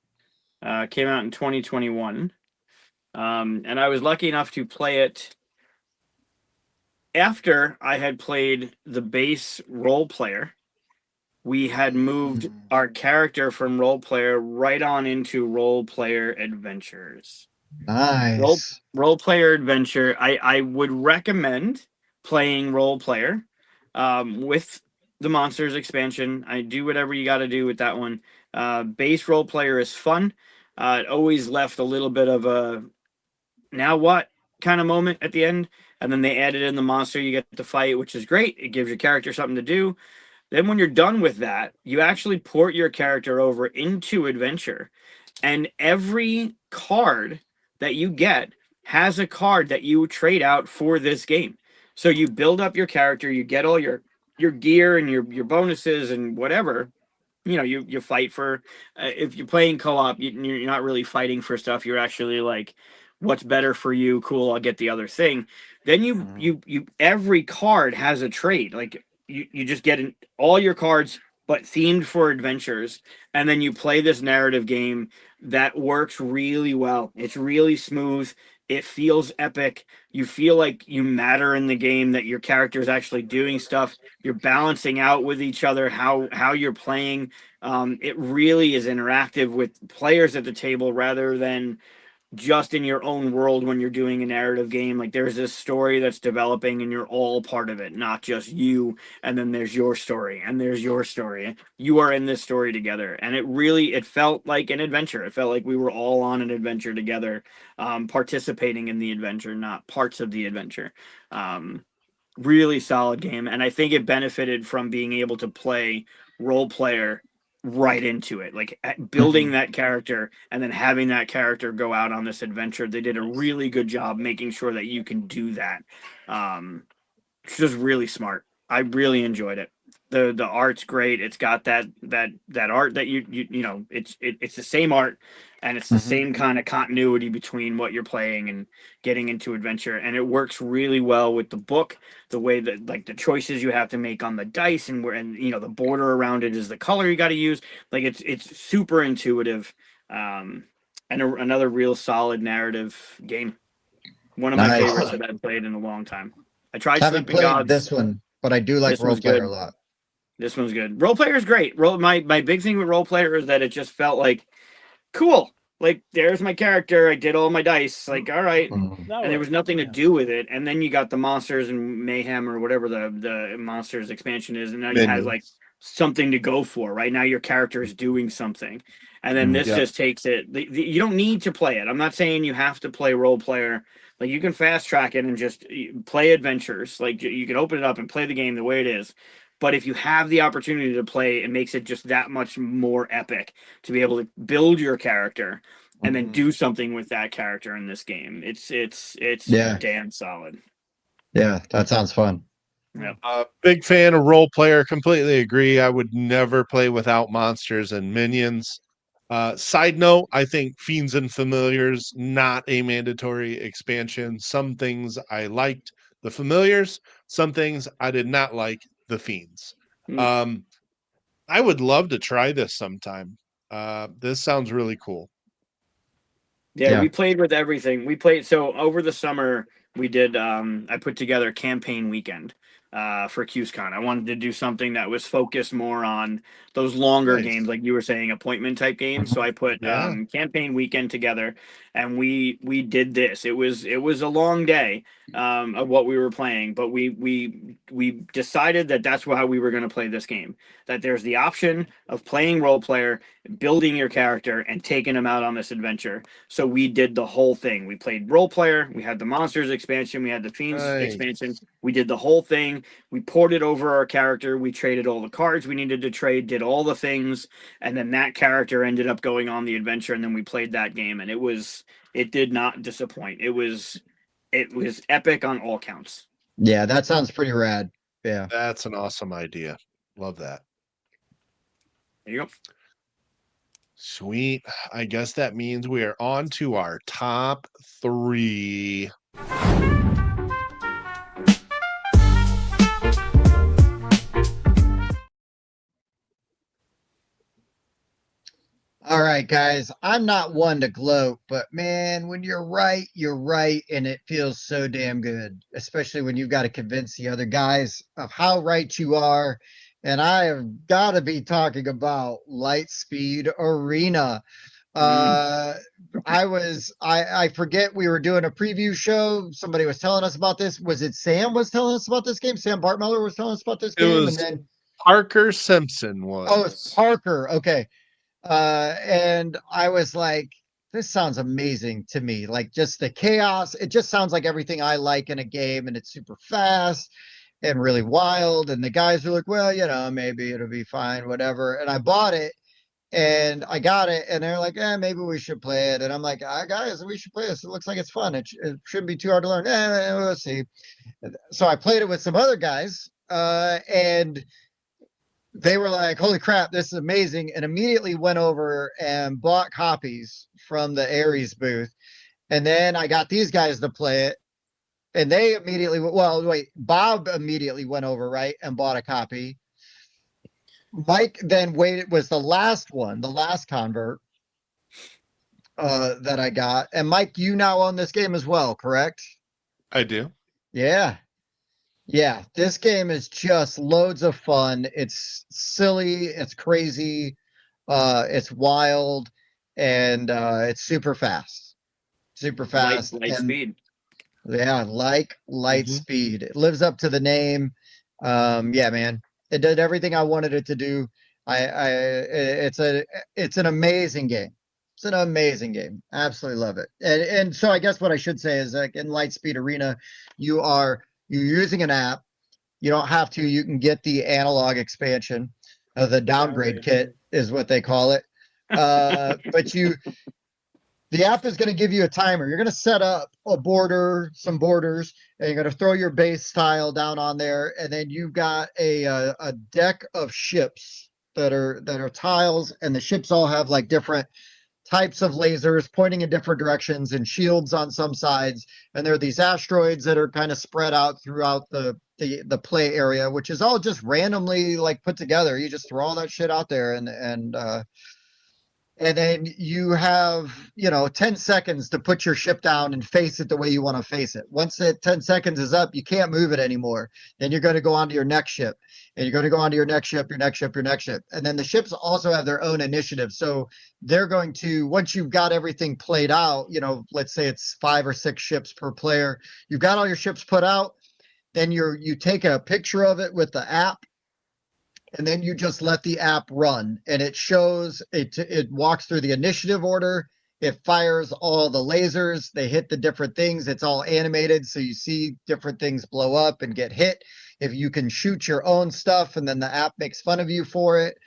[SPEAKER 4] Came out in 2021. And I was lucky enough to play it after I had played the base role player. We had moved our character from role player right on into role player adventures.
[SPEAKER 2] Nice.
[SPEAKER 4] Role player adventure. I would recommend playing role player with the monsters expansion. I do whatever you got to do with that one. Base role player is fun. It always left a little bit of a now what kind of moment at the end, and then they added in the monster you get to fight, which is great. It gives your character something to do. Then when you're done with that, you actually port your character over into adventure, and every card that you get has a card that you trade out for this game. So you build up your character, you get all your gear and your bonuses and whatever. You fight for if you're playing co-op, you're not really fighting for stuff. You're actually like, what's better for you? Cool, I'll get the other thing. Then you every card has a trade. Like you just get all your cards but themed for adventures, and then you play this narrative game that works really well. It's really smooth. It feels epic. You feel like you matter in the game, that your character is actually doing stuff. You're balancing out with each other how you're playing. It really is interactive with players at the table rather than just in your own world when you're doing a narrative game. Like there's this story that's developing and you're all part of it, not just you. And then there's your story and there's your story. You are in this story together. And it felt like an adventure. It felt like we were all on an adventure together, participating in the adventure, not parts of the adventure. Really solid game, and I think it benefited from being able to play role player right into it, like building that character and then having that character go out on this adventure. They did a really good job making sure that you can do that. It's just really smart. I really enjoyed it. The art's great. It's got that art that it's the same art, and it's the same kind of continuity between what you're playing and getting into adventure, and it works really well with the book. The way that like the choices you have to make on the dice and the border around it is the color you got to use. Like it's super intuitive, and another real solid narrative game. One of my
[SPEAKER 2] Nice.
[SPEAKER 4] favorites that I've played in a long time. I tried
[SPEAKER 2] Haven't
[SPEAKER 4] Sleeping
[SPEAKER 2] played
[SPEAKER 4] Gods.
[SPEAKER 2] this one, but I do like
[SPEAKER 4] This
[SPEAKER 2] role
[SPEAKER 4] one's
[SPEAKER 2] player
[SPEAKER 4] good.
[SPEAKER 2] a lot.
[SPEAKER 4] This one's good. Role player is great. My big thing with role player is that it just felt like cool. Like there's my character. I did all my dice. Like all right,
[SPEAKER 2] Mhm.
[SPEAKER 3] That
[SPEAKER 4] and there
[SPEAKER 3] works.
[SPEAKER 4] was nothing to
[SPEAKER 3] Yeah.
[SPEAKER 4] do with it. And then you got the monsters and mayhem or whatever the monsters expansion is, and now you have like
[SPEAKER 1] Minions.
[SPEAKER 4] something to go for. Right now your character is doing something, and then this
[SPEAKER 1] Yep.
[SPEAKER 4] just takes it. You don't need to play it. I'm not saying you have to play role player. Like you can fast track it and just play adventures. Like you can open it up and play the game the way it is. But if you have the opportunity to play, it makes it just that much more epic to be able to build your character and then do something with that character in this game. It's
[SPEAKER 2] Yeah,
[SPEAKER 4] damn solid.
[SPEAKER 2] yeah, that sounds fun.
[SPEAKER 4] Yep.
[SPEAKER 1] Big fan of role player. Completely agree. I would never play without monsters and minions. Side note, I think Fiends and Familiars not a mandatory expansion. Some things I liked the Familiars, some things I did not like the Fiends.
[SPEAKER 4] Mm.
[SPEAKER 1] Um, I would love to try this sometime. This sounds really cool.
[SPEAKER 4] Yeah,
[SPEAKER 2] Yeah.
[SPEAKER 4] we played with everything. We played so over the summer we did I put together campaign weekend for QSCon. I wanted to do something that was focused more on those longer
[SPEAKER 1] Nice.
[SPEAKER 4] games, like you were saying, appointment type games. So I put
[SPEAKER 1] Yeah.
[SPEAKER 4] campaign weekend together, and we did this. It was a long day of what we were playing, but we decided that that's how we were going to play this game. That there's the option of playing role player, building your character, and taking them out on this adventure. So we did the whole thing. We played role player. We had the monsters expansion. We had the fiends expansion.
[SPEAKER 1] Nice.
[SPEAKER 4] We did the whole thing. We ported over our character. We traded all the cards we needed to trade, did all the things, and then that character ended up going on the adventure. And then we played that game, and it did not disappoint. It was epic on all counts.
[SPEAKER 2] Yeah, that sounds pretty rad. Yeah.
[SPEAKER 1] That's an awesome idea. Love that.
[SPEAKER 4] There you go.
[SPEAKER 1] Sweet. I guess that means we are on to our top three.
[SPEAKER 2] All right, guys. I'm not one to gloat, but man, when you're right, and it feels so damn good, especially when you've got to convince the other guys of how right you are. And I have got to be talking about Lightspeed Arena. I forget, we were doing a preview show. Somebody was telling us about this. Was it Sam was telling us about this game? Sam Bartmeller was telling us about this
[SPEAKER 1] It
[SPEAKER 2] game. And
[SPEAKER 1] was
[SPEAKER 2] then,
[SPEAKER 1] Parker Simpson
[SPEAKER 2] oh, it's
[SPEAKER 1] was.
[SPEAKER 2] Parker. Okay. And I was like, this sounds amazing to me. Like just the chaos. It just sounds like everything I like in a game, and it's super fast and really wild. And the guys are like, well, maybe it'll be fine, whatever. And I bought it and I got it, and they're like, maybe we should play it. And I'm like, guys, we should play this. It looks like it's fun. It shouldn't be too hard to learn. We'll see. So I played it with some other guys, and they were like, holy crap, this is amazing. And immediately went over and bought copies from the Ares booth. And then I got these guys to play it. And they immediately, well, wait, Bob immediately went over, right, and bought a copy. Mike then waited, was the last one, the last convert that I got. And Mike, you now own this game as well, correct?
[SPEAKER 1] I do.
[SPEAKER 2] Yeah. Yeah. This game is just loads of fun. It's silly, it's crazy, it's wild, and it's super fast. Super fast.
[SPEAKER 4] Light
[SPEAKER 2] And
[SPEAKER 4] speed.
[SPEAKER 2] yeah, like light
[SPEAKER 1] Mhm.
[SPEAKER 2] speed. It lives up to the name. Yeah, man. It did everything I wanted it to do. It's an amazing game. It's an amazing game. Absolutely love it. And so I guess what I should say is, like, in Lightspeed Arena, you're using an app. You don't have to. You can get the analog expansion. The downgrade kit is what they call it. But the app is going to give you a timer. You're going to set up a border, some borders, and you're going to throw your base tile down on there, and then you've got a deck of ships that are tiles, and the ships all have like different types of lasers pointing in different directions and shields on some sides. And there are these asteroids that are kind of spread out throughout the play area, which is all just randomly like put together. You just throw all that shit out there, and then you have 10 seconds to put your ship down and face it the way you want to face it. Once that 10 seconds is up, you can't move it anymore. Then you're going to go on to your next ship, and you're going to go on to your next ship, your next ship, your next ship. And then the ships also have their own initiative. So they're going to, once you've got everything played out, let's say it's 5 or 6 ships per player, you've got all your ships put out, then you take a picture of it with the app, and then you just let the app run, and it shows it walks through the initiative order. It fires all the lasers. They hit the different things. It's all animated, so you see different things blow up and get hit. If you can shoot your own stuff, and then the app makes fun of you for it.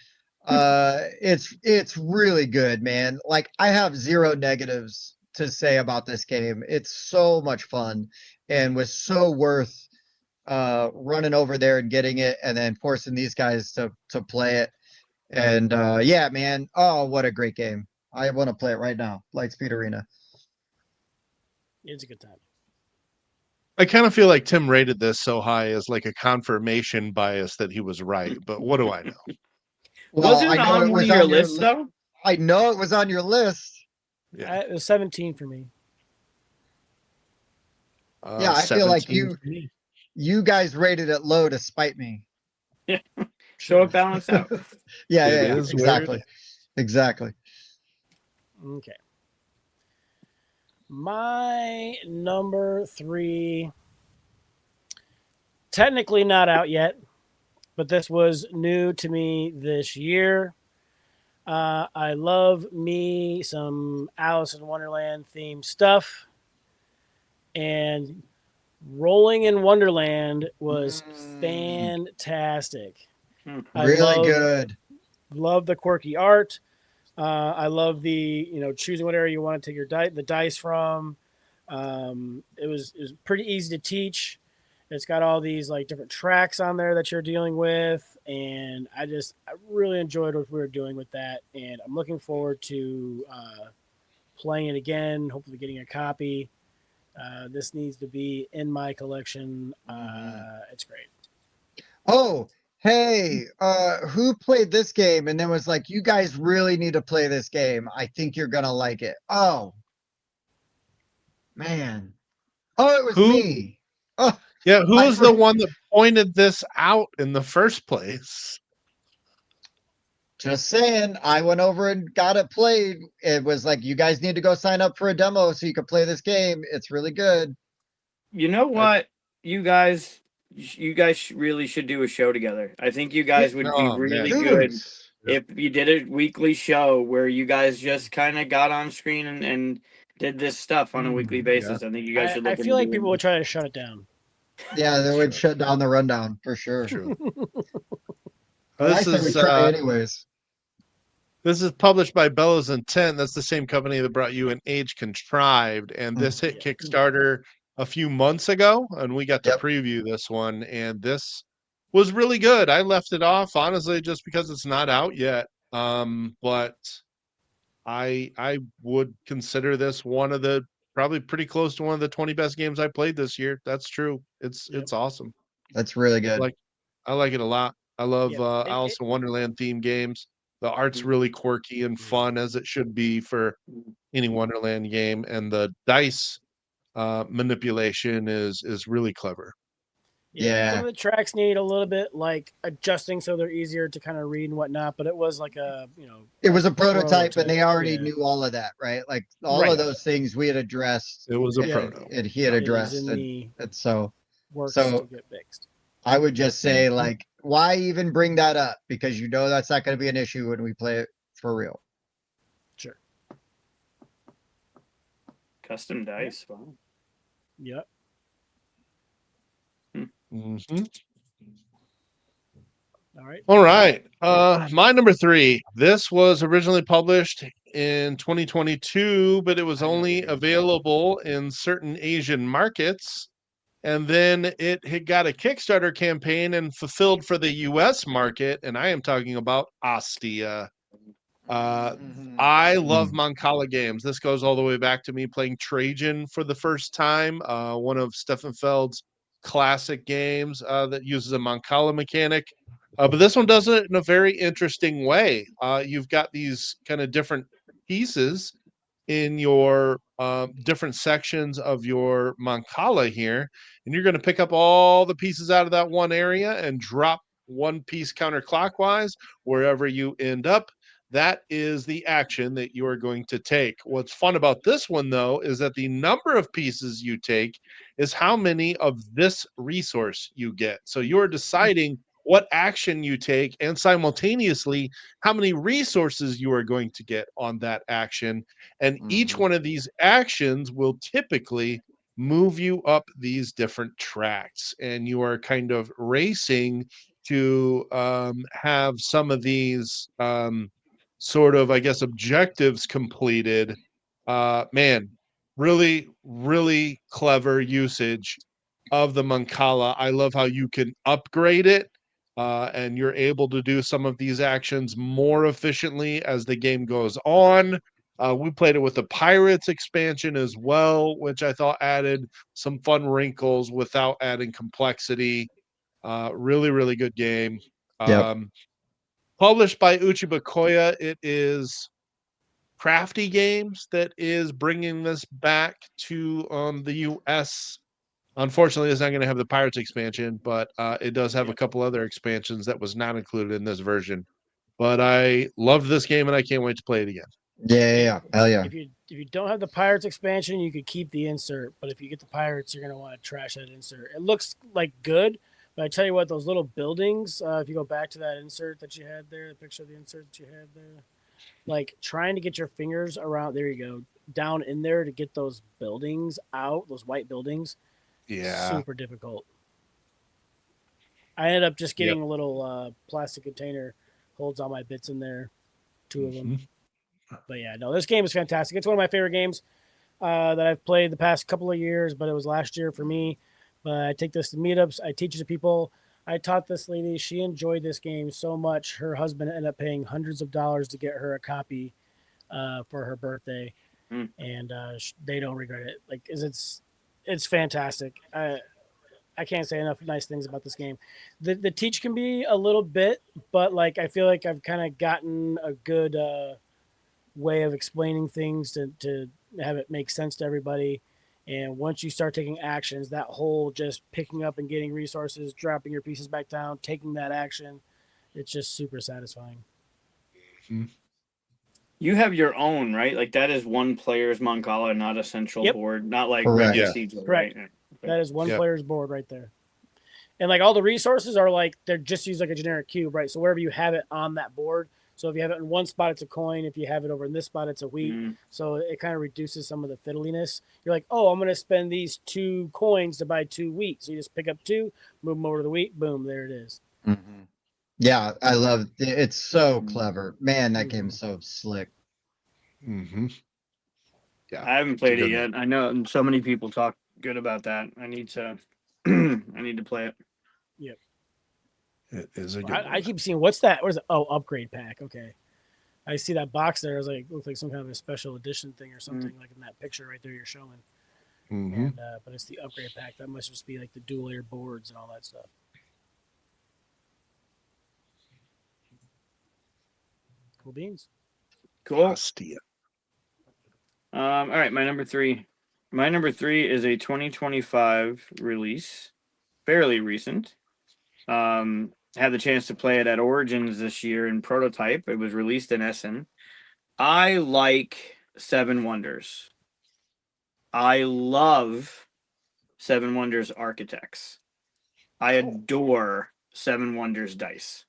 [SPEAKER 2] It's really good, man. Like, I have zero negatives to say about this game. It's so much fun and was so worth running over there and getting it, and then forcing these guys to play it. And yeah, man. Oh, what a great game. I want to play it right now. Lightspeed Arena.
[SPEAKER 3] It's a good time.
[SPEAKER 1] I kind of feel like Tim rated this so high as like a confirmation bias that he was right, but what do I know?
[SPEAKER 2] Well,
[SPEAKER 4] Wasn't
[SPEAKER 2] I
[SPEAKER 4] it
[SPEAKER 2] know
[SPEAKER 4] on
[SPEAKER 2] it
[SPEAKER 4] one
[SPEAKER 2] was
[SPEAKER 4] of your
[SPEAKER 2] on your
[SPEAKER 4] lists though?
[SPEAKER 2] I know it was on your list.
[SPEAKER 1] Yeah.
[SPEAKER 3] It was 17 for me.
[SPEAKER 2] Yeah, I feel like
[SPEAKER 1] 17 for me.
[SPEAKER 2] you guys rated it low to spite me.
[SPEAKER 4] So it balanced out.
[SPEAKER 2] Yeah,
[SPEAKER 1] It
[SPEAKER 2] yeah,
[SPEAKER 1] is where it
[SPEAKER 2] exactly.
[SPEAKER 1] is.
[SPEAKER 2] Exactly.
[SPEAKER 3] Okay. My number 3, technically not out yet, but this was new to me this year. I love me some Alice in Wonderland themed stuff, and Rolling in Wonderland was fantastic. I
[SPEAKER 2] Really good.
[SPEAKER 3] love the quirky art. I love the choosing what area you want to take the dice from. It was pretty easy to teach. It's got all these like different tracks on there that you're dealing with, and I really enjoyed what we were doing with that, and I'm looking forward to playing it again. Hopefully, getting a copy. This needs to be in my collection. It's great.
[SPEAKER 2] Oh, hey, who played this game and then was like, you guys really need to play this game. I think you're gonna like it. Oh, man. Oh, it was
[SPEAKER 1] Who
[SPEAKER 2] me. Oh,
[SPEAKER 1] Yeah, who
[SPEAKER 2] I
[SPEAKER 1] was the one that pointed this out in the first place?
[SPEAKER 2] Just saying, I went over and got it played. It was like, you guys need to go sign up for a demo so you can play this game. It's really good.
[SPEAKER 4] You know what? You guys really should do a show together. I think you guys would be
[SPEAKER 1] Oh man.
[SPEAKER 4] really good
[SPEAKER 2] Dudes.
[SPEAKER 4] if you did a weekly show where you guys just kind of got on screen and did this stuff on a weekly basis. I think you guys should
[SPEAKER 3] I
[SPEAKER 4] look
[SPEAKER 3] feel
[SPEAKER 4] into
[SPEAKER 3] like people
[SPEAKER 4] doing
[SPEAKER 3] would try to shut it down.
[SPEAKER 2] Yeah, they would
[SPEAKER 1] True.
[SPEAKER 2] shut down the rundown for sure.
[SPEAKER 1] True.
[SPEAKER 2] But I
[SPEAKER 1] This
[SPEAKER 2] say we
[SPEAKER 1] is
[SPEAKER 2] try anyways.
[SPEAKER 1] this is published by Bellows Intent. That's the same company that brought you an Age Contrived, and this hit
[SPEAKER 3] Yeah.
[SPEAKER 1] Kickstarter a few months ago, and we got to
[SPEAKER 2] Yep.
[SPEAKER 1] preview this one, and this was really good. I left it off honestly just because it's not out yet. But I would consider this one of the probably pretty close to one of the 20 best games I played this year. That's true. It's
[SPEAKER 3] Yep.
[SPEAKER 1] it's awesome.
[SPEAKER 2] That's really good.
[SPEAKER 1] Like I like it a lot. I love
[SPEAKER 3] Yep.
[SPEAKER 1] Alice in Wonderland theme games. The art's really quirky and fun as it should be for any Wonderland game, and the dice manipulation is really clever.
[SPEAKER 3] Yeah, some
[SPEAKER 2] Yeah.
[SPEAKER 3] of the tracks need a little bit like adjusting so they're easier to kind of read and whatnot. But it was like a
[SPEAKER 2] It was a prototype, and they already
[SPEAKER 3] yeah.
[SPEAKER 2] knew all of that, right? Like all
[SPEAKER 3] Right.
[SPEAKER 2] of those things we had addressed.
[SPEAKER 1] It was a
[SPEAKER 2] and-
[SPEAKER 1] proto.
[SPEAKER 2] And he had
[SPEAKER 3] It is
[SPEAKER 2] addressed,
[SPEAKER 3] in
[SPEAKER 2] and,
[SPEAKER 3] the
[SPEAKER 2] and so
[SPEAKER 3] works
[SPEAKER 2] So-
[SPEAKER 3] to get fixed.
[SPEAKER 2] I would just say, like, why even bring that up? Because you know that's not going to be an issue when we play it for real.
[SPEAKER 3] Sure.
[SPEAKER 4] custom dice. Wow.
[SPEAKER 3] Yep.
[SPEAKER 1] Mhm.
[SPEAKER 3] All right.
[SPEAKER 1] All right. My number 3. This was originally published in 2022, but it was only available in certain Asian markets. And then it had got a Kickstarter campaign and fulfilled for the US market. And I am talking about Ostia. I love Mancala games. This goes all the way back to me playing Trajan for the first time, one of Stefan Feld's classic games that uses a Mancala mechanic. But this one does it in a very interesting way. You've got these kind of different pieces in your different sections of your Mancala here, and you're going to pick up all the pieces out of that one area and drop one piece counterclockwise wherever you end up. That is the action that you are going to take. What's fun about this one, though, is that the number of pieces you take is how many of this resource you get. So you're deciding what action you take and simultaneously how many resources you are going to get on that action. And each one of these actions will typically move you up these different tracks. And you are kind of racing to have some of these sort of, I guess, objectives completed. Man, really, really clever usage of the Mancala. I love how you can upgrade it and you're able to do some of these actions more efficiently as the game goes on. We played it with the Pirates expansion as well, which I thought added some fun wrinkles without adding complexity. Really, really good game.
[SPEAKER 2] Yep.
[SPEAKER 1] Published by Uchiba Koya, it is Crafty Games that is bringing this back to the U.S. Unfortunately, it's not going to have the Pirates expansion, but it does have a couple other expansions that was not included in this version. But I loved this game, and I can't wait to play it again.
[SPEAKER 2] Yeah. Hell yeah.
[SPEAKER 3] If you don't have the Pirates expansion, you could keep the insert. But if you get the Pirates, you're gonna want to trash that insert. It looks like good, but I tell you what, those little buildings. If you go back to that insert that you had there, the picture of the insert that you had there, like trying to get your fingers around. There you go, down in there to get those buildings out, those white buildings.
[SPEAKER 1] Yeah.
[SPEAKER 3] Super difficult. I ended up just getting a little plastic container holds all my bits in there, 2 of them. But yeah, no, this game is fantastic. It's one of my favorite games that I've played the past couple of years, but it was last year for me. But I take this to meetups. I teach it to people. I taught this lady. She enjoyed this game so much. Her husband ended up paying hundreds of dollars to get her a copy for her birthday, and they don't regret it. Like, it's fantastic. I can't say enough nice things about this game. The teach can be a little bit, but like I feel like I've kind of gotten a good way of explaining things to have it make sense to everybody. And once you start taking actions, that whole just picking up and getting resources, dropping your pieces back down, taking that action, it's just super satisfying.
[SPEAKER 4] You have your own, right? Like that is one player's Mancala, not a central
[SPEAKER 3] Yep.
[SPEAKER 4] board, not like
[SPEAKER 2] Correct.
[SPEAKER 4] Red
[SPEAKER 1] Yeah.
[SPEAKER 4] Cathedral,
[SPEAKER 3] Correct.
[SPEAKER 4] right?
[SPEAKER 3] That is one
[SPEAKER 1] Yep.
[SPEAKER 3] player's board right there. And like all the resources are like they're just used like a generic cube, right? So wherever you have it on that board. So if you have it in one spot, it's a coin. If you have it over in this spot, it's a wheat.
[SPEAKER 4] Mm.
[SPEAKER 3] So it kind of reduces some of the fiddliness. You're like, oh, I'm going to spend these 2 coins to buy 2 wheat. So you just pick up 2, move them over to the wheat, boom, there it is.
[SPEAKER 2] Mhm. Yeah, I love it. It's so clever. Man, that game's so slick.
[SPEAKER 1] Mm-hmm. Yeah.
[SPEAKER 4] I haven't played it
[SPEAKER 1] good
[SPEAKER 4] yet. I know so many people talk good about that. I need to I need to play it.
[SPEAKER 1] It is a good
[SPEAKER 3] I
[SPEAKER 1] one.
[SPEAKER 3] keep seeing what's that? What is it? Oh, upgrade pack. Okay. I see that box there. I was like, looks like some kind of a special edition thing or something, like in that picture right there you're showing.
[SPEAKER 1] Mhm.
[SPEAKER 3] And but it's the upgrade pack. That must just be like the dual layer boards and all that stuff. Cool beans.
[SPEAKER 4] Cool.
[SPEAKER 1] Hostia.
[SPEAKER 4] All right, my number 3. My number 3 is a 2025 release, fairly recent. Had the chance to play it at Origins this year in prototype. It was released in Essen. I like Seven Wonders. I love Seven Wonders Architects. I adore Seven Wonders Dice.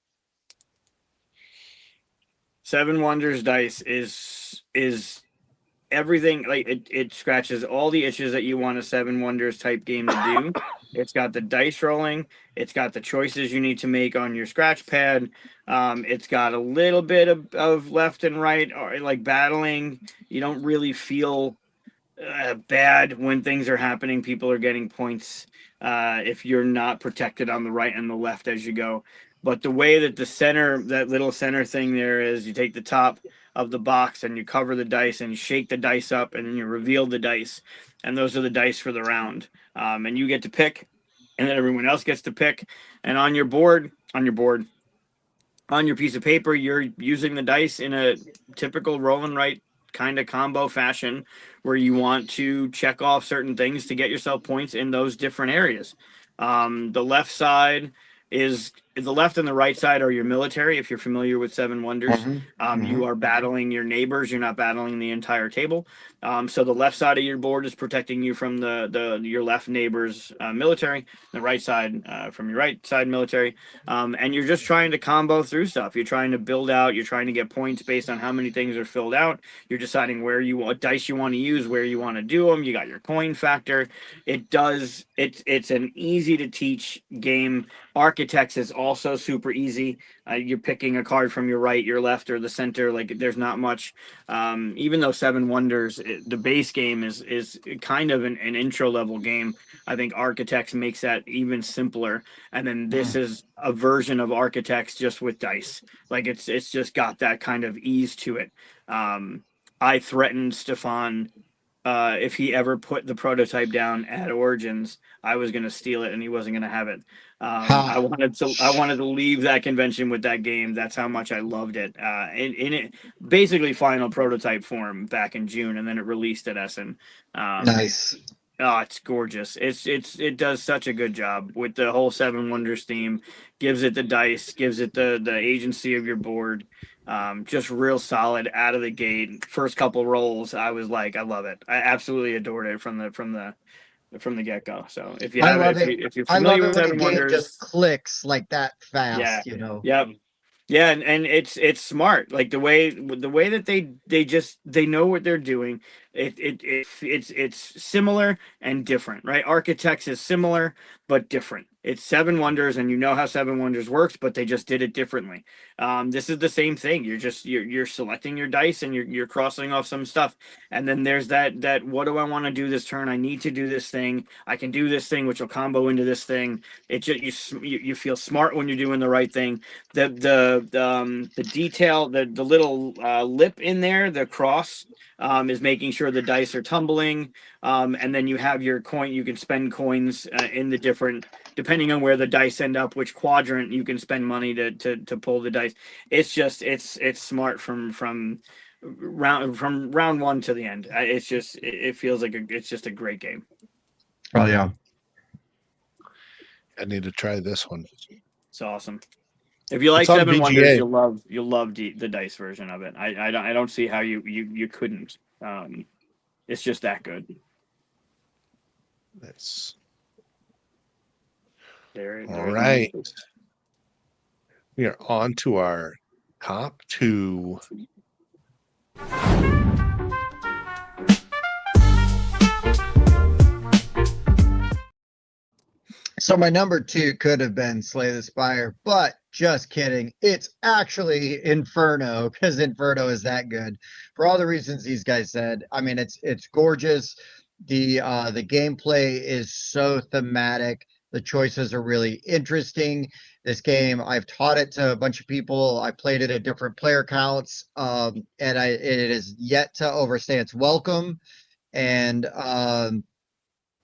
[SPEAKER 4] Seven Wonders Dice is everything, like it scratches all the itches that you want a Seven Wonders type game to do. It's got the dice rolling, it's got the choices you need to make on your scratch pad. It's got a little bit of left and right or like battling. You don't really feel bad when things are happening. People are getting points if you're not protected on the right and the left as you go. But the way that the center, that little center thing there is, you take the top of the box and you cover the dice and you shake the dice up and then you reveal the dice. And those are the dice for the round. And you get to pick, and then everyone else gets to pick. And on your board, on your piece of paper, you're using the dice in a typical roll and write kind of combo fashion where you want to check off certain things to get yourself points in those different areas. The left side is the left and the right side are your military. If you're familiar with Seven Wonders, you are battling your neighbors. You're not battling the entire table. So the left side of your board is protecting you from your left neighbor's military. The right side from your right side military. And you're just trying to combo through stuff. You're trying to build out. You're trying to get points based on how many things are filled out. You're deciding what dice you want to use, where you want to do them. You got your coin factor. It's an easy to teach game. Architects is also super easy. You're picking a card from your right, your left, or the center. Like there's not much. Even though Seven Wonders, the base game is kind of an intro level game. I think Architects makes that even simpler. And then this is a version of Architects just with dice. Like it's just got that kind of ease to it. I threatened Stefan if he ever put the prototype down at Origins, I was going to steal it and he wasn't going to have it. I wanted to leave that convention with that game. That's how much I loved it. In it, basically final prototype form back in June, and then it released at Essen.
[SPEAKER 2] Nice.
[SPEAKER 4] Oh, it's gorgeous. It does such a good job with the whole Seven Wonders theme. Gives it the dice, gives it the agency of your board. Just real solid out of the gate. First couple rolls, I was like, I love it. I absolutely adored it from the get go. So if you
[SPEAKER 2] I
[SPEAKER 4] have
[SPEAKER 2] love
[SPEAKER 4] it,
[SPEAKER 2] it.
[SPEAKER 4] if you're
[SPEAKER 2] I love
[SPEAKER 4] familiar
[SPEAKER 2] it
[SPEAKER 4] with
[SPEAKER 2] when a
[SPEAKER 4] Seven
[SPEAKER 2] game just
[SPEAKER 4] Wonders,
[SPEAKER 2] clicks like that
[SPEAKER 4] yeah,
[SPEAKER 2] fast, you know.
[SPEAKER 4] yep. Yeah, and it's smart. Like the way that they know what they're doing. It's similar and different, right? Architects is similar but different. It's Seven Wonders, and you know how Seven Wonders works, but they just did it differently. This is the same thing. You're selecting your dice and you're crossing off some stuff, and then there's that what do I want to do this turn? I need to do this thing. I can do this thing, which will combo into this thing. It just you feel smart when you're doing the right thing. The detail, the little lip in there, the cross is making sure the dice are tumbling, and then you have your coin. You can spend coins in the different, depending on where the dice end up, which quadrant you can spend money to pull the dice. It's smart from round one to the end. It feels like it's just a great game.
[SPEAKER 2] Oh yeah.
[SPEAKER 1] I need to try this one.
[SPEAKER 4] It's awesome. If you like
[SPEAKER 1] It's on
[SPEAKER 4] Seven Wonders,
[SPEAKER 1] VGA.
[SPEAKER 4] you'll love the dice version of it. I don't see how you couldn't. It's just that good.
[SPEAKER 1] That's
[SPEAKER 4] There,
[SPEAKER 1] all
[SPEAKER 4] there's
[SPEAKER 1] right. We are on to our top 2.
[SPEAKER 2] So my number 2 could have been Slay the Spire, but just kidding. It's actually Inferno, because Inferno is that good for all the reasons these guys said. I mean, it's gorgeous. The gameplay is so thematic. The choices are really interesting. This game, I've taught it to a bunch of people. I played it at different player counts, and it is yet to overstay its welcome. And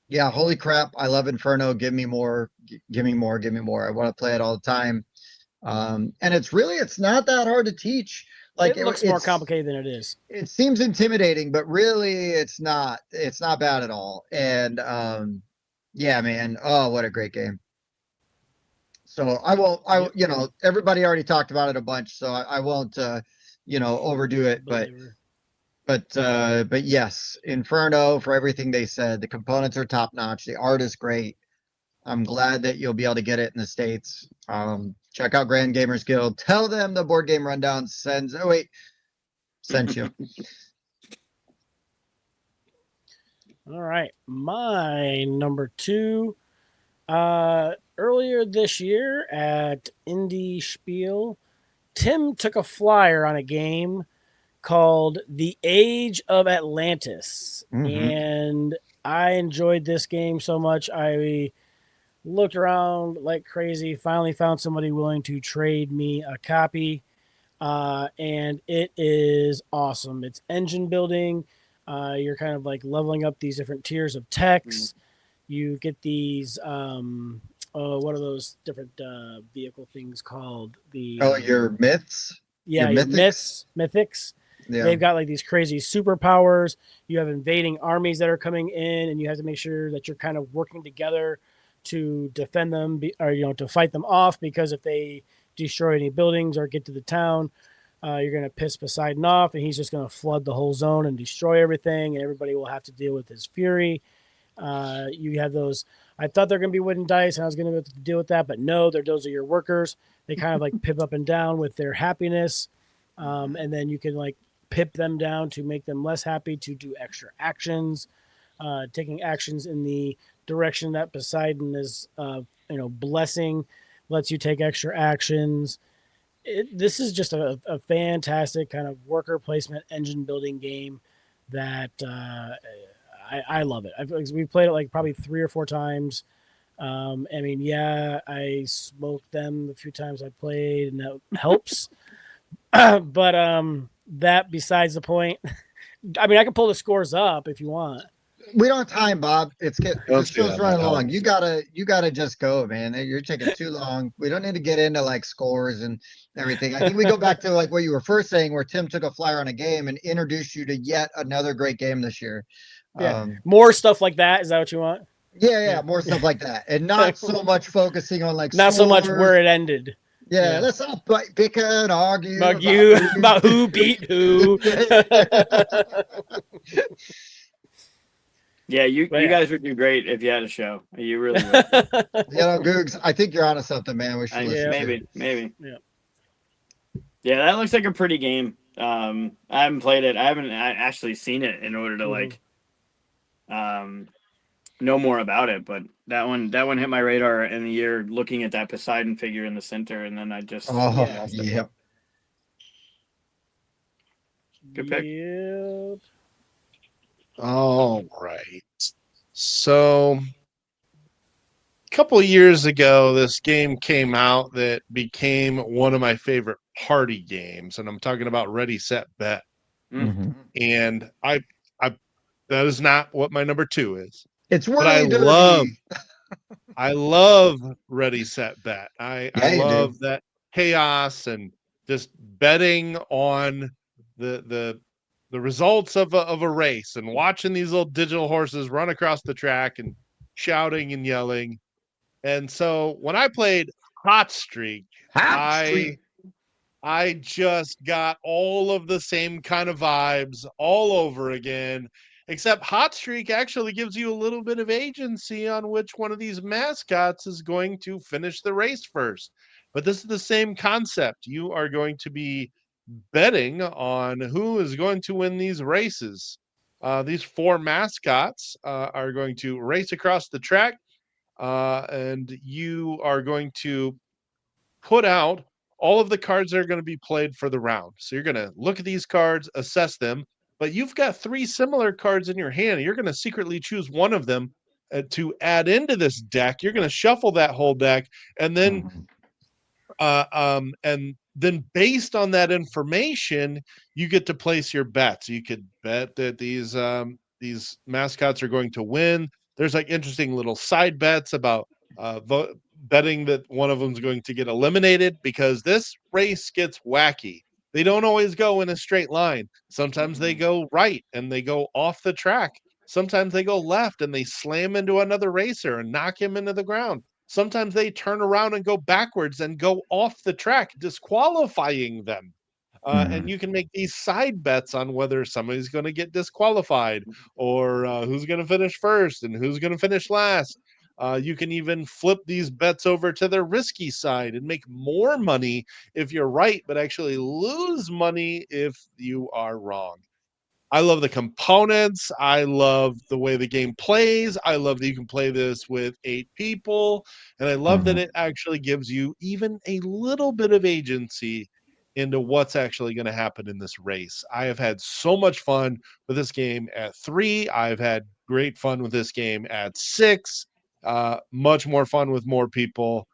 [SPEAKER 2] yeah, holy crap. I love Inferno. Give me more. Give me more. Give me more. I want to play it all the time. And it's not that hard to teach. Like
[SPEAKER 3] it looks more complicated than it is.
[SPEAKER 2] it seems intimidating, but really it's not bad at all. And yeah, man. Oh, what a great game. So everybody already talked about it a bunch, so I won't overdo it, but yes, Inferno, for everything they said. The components are top notch. The art is great. I'm glad that you'll be able to get it in the States. Check out Grand Gamers Guild. Tell them the Board Game Rundown sent you.
[SPEAKER 3] All right. My number 2. Earlier this year at Indie Spiel, Tim took a flyer on a game called The Age of Atlantis. And I enjoyed this game so much. I looked around like crazy, finally found somebody willing to trade me a copy. And it is awesome. It's engine building. You're kind of like leveling up these different tiers of techs. You get these, what are those different vehicle things called?
[SPEAKER 2] Your myths?
[SPEAKER 3] Yeah, your mythics.
[SPEAKER 2] Yeah.
[SPEAKER 3] They've got like these crazy superpowers. You have invading armies that are coming in, and you have to make sure that you're kind of working together to defend them, or to fight them off. Because if they destroy any buildings or get to the town, you're going to piss Poseidon off, and he's just going to flood the whole zone and destroy everything, and everybody will have to deal with his fury. You have those. I thought they're going to be wooden dice, and I was going to have to deal with that, but no, those are your workers. They kind of like pip up and down with their happiness, and then you can like pip them down to make them less happy to do extra actions, taking actions in the direction that Poseidon is, blessing, lets you take extra actions. This is just a fantastic kind of worker placement engine building game that I love it. We played it like probably 3 or 4 times. I mean, yeah, I smoked them the few times I played, and that helps. But that besides the point. I mean, I can pull the scores up if you want.
[SPEAKER 2] We don't have time, Bob. The show's running
[SPEAKER 1] no.
[SPEAKER 2] long. You gotta just go, man. You're taking too long. We don't need to get into like scores and everything. I think we go back to like what you were first saying, where Tim took a flyer on a game and introduced you to yet another great game this year.
[SPEAKER 3] Yeah, more stuff like that. Is that what you want?
[SPEAKER 2] Yeah, more stuff like that, and not so much focusing on like
[SPEAKER 3] not so much where it ended.
[SPEAKER 2] Yeah, let's not bicker and argue
[SPEAKER 3] about who beat who.
[SPEAKER 4] Yeah, you guys would do great if you had a show. You really would.
[SPEAKER 2] Googs, I think you're onto something, man. We should
[SPEAKER 4] maybe. Yeah, that looks like a pretty game. I haven't played it. I haven't actually seen it in order to know more about it. But that one hit my radar in the year looking at that Poseidon figure in the center, and then I just
[SPEAKER 2] Yep.
[SPEAKER 4] Good pick.
[SPEAKER 3] Yep.
[SPEAKER 1] All right. So a couple of years ago, this game came out that became one of my favorite party games, and I'm talking about Ready, Set, Bet.
[SPEAKER 2] Mm-hmm.
[SPEAKER 1] And I that is not what my number 2 is.
[SPEAKER 2] It's
[SPEAKER 1] but I love Ready, Set, Bet. I love that chaos and just betting on the results of a race and watching these little digital horses run across the track and shouting and yelling. And so when I played Hot Streak.
[SPEAKER 2] Hot
[SPEAKER 1] I
[SPEAKER 2] streak.
[SPEAKER 1] I just got all of the same kind of vibes all over again. Except Hot Streak actually gives you a little bit of agency on which one of these mascots is going to finish the race first. But this is the same concept. You are going to be betting on who is going to win these races. These four mascots are going to race across the track, and you are going to put out all of the cards that are going to be played for the round. So you're going to look at these cards, assess them, but you've got three similar cards in your hand. You're going to secretly choose one of them to add into this deck. You're going to shuffle that whole deck, and then
[SPEAKER 2] Mhm.
[SPEAKER 1] and then based on that information, you get to place your bets. You could bet that these mascots are going to win. There's like interesting little side bets about betting that one of them is going to get eliminated because this race gets wacky. They don't always go in a straight line. Sometimes they go right and they go off the track. Sometimes they go left and they slam into another racer and knock him into the ground. Sometimes they turn around and go backwards and go off the track, disqualifying them. And
[SPEAKER 2] Mhm.
[SPEAKER 1] you can make these side bets on whether somebody's going to get disqualified or who's going to finish first and who's going to finish last. You can even flip these bets over to the risky side and make more money if you're right, but actually lose money if you are wrong. I love the components. I love the way the game plays. I love that you can play this with 8 people. And I love that
[SPEAKER 2] Mhm.
[SPEAKER 1] it actually gives you even a little bit of agency into what's actually going to happen in this race. I have had so much fun with this game at 3. I've had great fun with this game at 6. Much more fun with more people.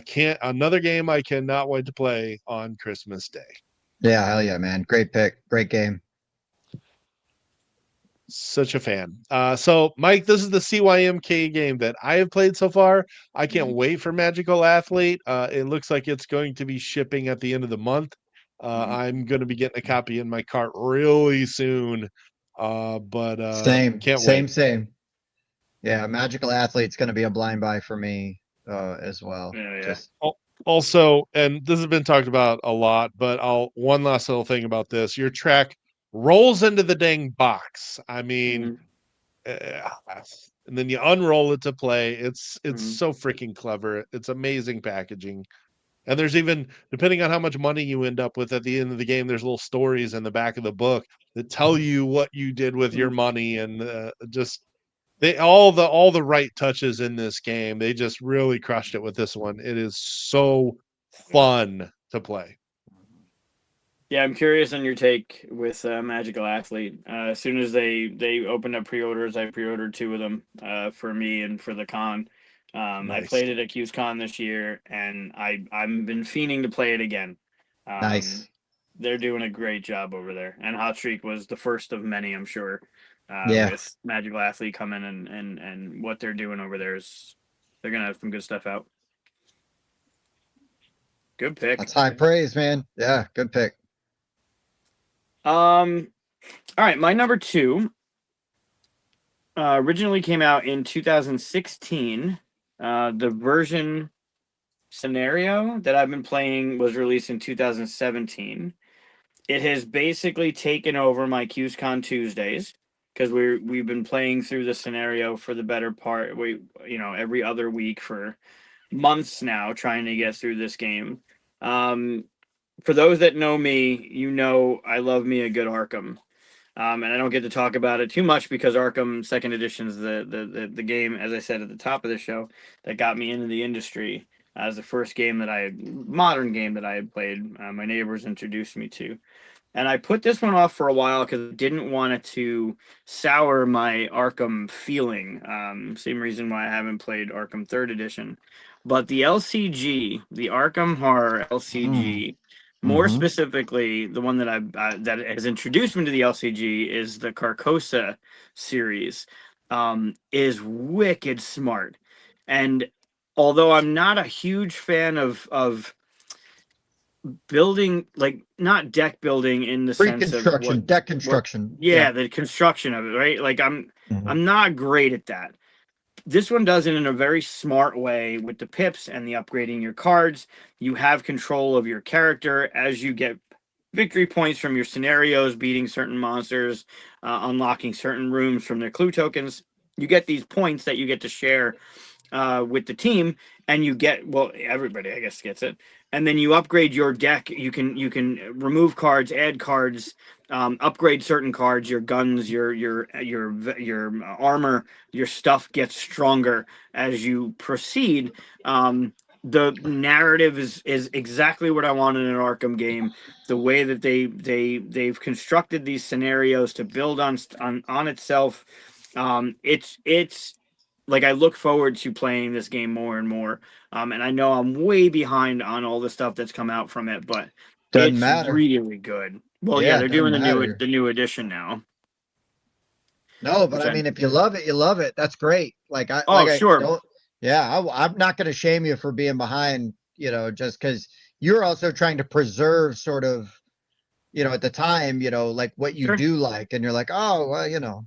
[SPEAKER 1] Can't another game I cannot wait to play on Christmas Day.
[SPEAKER 2] Yeah, hell yeah, man. Great pick. Great game.
[SPEAKER 1] Such a fan. So, Mike, this is the CYMK game that I have played so far. I can't wait for Magical Athlete. It looks like it's going to be shipping at the end of the month. I'm going to be getting a copy in my cart really soon. But
[SPEAKER 2] Same,
[SPEAKER 1] can't
[SPEAKER 2] same,
[SPEAKER 1] wait.
[SPEAKER 2] same. Yeah, Magical Athlete's going to be a blind buy for me as well.
[SPEAKER 4] Yeah, yeah.
[SPEAKER 2] Just
[SPEAKER 1] Also, and this has been talked about a lot, but I'll one last little thing about this. Your track rolls into the dang box. I mean,
[SPEAKER 4] Mhm.
[SPEAKER 1] uh, and then you unroll it to play. It's
[SPEAKER 4] Mhm.
[SPEAKER 1] so freaking clever. It's amazing packaging. And there's even depending on how much money you end up with at the end of the game, there's little stories in the back of the book that tell you what you did with your
[SPEAKER 4] Mhm.
[SPEAKER 1] money and just they all the right touches in this game. They just really crushed it with this one. It is so fun to play.
[SPEAKER 4] Yeah, I'm curious on your take with Magical Athlete. As soon as they opened up pre-orders, I pre-ordered 2 of them for me and for the con. I
[SPEAKER 1] Nice.
[SPEAKER 4] played it at QsCon this year, and I've been fiending to play it again. Um,
[SPEAKER 2] nice.
[SPEAKER 4] they're doing a great job over there, and Hot Streak was the first of many, I'm sure.
[SPEAKER 2] Yeah,
[SPEAKER 4] With Magical Athlete coming and what they're doing over there is they're gonna have some good stuff out. Good pick.
[SPEAKER 2] that's high praise, man. Yeah, good pick.
[SPEAKER 4] All right, my number 2 originally came out in 2016. The version scenario that I've been playing was released in 2017. It has basically taken over my QsCon Tuesdays because we've been playing through the scenario for the better part every other week for months now trying to get through this game. For those that know me, I love me a good Arkham. And I don't get to talk about it too much because Arkham Second Edition is the game, as I said at the top of the show, that got me into the industry as the first modern game that I had played. My neighbors introduced me to. And I put this one off for a while because I didn't want it to sour my Arkham feeling. Same reason why I haven't played Arkham Third Edition. But the LCG, the Arkham Horror
[SPEAKER 2] Mm.
[SPEAKER 4] LCG, more
[SPEAKER 2] Mm-hmm.
[SPEAKER 4] specifically, the one that has introduced me to the LCG is the Carcosa series, is wicked smart. And although I'm not a huge fan of building, like not deck building in the sense of
[SPEAKER 2] Pre-construction, deck
[SPEAKER 4] what
[SPEAKER 2] construction. Yeah.
[SPEAKER 4] yeah, the construction of it, right? Like
[SPEAKER 2] Mhm.
[SPEAKER 4] I'm not great at that. this one does it in a very smart way with the pips and the upgrading your cards. You have control of your character as you get victory points from your scenarios, beating certain monsters, unlocking certain rooms from their clue tokens. You get these points that you get to share with the team, and you get, well, everybody I guess gets it, and then you upgrade your deck. You can remove cards, add cards, upgrade certain cards. Your guns, your armor, your stuff gets stronger as you proceed. The narrative is exactly what I wanted in an Arkham game. The way that they've constructed these scenarios to build on itself. It's like I look forward to playing this game more and more. And I know I'm way behind on all the stuff that's come out from it, but
[SPEAKER 2] Doesn't
[SPEAKER 4] it's
[SPEAKER 2] matter.
[SPEAKER 4] really good. Well, yeah,
[SPEAKER 2] Yeah, it
[SPEAKER 4] they're
[SPEAKER 2] doesn't
[SPEAKER 4] doing
[SPEAKER 2] matter.
[SPEAKER 4] the new edition now,
[SPEAKER 2] No, but
[SPEAKER 4] which
[SPEAKER 2] I
[SPEAKER 4] I
[SPEAKER 2] mean, if you love it, you love it. That's great.
[SPEAKER 4] oh
[SPEAKER 2] I
[SPEAKER 4] sure,
[SPEAKER 2] don't. Yeah, I'm not going to shame you for being behind. Just because you're also trying to preserve sort of, at the time, like what you
[SPEAKER 4] sure.
[SPEAKER 2] do like, and you're like, oh, well,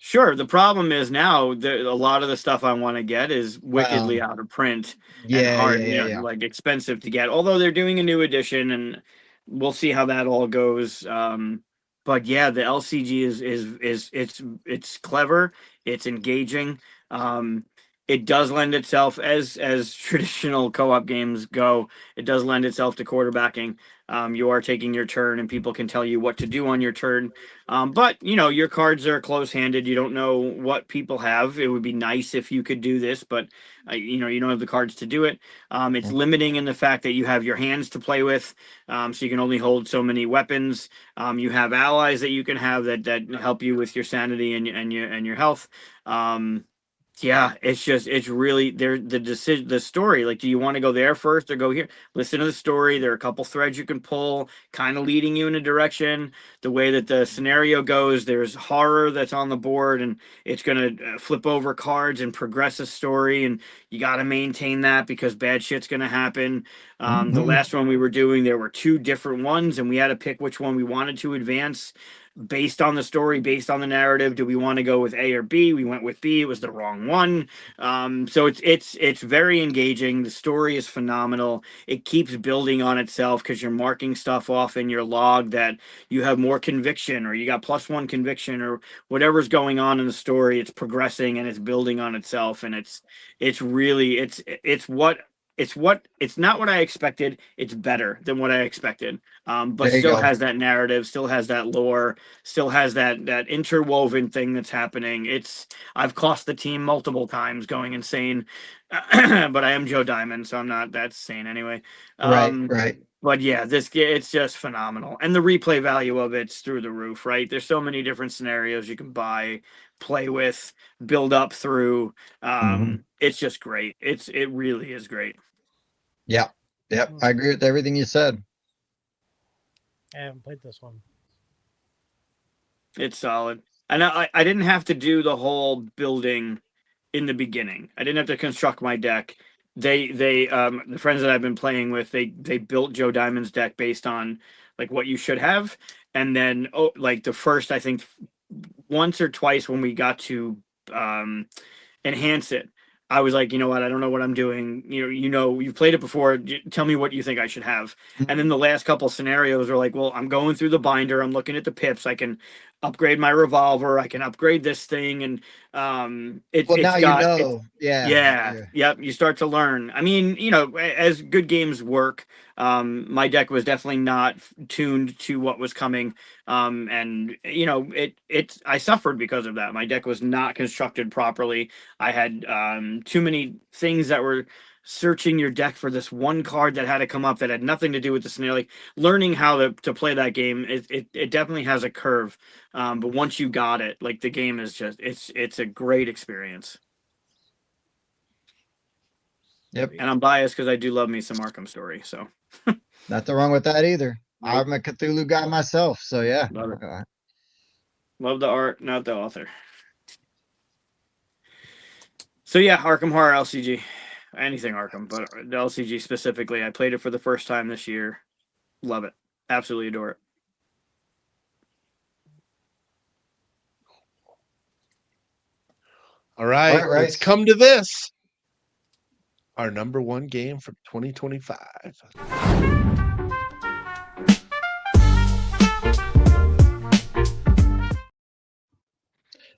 [SPEAKER 4] Sure. The problem is now that a lot of the stuff I want to get is
[SPEAKER 2] well,
[SPEAKER 4] wickedly out of print and
[SPEAKER 2] yeah,
[SPEAKER 4] hard,
[SPEAKER 2] yeah, yeah, yeah.
[SPEAKER 4] like expensive to get. Although they're doing a new edition, and we'll see how that all goes. But yeah, the LCG is it's clever, it's engaging. It does lend itself, as traditional co-op games go, it does lend itself to quarterbacking. You are taking your turn, and people can tell you what to do on your turn. But your cards are close-handed. You don't know what people have. It would be nice if you could do this, but you don't have the cards to do it. It's limiting in the fact that you have your hands to play with, so you can only hold so many weapons. You have allies that you can have that help you with your sanity and your health. Yeah, it's really there. The story. Like, do you want to go there first or go here? Listen to the story. There are a couple threads you can pull, kind of leading you in a direction. The way that the scenario goes, there's horror that's on the board, and it's going to flip over cards and progress a story, and you got to maintain that because bad shit's going to happen. The
[SPEAKER 2] Mhm.
[SPEAKER 4] last one we were doing, there were two different ones, and we had to pick which one we wanted to advance based on the story, based on the narrative. Do we want to go with A or B? We went with B. It was the wrong one. So it's very engaging. The story is phenomenal. It keeps building on itself because you're marking stuff off in your log that you have more conviction, or you got +1 conviction, or whatever's going on in the story. It's progressing and it's building on itself, and it's really it's not what I expected. It's better than what I expected. But
[SPEAKER 2] There you
[SPEAKER 4] still
[SPEAKER 2] go.
[SPEAKER 4] has that narrative, still has that lore, still has that interwoven thing that's happening. I've cost the team multiple times going insane, but I am Joe Diamond, so I'm not that sane anyway.
[SPEAKER 2] Right,
[SPEAKER 4] Um,
[SPEAKER 2] right.
[SPEAKER 4] but yeah, it's just phenomenal, and the replay value of it's through the roof. Right? There's so many different scenarios you can buy, play with, build up through.
[SPEAKER 2] Hmm.
[SPEAKER 4] It's just great. It really is great.
[SPEAKER 2] Yeah, yep. I agree with everything you said.
[SPEAKER 3] I haven't played this one.
[SPEAKER 4] It's solid. And I didn't have to do the whole building in the beginning. I didn't have to construct my deck. They the friends that I've been playing with, they built Joe Diamond's deck based on like what you should have. And then like the first, I think once or twice when we got to um enhance it, I was like, you know what, I don't know what I'm doing. You've played it before. Tell me what you think I should have. And then the last couple scenarios were like, well, I'm going through the binder, I'm looking at the pips, I can upgrade my revolver, I can upgrade this thing, and
[SPEAKER 2] Well,
[SPEAKER 4] it's
[SPEAKER 2] now you
[SPEAKER 4] got it.
[SPEAKER 2] know. Yeah,
[SPEAKER 4] Yeah,
[SPEAKER 2] yeah.
[SPEAKER 4] yep. You start to learn. I mean, as good games work, my deck was definitely not tuned to what was coming, and I suffered because of that. My deck was not constructed properly. I had too many things that were searching your deck for this one card that had to come up that had nothing to do with the scenario. Like, learning how to play that game, it definitely has a curve. But once you got it, like, the game is just it's a great experience.
[SPEAKER 2] Yep.
[SPEAKER 4] And I'm biased because I do love me some Arkham Story. So
[SPEAKER 2] Nothing wrong with that either.
[SPEAKER 4] nope,
[SPEAKER 2] I'm a Cthulhu guy myself, so yeah.
[SPEAKER 4] love it. Love the art, not the author. So yeah, Arkham Horror LCG, anything Arkham, but the LCG specifically. I played it for the first time this year. Love it, absolutely adore it.
[SPEAKER 1] All right,
[SPEAKER 2] All right,
[SPEAKER 1] let's
[SPEAKER 2] Rice.
[SPEAKER 1] come to this. Our number one game from 2025.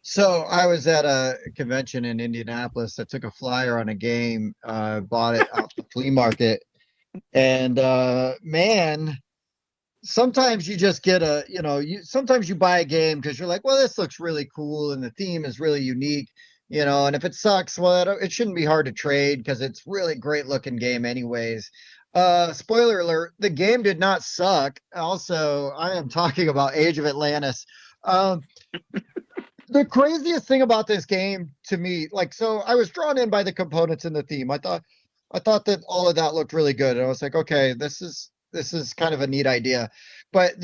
[SPEAKER 2] So I was at a convention in Indianapolis. I took a flyer on a game, bought it off the flea market, and man, sometimes you just get sometimes you buy a game because you're like, well, this looks really cool and the theme is really unique, and if it sucks, well, it shouldn't be hard to trade because it's really great looking game anyways. Spoiler alert, the game did not suck. Also, I am talking about Age of Atlantis. Um, the craziest thing about this game to me, like, so I was drawn in by the components and the theme. I thought that all of that looked really good. And I was like, okay, this is kind of a neat idea. But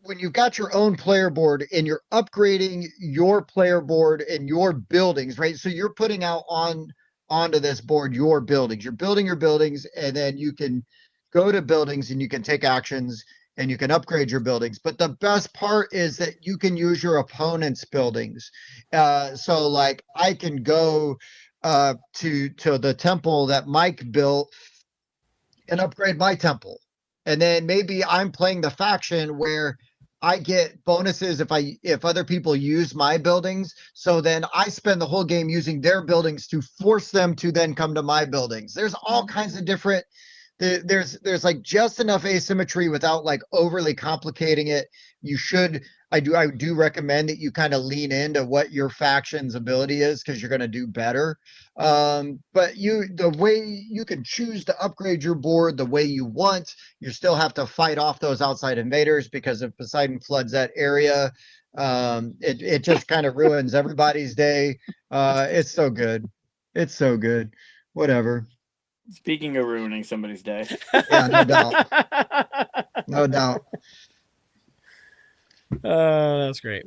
[SPEAKER 2] when you've got your own player board and you're upgrading your player board and your buildings, right? So you're putting out onto this board your buildings. You're building your buildings, and then you can go to buildings and you can take actions and you can upgrade your buildings. But the best part is that you can use your opponent's buildings. So like I can go to the temple that Mike built and upgrade my temple. And then maybe I'm playing the faction where I get bonuses if other people use my buildings. So then I spend the whole game using their buildings to force them to then come to my buildings. There's all kinds of different there's like just enough asymmetry without like overly complicating it. You should I do recommend that you kind of lean into what your faction's ability is because you're going to do better. But the way you can choose to upgrade your board the way you want, you still have to fight off those outside invaders because if Poseidon floods that area, it just kind of ruins everybody's day. It's so good. It's so good. Whatever.
[SPEAKER 4] Speaking of ruining somebody's day,
[SPEAKER 2] Yeah, no doubt. No doubt.
[SPEAKER 3] That's great.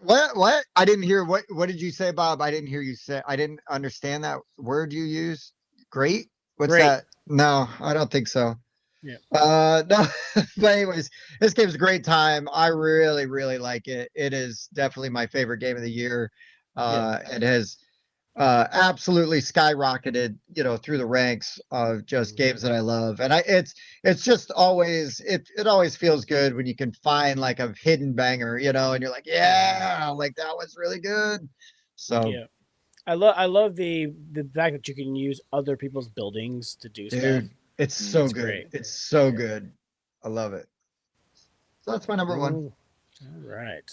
[SPEAKER 2] What? I didn't hear what did you say, Bob? I didn't hear you say I didn't understand that word you used. Great? What's
[SPEAKER 3] Great.
[SPEAKER 2] that? No, I don't think so.
[SPEAKER 3] Yeah.
[SPEAKER 2] No, but anyways, this game's a great time. I really, really like it. It is definitely my favorite game of the year. It has absolutely skyrocketed, through the ranks of just games that I love. And it's just always it always feels good when you can find like a hidden banger, and you're like, yeah, like that was really good. So
[SPEAKER 3] Yeah. I love the fact that you can use other people's buildings to do stuff.
[SPEAKER 2] dude, it's so
[SPEAKER 3] It's
[SPEAKER 2] good.
[SPEAKER 3] great.
[SPEAKER 2] It's so
[SPEAKER 3] Yeah.
[SPEAKER 2] good. I love it. So that's my number one.
[SPEAKER 3] Ooh, all right.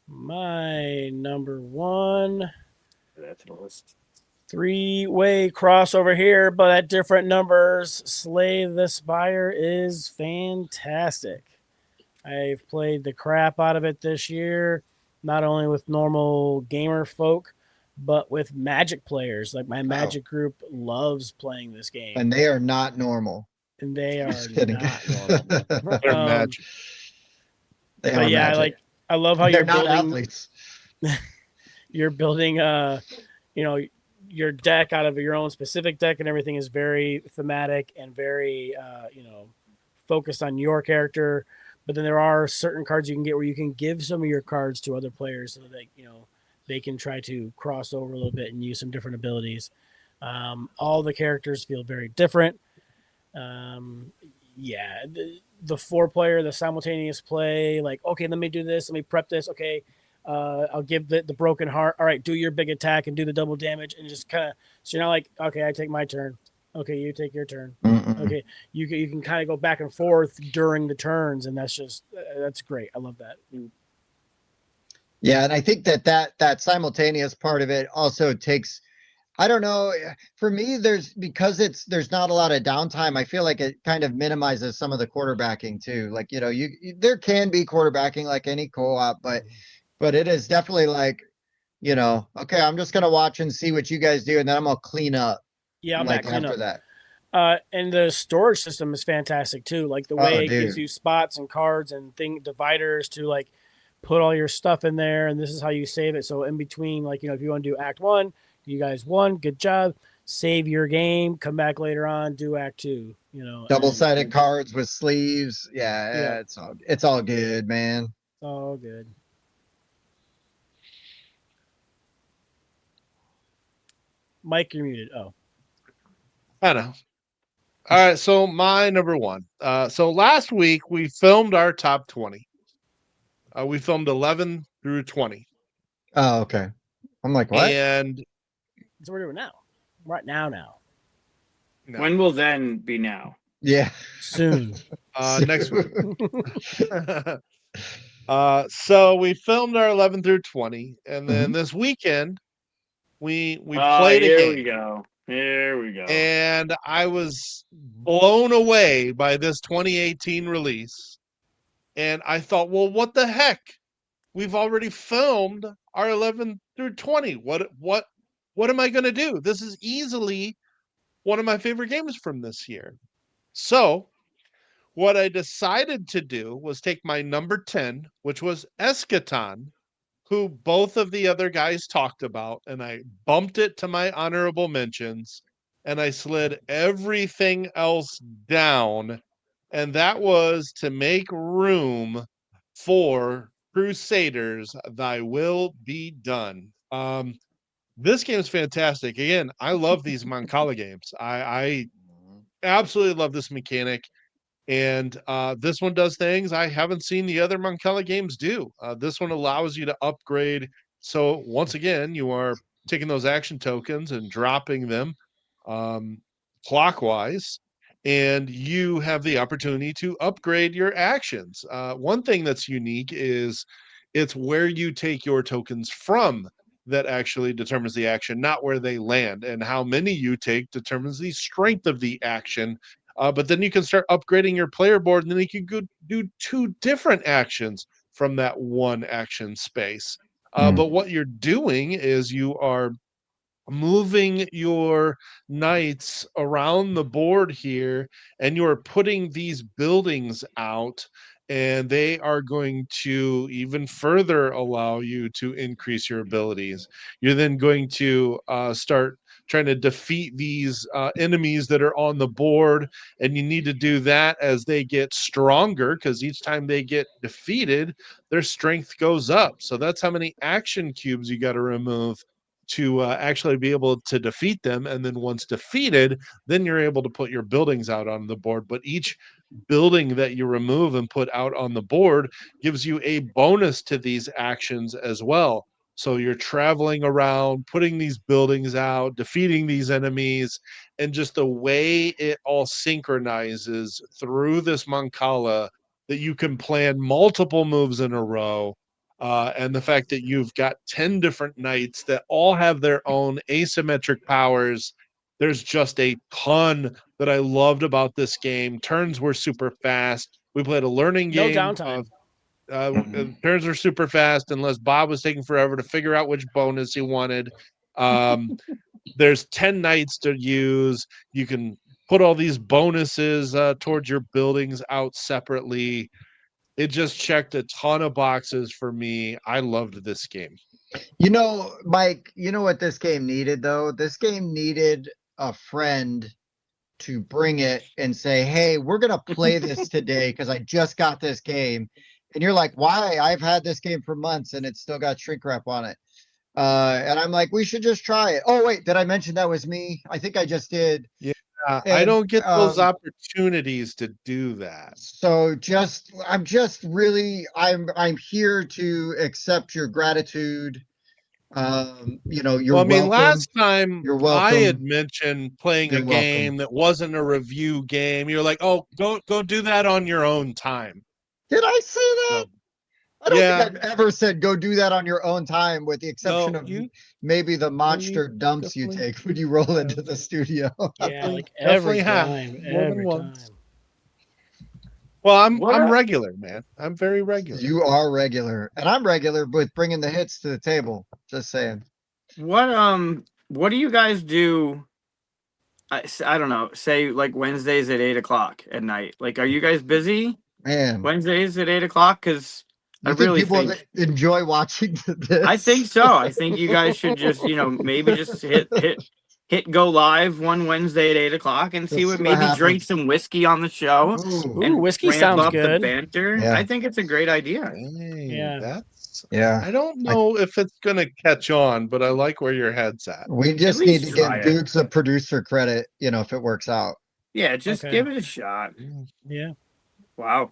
[SPEAKER 3] My number one
[SPEAKER 4] that's the list.
[SPEAKER 3] three-way crossover here, but at different numbers. Slay the Spire is fantastic. I've played the crap out of it this year, not only with normal gamer folk, but with Magic players. Like my Magic group loves playing this game,
[SPEAKER 2] And they are not normal.
[SPEAKER 3] and they are
[SPEAKER 2] Just kidding.
[SPEAKER 3] not normal.
[SPEAKER 1] They're magic.
[SPEAKER 2] They
[SPEAKER 3] But
[SPEAKER 2] are
[SPEAKER 3] yeah,
[SPEAKER 2] magic.
[SPEAKER 3] I love how
[SPEAKER 2] They're
[SPEAKER 3] you're
[SPEAKER 2] not
[SPEAKER 3] building.
[SPEAKER 2] athletes.
[SPEAKER 3] You're building your deck out of your own specific deck, and everything is very thematic and very focused on your character. But then there are certain cards you can get where you can give some of your cards to other players so that they can try to cross over a little bit and use some different abilities. All the characters feel very different. Yeah, the 4-player, the simultaneous play, like, okay, let me do this, let me prep this, okay, I'll give the broken heart, all right, do your big attack and do the double damage, and just kind of, so you're not like, okay, I take my turn, okay, you take your turn, okay, you can kind of go back and forth during the turns, and that's great. I love that.
[SPEAKER 2] Yeah, and I think that simultaneous part of it also takes, I don't know, for me because there's not a lot of downtime, I feel like it kind of minimizes some of the quarterbacking too. Like, there can be quarterbacking like any co-op, but it is definitely like, okay, I'm just gonna watch and see what you guys do, and then I'm gonna clean up.
[SPEAKER 3] Yeah, I'm
[SPEAKER 2] like
[SPEAKER 3] back clean
[SPEAKER 2] after
[SPEAKER 3] up.
[SPEAKER 2] that.
[SPEAKER 3] And the storage system is fantastic too. Like the way it gives you spots and cards and dividers to like put all your stuff in there, and this is how you save it. So in between, like if you want to do Act 1, you guys won, good job. Save your game, come back later on, do Act 2.
[SPEAKER 2] Double-sided cards with sleeves. Yeah, it's all good, man.
[SPEAKER 3] All good. Mike, you're muted. Oh,
[SPEAKER 1] I know. All right, so my number one. So last week we filmed our top 20. We filmed 11 through 20.
[SPEAKER 2] Oh, okay. I'm like, what?
[SPEAKER 1] And
[SPEAKER 3] that's what we're doing now. Right now.
[SPEAKER 1] no,
[SPEAKER 4] When will then be now?
[SPEAKER 2] Yeah.
[SPEAKER 3] Soon.
[SPEAKER 1] next week. So we filmed our 11 through 20, and then this weekend we played a
[SPEAKER 4] Here we
[SPEAKER 1] game,
[SPEAKER 4] go. Here we go.
[SPEAKER 1] and I was blown away by this 2018 release. And I thought, well, what the heck? We've already filmed our 11 through 20. What am I going to do? This is easily one of my favorite games from this year. So, what I decided to do was take my number 10, which was Eschaton, who both of the other guys talked about, and I bumped it to my honorable mentions, and I slid everything else down, and that was to make room for Crusaders, Thy Will Be Done. This game is fantastic. Again, I love these Mancala games. I absolutely love this mechanic. And this one does things I haven't seen the other Moncala games do. This one allows you to upgrade. So once again, you are taking those action tokens and dropping them um, clockwise, and you have the opportunity to upgrade your actions. One thing that's unique is it's where you take your tokens from that actually determines the action, not where they land. And how many you take determines the strength of the action, but then you can start upgrading your player board, and then you can go do two different actions from that one action space. But what you're doing is you are moving your knights around the board here, and you're putting these buildings out, and they are going to even further allow you to increase your abilities. You're then going to start trying to defeat these enemies that are on the board, and you need to do that as they get stronger, because each time they get defeated, their strength goes up. So that's how many action cubes you got to remove to actually be able to defeat them. And then once defeated, then you're able to put your buildings out on the board. But each building that you remove and put out on the board gives you a bonus to these actions as well. So you're traveling around, putting these buildings out, defeating these enemies, and just the way it all synchronizes through this Mancala, that you can plan multiple moves in a row, and the fact that you've got 10 different knights that all have their own asymmetric powers. There's just a ton that I loved about this game. Turns were super fast. We played a learning
[SPEAKER 3] No
[SPEAKER 1] game.
[SPEAKER 3] downtime.
[SPEAKER 1] Turns were super fast unless Bob was taking forever to figure out which bonus he wanted. There's 10 knights to use. You can put all these bonuses towards your buildings out separately. It just checked a ton of boxes for me. I loved this game.
[SPEAKER 2] You know, Mike, you know what this game needed though? This game needed a friend to bring it and say, hey, we're going to play this today because I just got this game. And you're like, why? I've had this game for months and it's still got shrink wrap on it. And I'm like, we should just try it. Oh, wait, did I mention that was me? I think I just did.
[SPEAKER 1] Yeah, I
[SPEAKER 2] And,
[SPEAKER 1] don't get those opportunities to do that.
[SPEAKER 2] So I'm here to accept your gratitude. You're
[SPEAKER 1] Well, I mean,
[SPEAKER 2] welcome.
[SPEAKER 1] last time
[SPEAKER 2] You're
[SPEAKER 1] I had
[SPEAKER 2] welcome.
[SPEAKER 1] mentioned playing a
[SPEAKER 2] You're welcome.
[SPEAKER 1] game that wasn't a review game. You're like, oh, go do that on your own time.
[SPEAKER 2] Did I say that?
[SPEAKER 1] So,
[SPEAKER 2] I don't
[SPEAKER 1] yeah.
[SPEAKER 2] think I've ever said go do that on your own time, with the exception
[SPEAKER 1] No,
[SPEAKER 2] of
[SPEAKER 1] you
[SPEAKER 2] maybe the monster dumps you
[SPEAKER 1] definitely-
[SPEAKER 2] take when you roll into the studio.
[SPEAKER 3] Yeah, like
[SPEAKER 1] definitely
[SPEAKER 3] every
[SPEAKER 1] have,
[SPEAKER 3] time.
[SPEAKER 1] more than
[SPEAKER 3] Every
[SPEAKER 1] once.
[SPEAKER 3] time.
[SPEAKER 1] Well, I'm
[SPEAKER 4] What?
[SPEAKER 1] regular, man. I'm very regular.
[SPEAKER 2] You are regular, and I'm regular with bringing the hits to the table. Just saying.
[SPEAKER 4] What do you guys do? I don't know. Say like Wednesdays at 8 o'clock at night. Like, are you guys busy
[SPEAKER 2] Man,
[SPEAKER 4] Wednesdays at 8 o'clock? Because I
[SPEAKER 2] you think
[SPEAKER 4] really
[SPEAKER 2] people
[SPEAKER 4] think
[SPEAKER 2] enjoy watching this?
[SPEAKER 4] I think so. I think you guys should just maybe just hit go live one Wednesday at 8 o'clock and
[SPEAKER 2] Let's see what
[SPEAKER 4] maybe drink
[SPEAKER 2] happens.
[SPEAKER 4] some whiskey on the show
[SPEAKER 2] Ooh,
[SPEAKER 3] Ooh,
[SPEAKER 4] and
[SPEAKER 3] whiskey
[SPEAKER 4] ramp
[SPEAKER 3] sounds
[SPEAKER 4] up the
[SPEAKER 3] good.
[SPEAKER 4] banter.
[SPEAKER 2] Yeah.
[SPEAKER 4] I think it's a great idea.
[SPEAKER 1] Hey,
[SPEAKER 3] Yeah.
[SPEAKER 1] that's
[SPEAKER 2] Yeah.
[SPEAKER 1] I don't know if it's gonna catch on, but I like where your head's at.
[SPEAKER 2] We just need
[SPEAKER 4] least
[SPEAKER 2] to
[SPEAKER 4] try
[SPEAKER 2] give
[SPEAKER 4] it.
[SPEAKER 2] Dukes a producer credit, if it works out.
[SPEAKER 4] Yeah, just
[SPEAKER 3] Okay.
[SPEAKER 4] give it a shot.
[SPEAKER 3] Yeah.
[SPEAKER 4] Wow.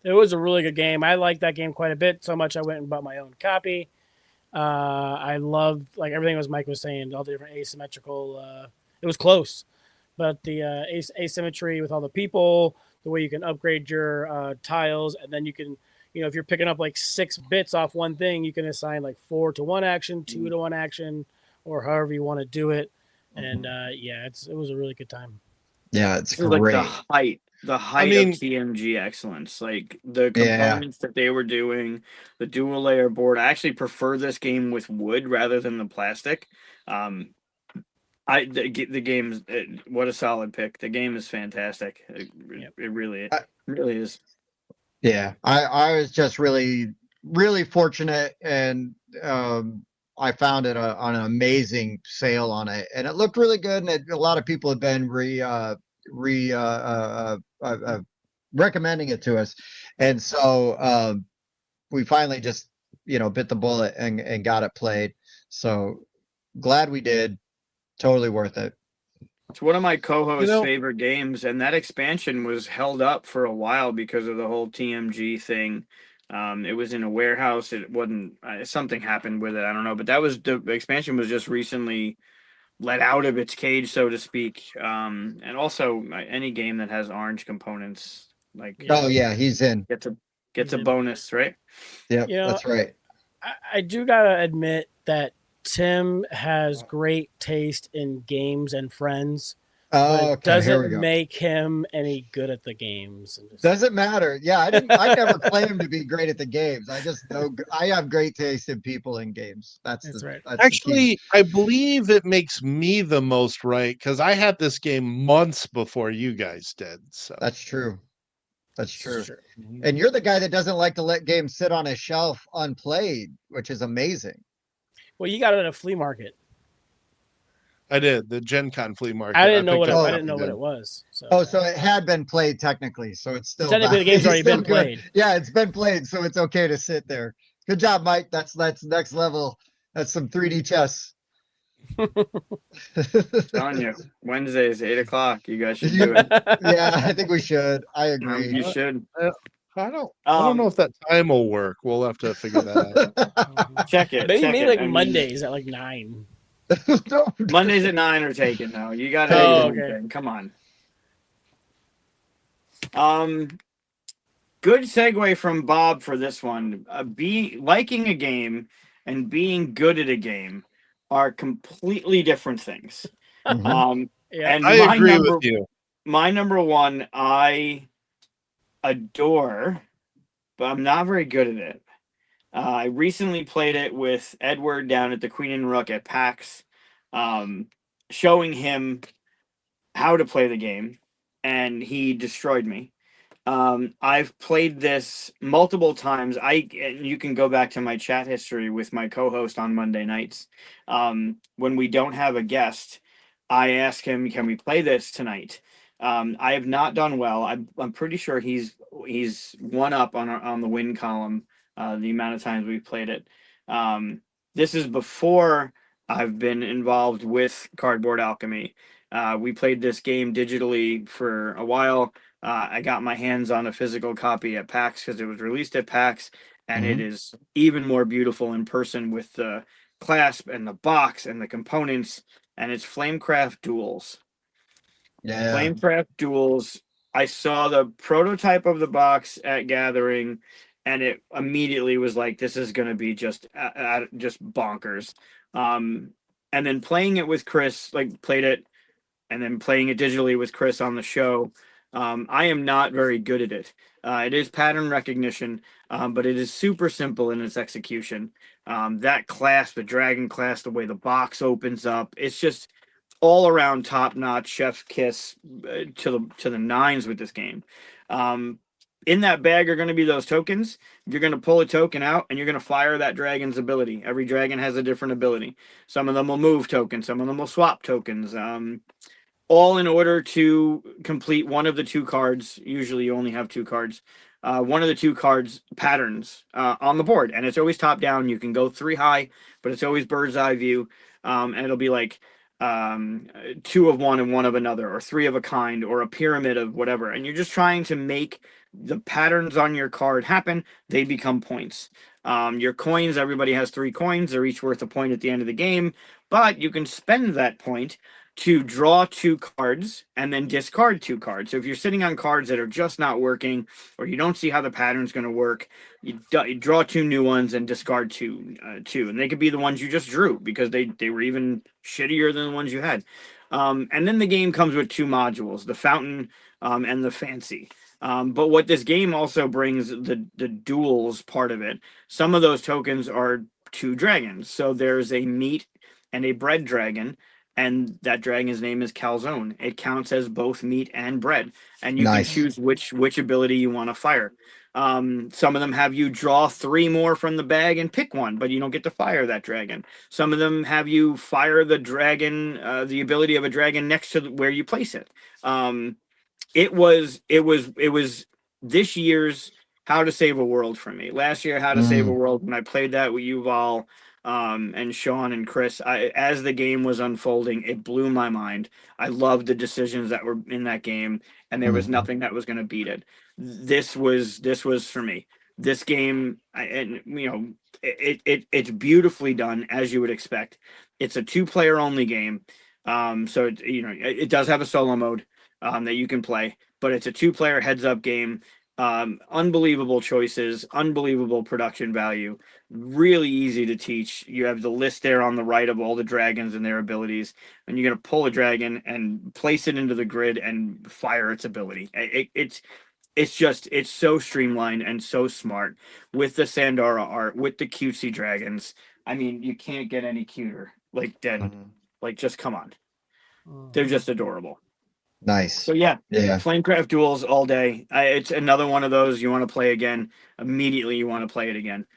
[SPEAKER 3] It was a really good game. I liked that game quite a bit, so much I went and bought my own copy. I loved like everything was Mike was saying, all the different asymmetrical. It was close, but the asymmetry with all the people, the way you can upgrade your tiles, and then you can, if you're picking up like 6 bits off one thing, you can assign like 4 to 1 action, 2 to 1 action, or however you want to do it. And yeah, it was a really good time.
[SPEAKER 2] Yeah, it's
[SPEAKER 4] This is like
[SPEAKER 2] great.
[SPEAKER 4] the height
[SPEAKER 1] mean-
[SPEAKER 4] of TMG excellence. Like the
[SPEAKER 2] Yeah.
[SPEAKER 4] components that they were doing, the dual layer board. I actually prefer this game with wood rather than the plastic. The game's what a solid pick. The game is fantastic. It really really is.
[SPEAKER 2] Yeah, I was just really, really fortunate, and I found it on an amazing sale on it, and it looked really good, and a lot of people have been recommending it to us, and so we finally just bit the bullet and got it played. So glad we did. Totally worth it.
[SPEAKER 4] It's one of my co-hosts'
[SPEAKER 1] You know-
[SPEAKER 4] favorite games, and that expansion was held up for a while because of the whole TMG thing. It was in a warehouse. It wasn't something happened with it. I don't know, but the expansion was just recently let out of its cage, so to speak. And also any game that has orange components, like
[SPEAKER 2] Oh yeah, he's in.
[SPEAKER 4] gets a bonus, right?
[SPEAKER 2] Yep,
[SPEAKER 3] You know,
[SPEAKER 2] that's right.
[SPEAKER 3] I do gotta admit that Tim has great taste in games and friends, but
[SPEAKER 2] Oh,
[SPEAKER 3] it
[SPEAKER 2] okay, here we
[SPEAKER 3] doesn't
[SPEAKER 2] go.
[SPEAKER 3] make him any good at the games.
[SPEAKER 2] Doesn't matter. Yeah, I never claimed to be great at the games. I just know I have great taste in people in games. That's
[SPEAKER 3] right.
[SPEAKER 2] That's the key.
[SPEAKER 1] Actually, I believe it makes me the most right because I had this game months before you guys did. So
[SPEAKER 2] That's true. That's true.
[SPEAKER 3] Sure.
[SPEAKER 2] And you're the guy that doesn't like to let games sit on a shelf unplayed, which is amazing.
[SPEAKER 3] Well, you got it at a flea market.
[SPEAKER 1] I did the Gen Con flea market.
[SPEAKER 3] I didn't know
[SPEAKER 1] picked
[SPEAKER 3] what
[SPEAKER 1] up
[SPEAKER 3] I
[SPEAKER 1] a
[SPEAKER 3] didn't know
[SPEAKER 1] copy
[SPEAKER 3] what it was. So.
[SPEAKER 2] Oh, so it had been played technically, so it's still
[SPEAKER 3] Technically, the game's
[SPEAKER 2] it's
[SPEAKER 3] already
[SPEAKER 2] still
[SPEAKER 3] been
[SPEAKER 2] good.
[SPEAKER 3] played.
[SPEAKER 2] Yeah, it's been played, so it's okay to sit there. Good job, Mike. That's next level. That's some 3D chess.
[SPEAKER 4] Telling you, Wednesdays 8 o'clock. You guys should
[SPEAKER 2] Yeah.
[SPEAKER 4] do it.
[SPEAKER 2] Yeah, I think we should. I agree.
[SPEAKER 4] You should
[SPEAKER 1] I don't know if that time will work. We'll have to figure that out.
[SPEAKER 4] check it.
[SPEAKER 3] Maybe
[SPEAKER 4] check
[SPEAKER 3] maybe
[SPEAKER 4] it.
[SPEAKER 3] like
[SPEAKER 4] I mean,
[SPEAKER 3] Mondays at like 9.
[SPEAKER 4] Mondays at 9 are taken now. You got to
[SPEAKER 3] Oh,
[SPEAKER 4] do
[SPEAKER 3] okay.
[SPEAKER 4] anything. Come on. Good segue from Bob for this one. Liking a game and being good at a game are completely different things.
[SPEAKER 2] Mhm.
[SPEAKER 3] Yeah.
[SPEAKER 4] And
[SPEAKER 1] I agree with you.
[SPEAKER 4] my number one, I adore, but I'm not very good at it. I recently played it with Edward down at the Queen and Rook at PAX, showing him how to play the game, and he destroyed me. I've played this multiple times. And you can go back to my chat history with my co-host on Monday nights. When we don't have a guest, I ask him, "Can we play this tonight?" I have not done well. I'm pretty sure he's one up on the win column. The amount of times we've played it. This is before I've been involved with Cardboard Alchemy. We played this game digitally for a while. I got my hands on a physical copy at PAX because it was released at PAX, and it is even more beautiful in person with the clasp and the box and the components. And it's Flamecraft Duels.
[SPEAKER 2] Yeah.
[SPEAKER 4] Flamecraft Duels. I saw the prototype of the box at Gathering, and it immediately was like, "This is going to be just bonkers." And then playing it with Chris, like played it and then playing it digitally with Chris on the show. I am not very good at it. It is pattern recognition, but it is super simple in its execution. That class, the dragon class, the way the box opens up, it's just all around top notch, chef's kiss to the nines with this game. In that bag are going to be those tokens. You're going to pull a token out and you're going to fire that dragon's ability. Every dragon has a different ability. Some of them will move tokens, some of them will swap tokens. All in order to complete one of the 2 cards. Usually you only have 2 cards. one of the two cards patterns on the board, and it's always top down. You can go 3 high, but it's always bird's eye view, and it'll be like 2 of one and 1 of another, or 3 of a kind, or a pyramid of whatever, and you're just trying to make the patterns on your card happen. They become points. Your coins, everybody has 3 coins. They're each worth a point at the end of the game, but you can spend that point to draw 2 cards and then discard 2 cards. So if you're sitting on cards that are just not working, or you don't see how the pattern's going to work, you draw 2 new ones and discard two, and they could be the ones you just drew because they were even shittier than the ones you had. And then the game comes with 2 modules: the fountain and the fancy. But what this game also brings, the duels part of it. Some of those tokens are 2 dragons. So there's a meat and a bread dragon, and that dragon's name is Calzone. It counts as both meat and bread, and you
[SPEAKER 2] Nice.
[SPEAKER 4] can choose which ability you want to fire. Some of them have you draw 3 more from the bag and pick one, but you don't get to fire that dragon. Some of them have you fire the dragon, the ability of a dragon next to where you place it. It was this year's How to Save a World for me. Last year, How to Save a World, when I played that with Yuval and Sean and Chris, as the game was unfolding, it blew my mind. I loved the decisions that were in that game, and there was nothing that was going to beat it. This was for me. This game, and you know, it's beautifully done, as you would expect. It's a 2-player only game, so it does have a solo mode that you can play, but it's a 2-player heads-up game. Unbelievable choices, unbelievable production value, really easy to teach. You have the list there on the right of all the dragons and their abilities, and you're going to pull a dragon and place it into the grid and fire its ability. It's so streamlined and so smart, with the Sandara art, with the cutesy dragons. I mean, you can't get any cuter. Like, just come on. They're just adorable.
[SPEAKER 2] Nice.
[SPEAKER 4] So yeah,
[SPEAKER 2] Yeah.
[SPEAKER 4] Flamecraft duels all day. It's another one of those you want to play again. Immediately you want to play it again.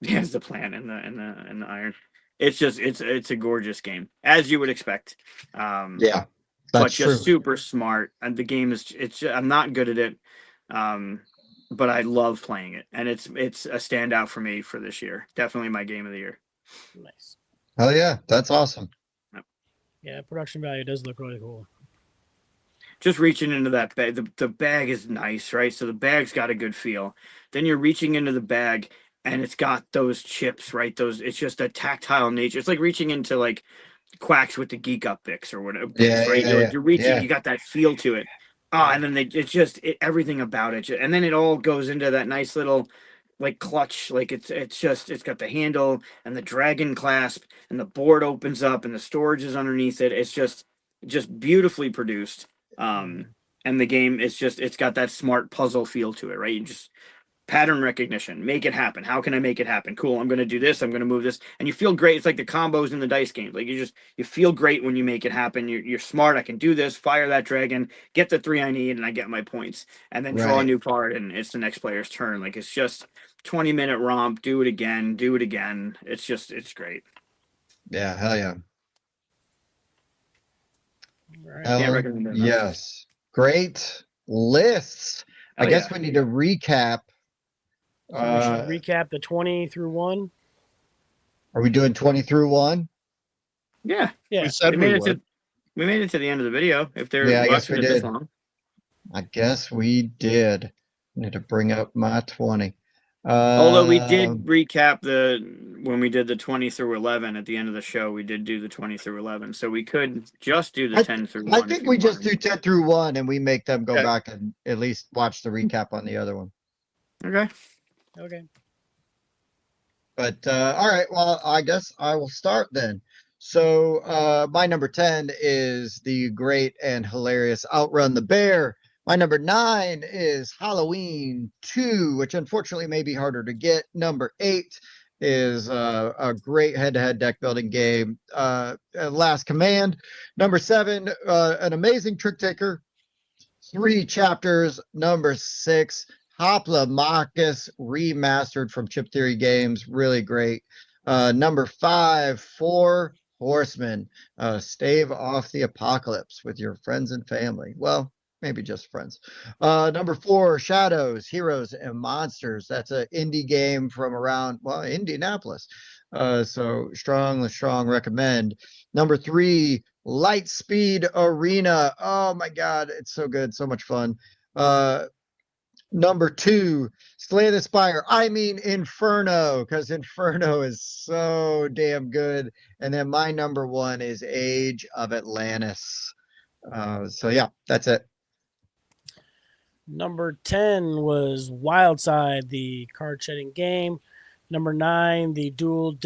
[SPEAKER 4] Here's the plan and the iron. It's just it's a gorgeous game, as you would expect.
[SPEAKER 2] Yeah.
[SPEAKER 4] But
[SPEAKER 2] That's
[SPEAKER 4] just
[SPEAKER 2] true.
[SPEAKER 4] super smart, and the game I'm not good at it, but I love playing it, and it's a standout for me for this year. Definitely my game of the year.
[SPEAKER 3] Nice.
[SPEAKER 2] Hell yeah. That's awesome.
[SPEAKER 3] Yeah, production value does look really cool.
[SPEAKER 4] Just reaching into that bag. The bag is nice, right? So the bag's got a good feel. Then you're reaching into the bag, and it's got those chips, right? It's just a tactile nature. It's like reaching into like Quacks with the Geek Up Bix or whatever,
[SPEAKER 2] Yeah,
[SPEAKER 4] right?
[SPEAKER 2] yeah,
[SPEAKER 4] You're reaching,
[SPEAKER 2] yeah.
[SPEAKER 4] you got that feel to it. And then everything about it, and then it all goes into that nice little like clutch. Like it's got the handle and the dragon clasp, and the board opens up, and the storage is underneath it. It's just beautifully produced. And the game it's got that smart puzzle feel to it, right? You just pattern recognition, make it happen. How can I make it happen? Cool, I'm going to do this, I'm going to move this, and you feel great. It's like the combos in the dice games. Like you feel great when you make it happen. You're smart. I can do this, fire that dragon, get the 3 I need, and I get my points, and then draw a
[SPEAKER 2] Right.
[SPEAKER 4] new card, and it's the next player's turn. Like, it's just 20-minute romp. Do it again, it's great.
[SPEAKER 2] Yeah. Hell yeah.
[SPEAKER 3] All right.
[SPEAKER 4] Can't recommend it enough.
[SPEAKER 2] Yes. Great lists. I guess we need to recap.
[SPEAKER 3] So we should recap the 20 through 1.
[SPEAKER 2] Are we doing 20 through 1?
[SPEAKER 4] Yeah.
[SPEAKER 1] We said we would.
[SPEAKER 4] We made it to the end of the video. If they're
[SPEAKER 2] Yeah, I guess
[SPEAKER 4] watching
[SPEAKER 2] we
[SPEAKER 4] it this
[SPEAKER 2] did.
[SPEAKER 4] long.
[SPEAKER 2] I guess we did. Need to bring up my 20.
[SPEAKER 4] Although we did recap when we did the 20 through 11 at the end of the show, we did do the 20 through 11. So we could just do the 10 through 1.
[SPEAKER 2] I think we just do 10 through 1 and we make them go
[SPEAKER 1] Okay.
[SPEAKER 2] back and at least watch the recap on the other one.
[SPEAKER 4] Okay.
[SPEAKER 2] But all right, well, I guess I will start then. So my number 10 is the great and hilarious Outrun the Bear. My number 9 is Halloween 2, which unfortunately may be harder to get. Number 8 is a great head-to-head deck building game, Last Command. Number 7, an amazing trick taker, 3 chapters. Number 6, Hoplomachus remastered from Chip Theory Games, really great. Number 5, 4 Horsemen, stave off the apocalypse with your friends and family. Well, maybe just friends. Number 4, Shadows, Heroes, and Monsters. That's an indie game from around, well, Indianapolis. So strong recommend. Number 3, Lightspeed Arena. Oh my God, it's so good, so much fun. Number 2, Slay the Spire. I mean Inferno, because Inferno is so damn good. And then my number 1 is Age of Atlantis. So yeah, that's it.
[SPEAKER 3] Number 10 was Wildside, the card shedding game. Number 9, the dueling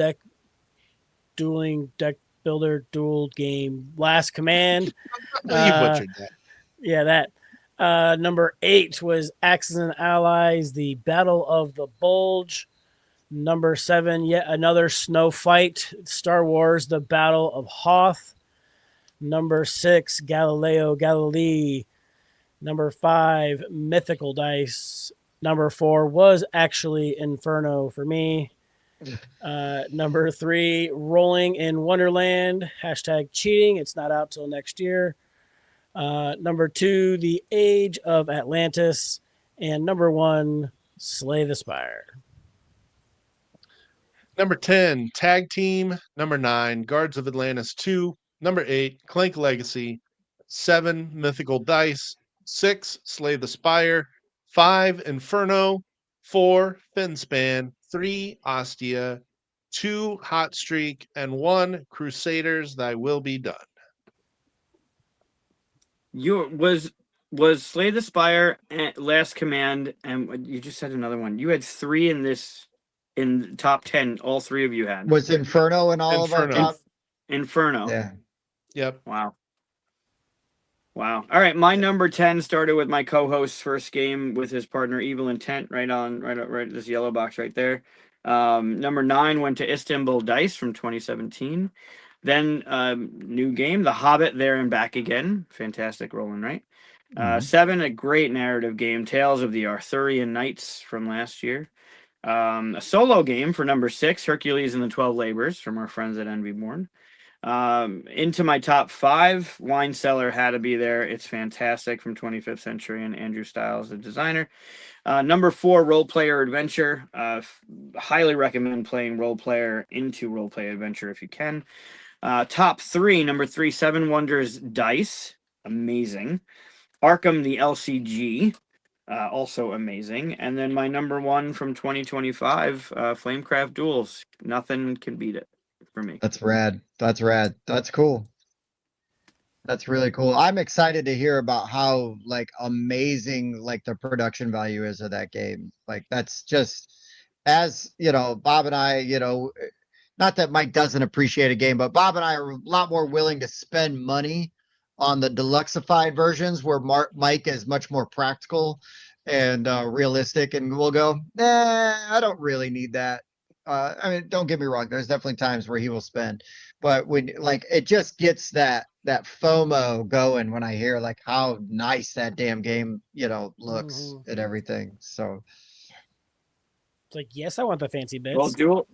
[SPEAKER 3] deck builder duel game Last Command.
[SPEAKER 1] You butchered that.
[SPEAKER 3] Yeah, that. Number 8 was Axis and Allies, the Battle of the Bulge. Number 7, yet another snow fight, Star Wars, the Battle of Hoth. Number 6, Galileo Galilei. Number 5, Mythical Dice. Number 4 was actually Inferno for me. Number 3, Rolling in Wonderland. # cheating. It's not out till next year. Number 2, The Age of Atlantis. And number 1, Slay the Spire.
[SPEAKER 1] Number 10, Tag Team. Number 9, Guards of Atlantis 2. Number 8, Clank Legacy. 7, Mythical Dice. 6, Slay the Spire. 5, Inferno. 4, Finspan. 3, Ostia. 2, Hot Streak. And 1, Crusaders, Thy Will Be Done.
[SPEAKER 4] Was Slay the Spire and Last Command, and you just said another one. You had 3 in this in top 10. All 3 of you had.
[SPEAKER 2] Was Inferno in all
[SPEAKER 1] Inferno.
[SPEAKER 2] of our top?
[SPEAKER 4] Inferno.
[SPEAKER 2] Yeah.
[SPEAKER 1] Yep.
[SPEAKER 4] Wow. All right, my number 10 started with my co-host's first game with his partner Evil Intent, right this yellow box right there. Number 9 went to Istanbul Dice from 2017. Then new game, The Hobbit There and Back Again. Fantastic rolling, right? 7, a great narrative game, Tales of the Arthurian Knights from last year. A solo game for number 6, Hercules and the 12 Labors from our friends at Envyborn. Into my top 5, Wine Cellar had to be there. It's fantastic from 25th Century and Andrew Stiles, the designer. Number 4, Role Player Adventure. Highly recommend playing Role Player into Role Play Adventure if you can. Top 3, number 3, Seven Wonders Dice. Amazing. Arkham the LCG. Also amazing. And then my number 1 from 2025, Flamecraft Duels. Nothing can beat it for me.
[SPEAKER 2] That's rad. That's rad. That's cool. That's really cool. I'm excited to hear about how like amazing like the production value is of that game. Like that's just as you know, Bob and I, not that Mike doesn't appreciate a game, but Bob and I are a lot more willing to spend money on the deluxeified versions where Mike is much more practical and realistic and we'll go, I don't really need that. I mean, don't get me wrong. There's definitely times where he will spend, but when like it just gets that FOMO going when I hear like how nice that damn game, looks and everything. So
[SPEAKER 3] It's like, yes, I want the fancy bits.
[SPEAKER 4] Well,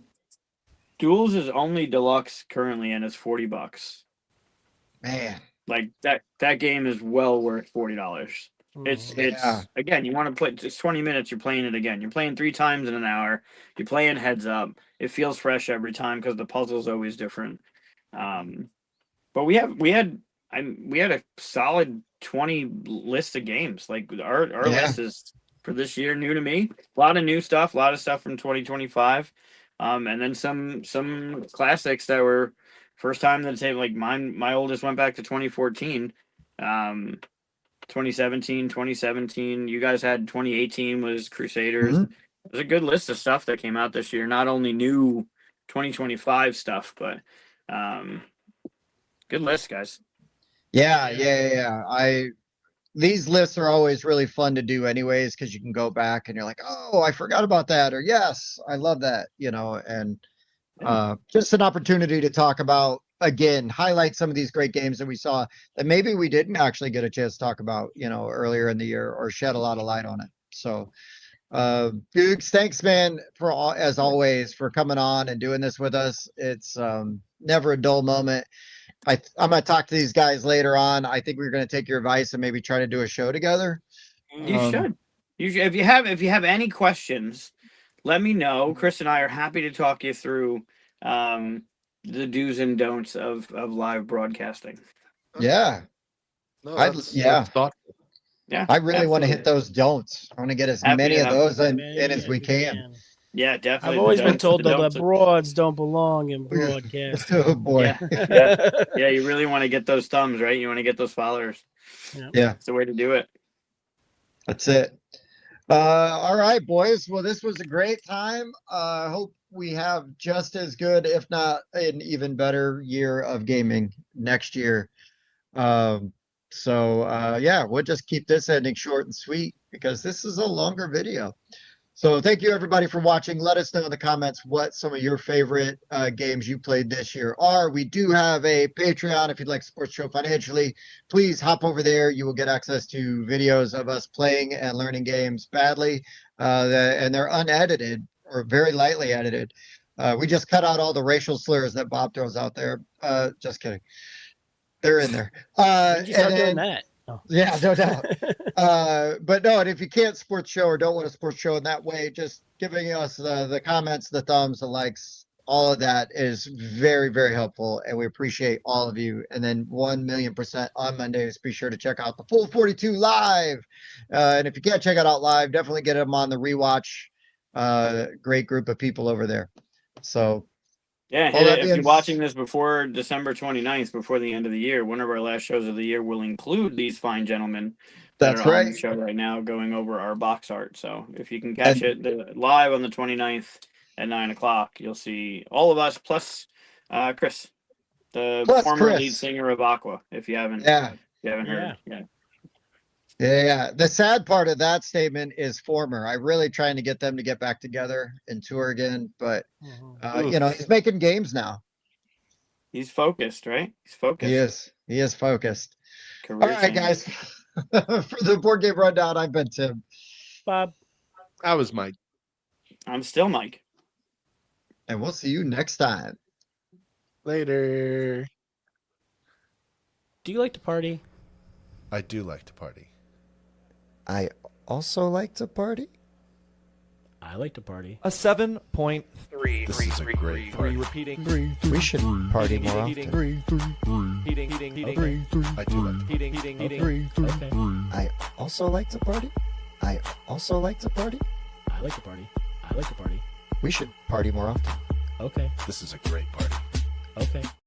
[SPEAKER 4] Duels is only deluxe currently, and it's $40.
[SPEAKER 2] man,
[SPEAKER 4] like that game is well worth $40. It's again, you want to play just 20 minutes, you're playing it again. You're playing 3 times in an hour. You're playing heads up. It feels fresh every time because the puzzle's always different. But we had a solid 20 list of games. Like our list is for this year new to me. A lot of new stuff, a lot of stuff from 2025. And then some classics that were first time that say like my oldest went back to 2014. 2017. You guys had 2018 was Crusaders. There's a good list of stuff that came out this year. Not only new 2025 stuff, but good list, guys.
[SPEAKER 2] Yeah. These lists are always really fun to do anyways, because you can go back and you're like, oh, I forgot about that, or yes, I love that, and just an opportunity to talk about, again, highlight some of these great games that we saw that maybe we didn't actually get a chance to talk about, earlier in the year or shed a lot of light on it. So Googs, thanks, man, as always, for coming on and doing this with us. It's never a dull moment. I'm gonna talk to these guys later on. I think we're gonna take your advice and maybe try to do a show together.
[SPEAKER 4] You should. You should. If you have any questions, let me know. Chris and I are happy to talk you through the do's and don'ts of live broadcasting.
[SPEAKER 2] Yeah,
[SPEAKER 1] No,
[SPEAKER 2] yeah.
[SPEAKER 1] that's thoughtful.
[SPEAKER 4] Yeah,
[SPEAKER 2] I really want to hit
[SPEAKER 4] absolutely.
[SPEAKER 2] those don'ts. I want to get as
[SPEAKER 4] Happy
[SPEAKER 2] many
[SPEAKER 4] to
[SPEAKER 2] of
[SPEAKER 4] have
[SPEAKER 2] those in
[SPEAKER 3] Many
[SPEAKER 2] as we
[SPEAKER 3] you
[SPEAKER 2] can.
[SPEAKER 4] Yeah, definitely.
[SPEAKER 3] I've always been
[SPEAKER 4] don'ts-
[SPEAKER 3] told though
[SPEAKER 4] don'ts
[SPEAKER 3] that
[SPEAKER 4] are-
[SPEAKER 3] broads don't belong in broadcasting.
[SPEAKER 2] Oh boy.
[SPEAKER 4] Yeah, you really want to get those thumbs, right? You want to get those followers.
[SPEAKER 2] Yeah,
[SPEAKER 4] It's the way to do it.
[SPEAKER 2] that's it. All right, boys. Well, this was a great time. I hope we have just as good, if not an even better year of gaming next year. Yeah, we'll just keep this ending short and sweet because this is a longer video. So thank you everybody for watching. Let us know in the comments what some of your favorite games you played this year are. We do have a Patreon if you'd like to support the show financially. Please hop over there. You will get access to videos of us playing and learning games badly. And they're unedited or very lightly edited. We just cut out all the racial slurs that Bob throws out there. Just kidding. They're in there.
[SPEAKER 3] When did you start
[SPEAKER 2] And
[SPEAKER 3] doing
[SPEAKER 2] then-
[SPEAKER 3] that? Oh.
[SPEAKER 2] Yeah, no doubt. But no, and if you can't support the show or don't want to support the show in that way, just giving us the comments, the thumbs, the likes, all of that is very, very helpful. And we appreciate all of you. And then 1,000,000% on Mondays, be sure to check out the full 42 live. And if you can't check it out live, definitely get them on the rewatch. Great group of people over there. So
[SPEAKER 4] Yeah,
[SPEAKER 2] all that
[SPEAKER 4] if
[SPEAKER 2] being
[SPEAKER 4] you're watching this before December 29th, before the end of the year, one of our last shows of the year will include these fine gentlemen that
[SPEAKER 2] That's
[SPEAKER 4] are on
[SPEAKER 2] right.
[SPEAKER 4] the show right now going over our box art. So if you can catch it live on the 29th at 9 o'clock, you'll see all of us plus Chris, the
[SPEAKER 2] Plus
[SPEAKER 4] former lead
[SPEAKER 2] Chris.
[SPEAKER 4] singer of Aqua, if you haven't
[SPEAKER 2] Yeah.
[SPEAKER 4] heard. Yeah.
[SPEAKER 2] Yeah. The sad part of that statement is former. I'm really trying to get them to get back together and tour again, but he's making games now.
[SPEAKER 4] He's focused, right? He's focused.
[SPEAKER 2] He is. He is focused.
[SPEAKER 4] Career
[SPEAKER 2] All right,
[SPEAKER 4] change.
[SPEAKER 2] guys. For the board game rundown, I've been Tim.
[SPEAKER 3] Bob.
[SPEAKER 1] I was Mike.
[SPEAKER 4] I'm still Mike.
[SPEAKER 2] And we'll see you next time.
[SPEAKER 1] Later.
[SPEAKER 3] Do you like to party?
[SPEAKER 5] I do like to party.
[SPEAKER 6] I also like to party.
[SPEAKER 3] I like to party.
[SPEAKER 7] A 7.3.
[SPEAKER 5] This is a great party.
[SPEAKER 7] Repeating.
[SPEAKER 6] We should party more often.
[SPEAKER 7] Heating.
[SPEAKER 5] I do like to party.
[SPEAKER 3] Okay.
[SPEAKER 6] I also like to party. I also like to party.
[SPEAKER 3] I like to party. I like to party.
[SPEAKER 6] We should party more often.
[SPEAKER 3] Okay.
[SPEAKER 5] This is a great party.
[SPEAKER 3] Okay.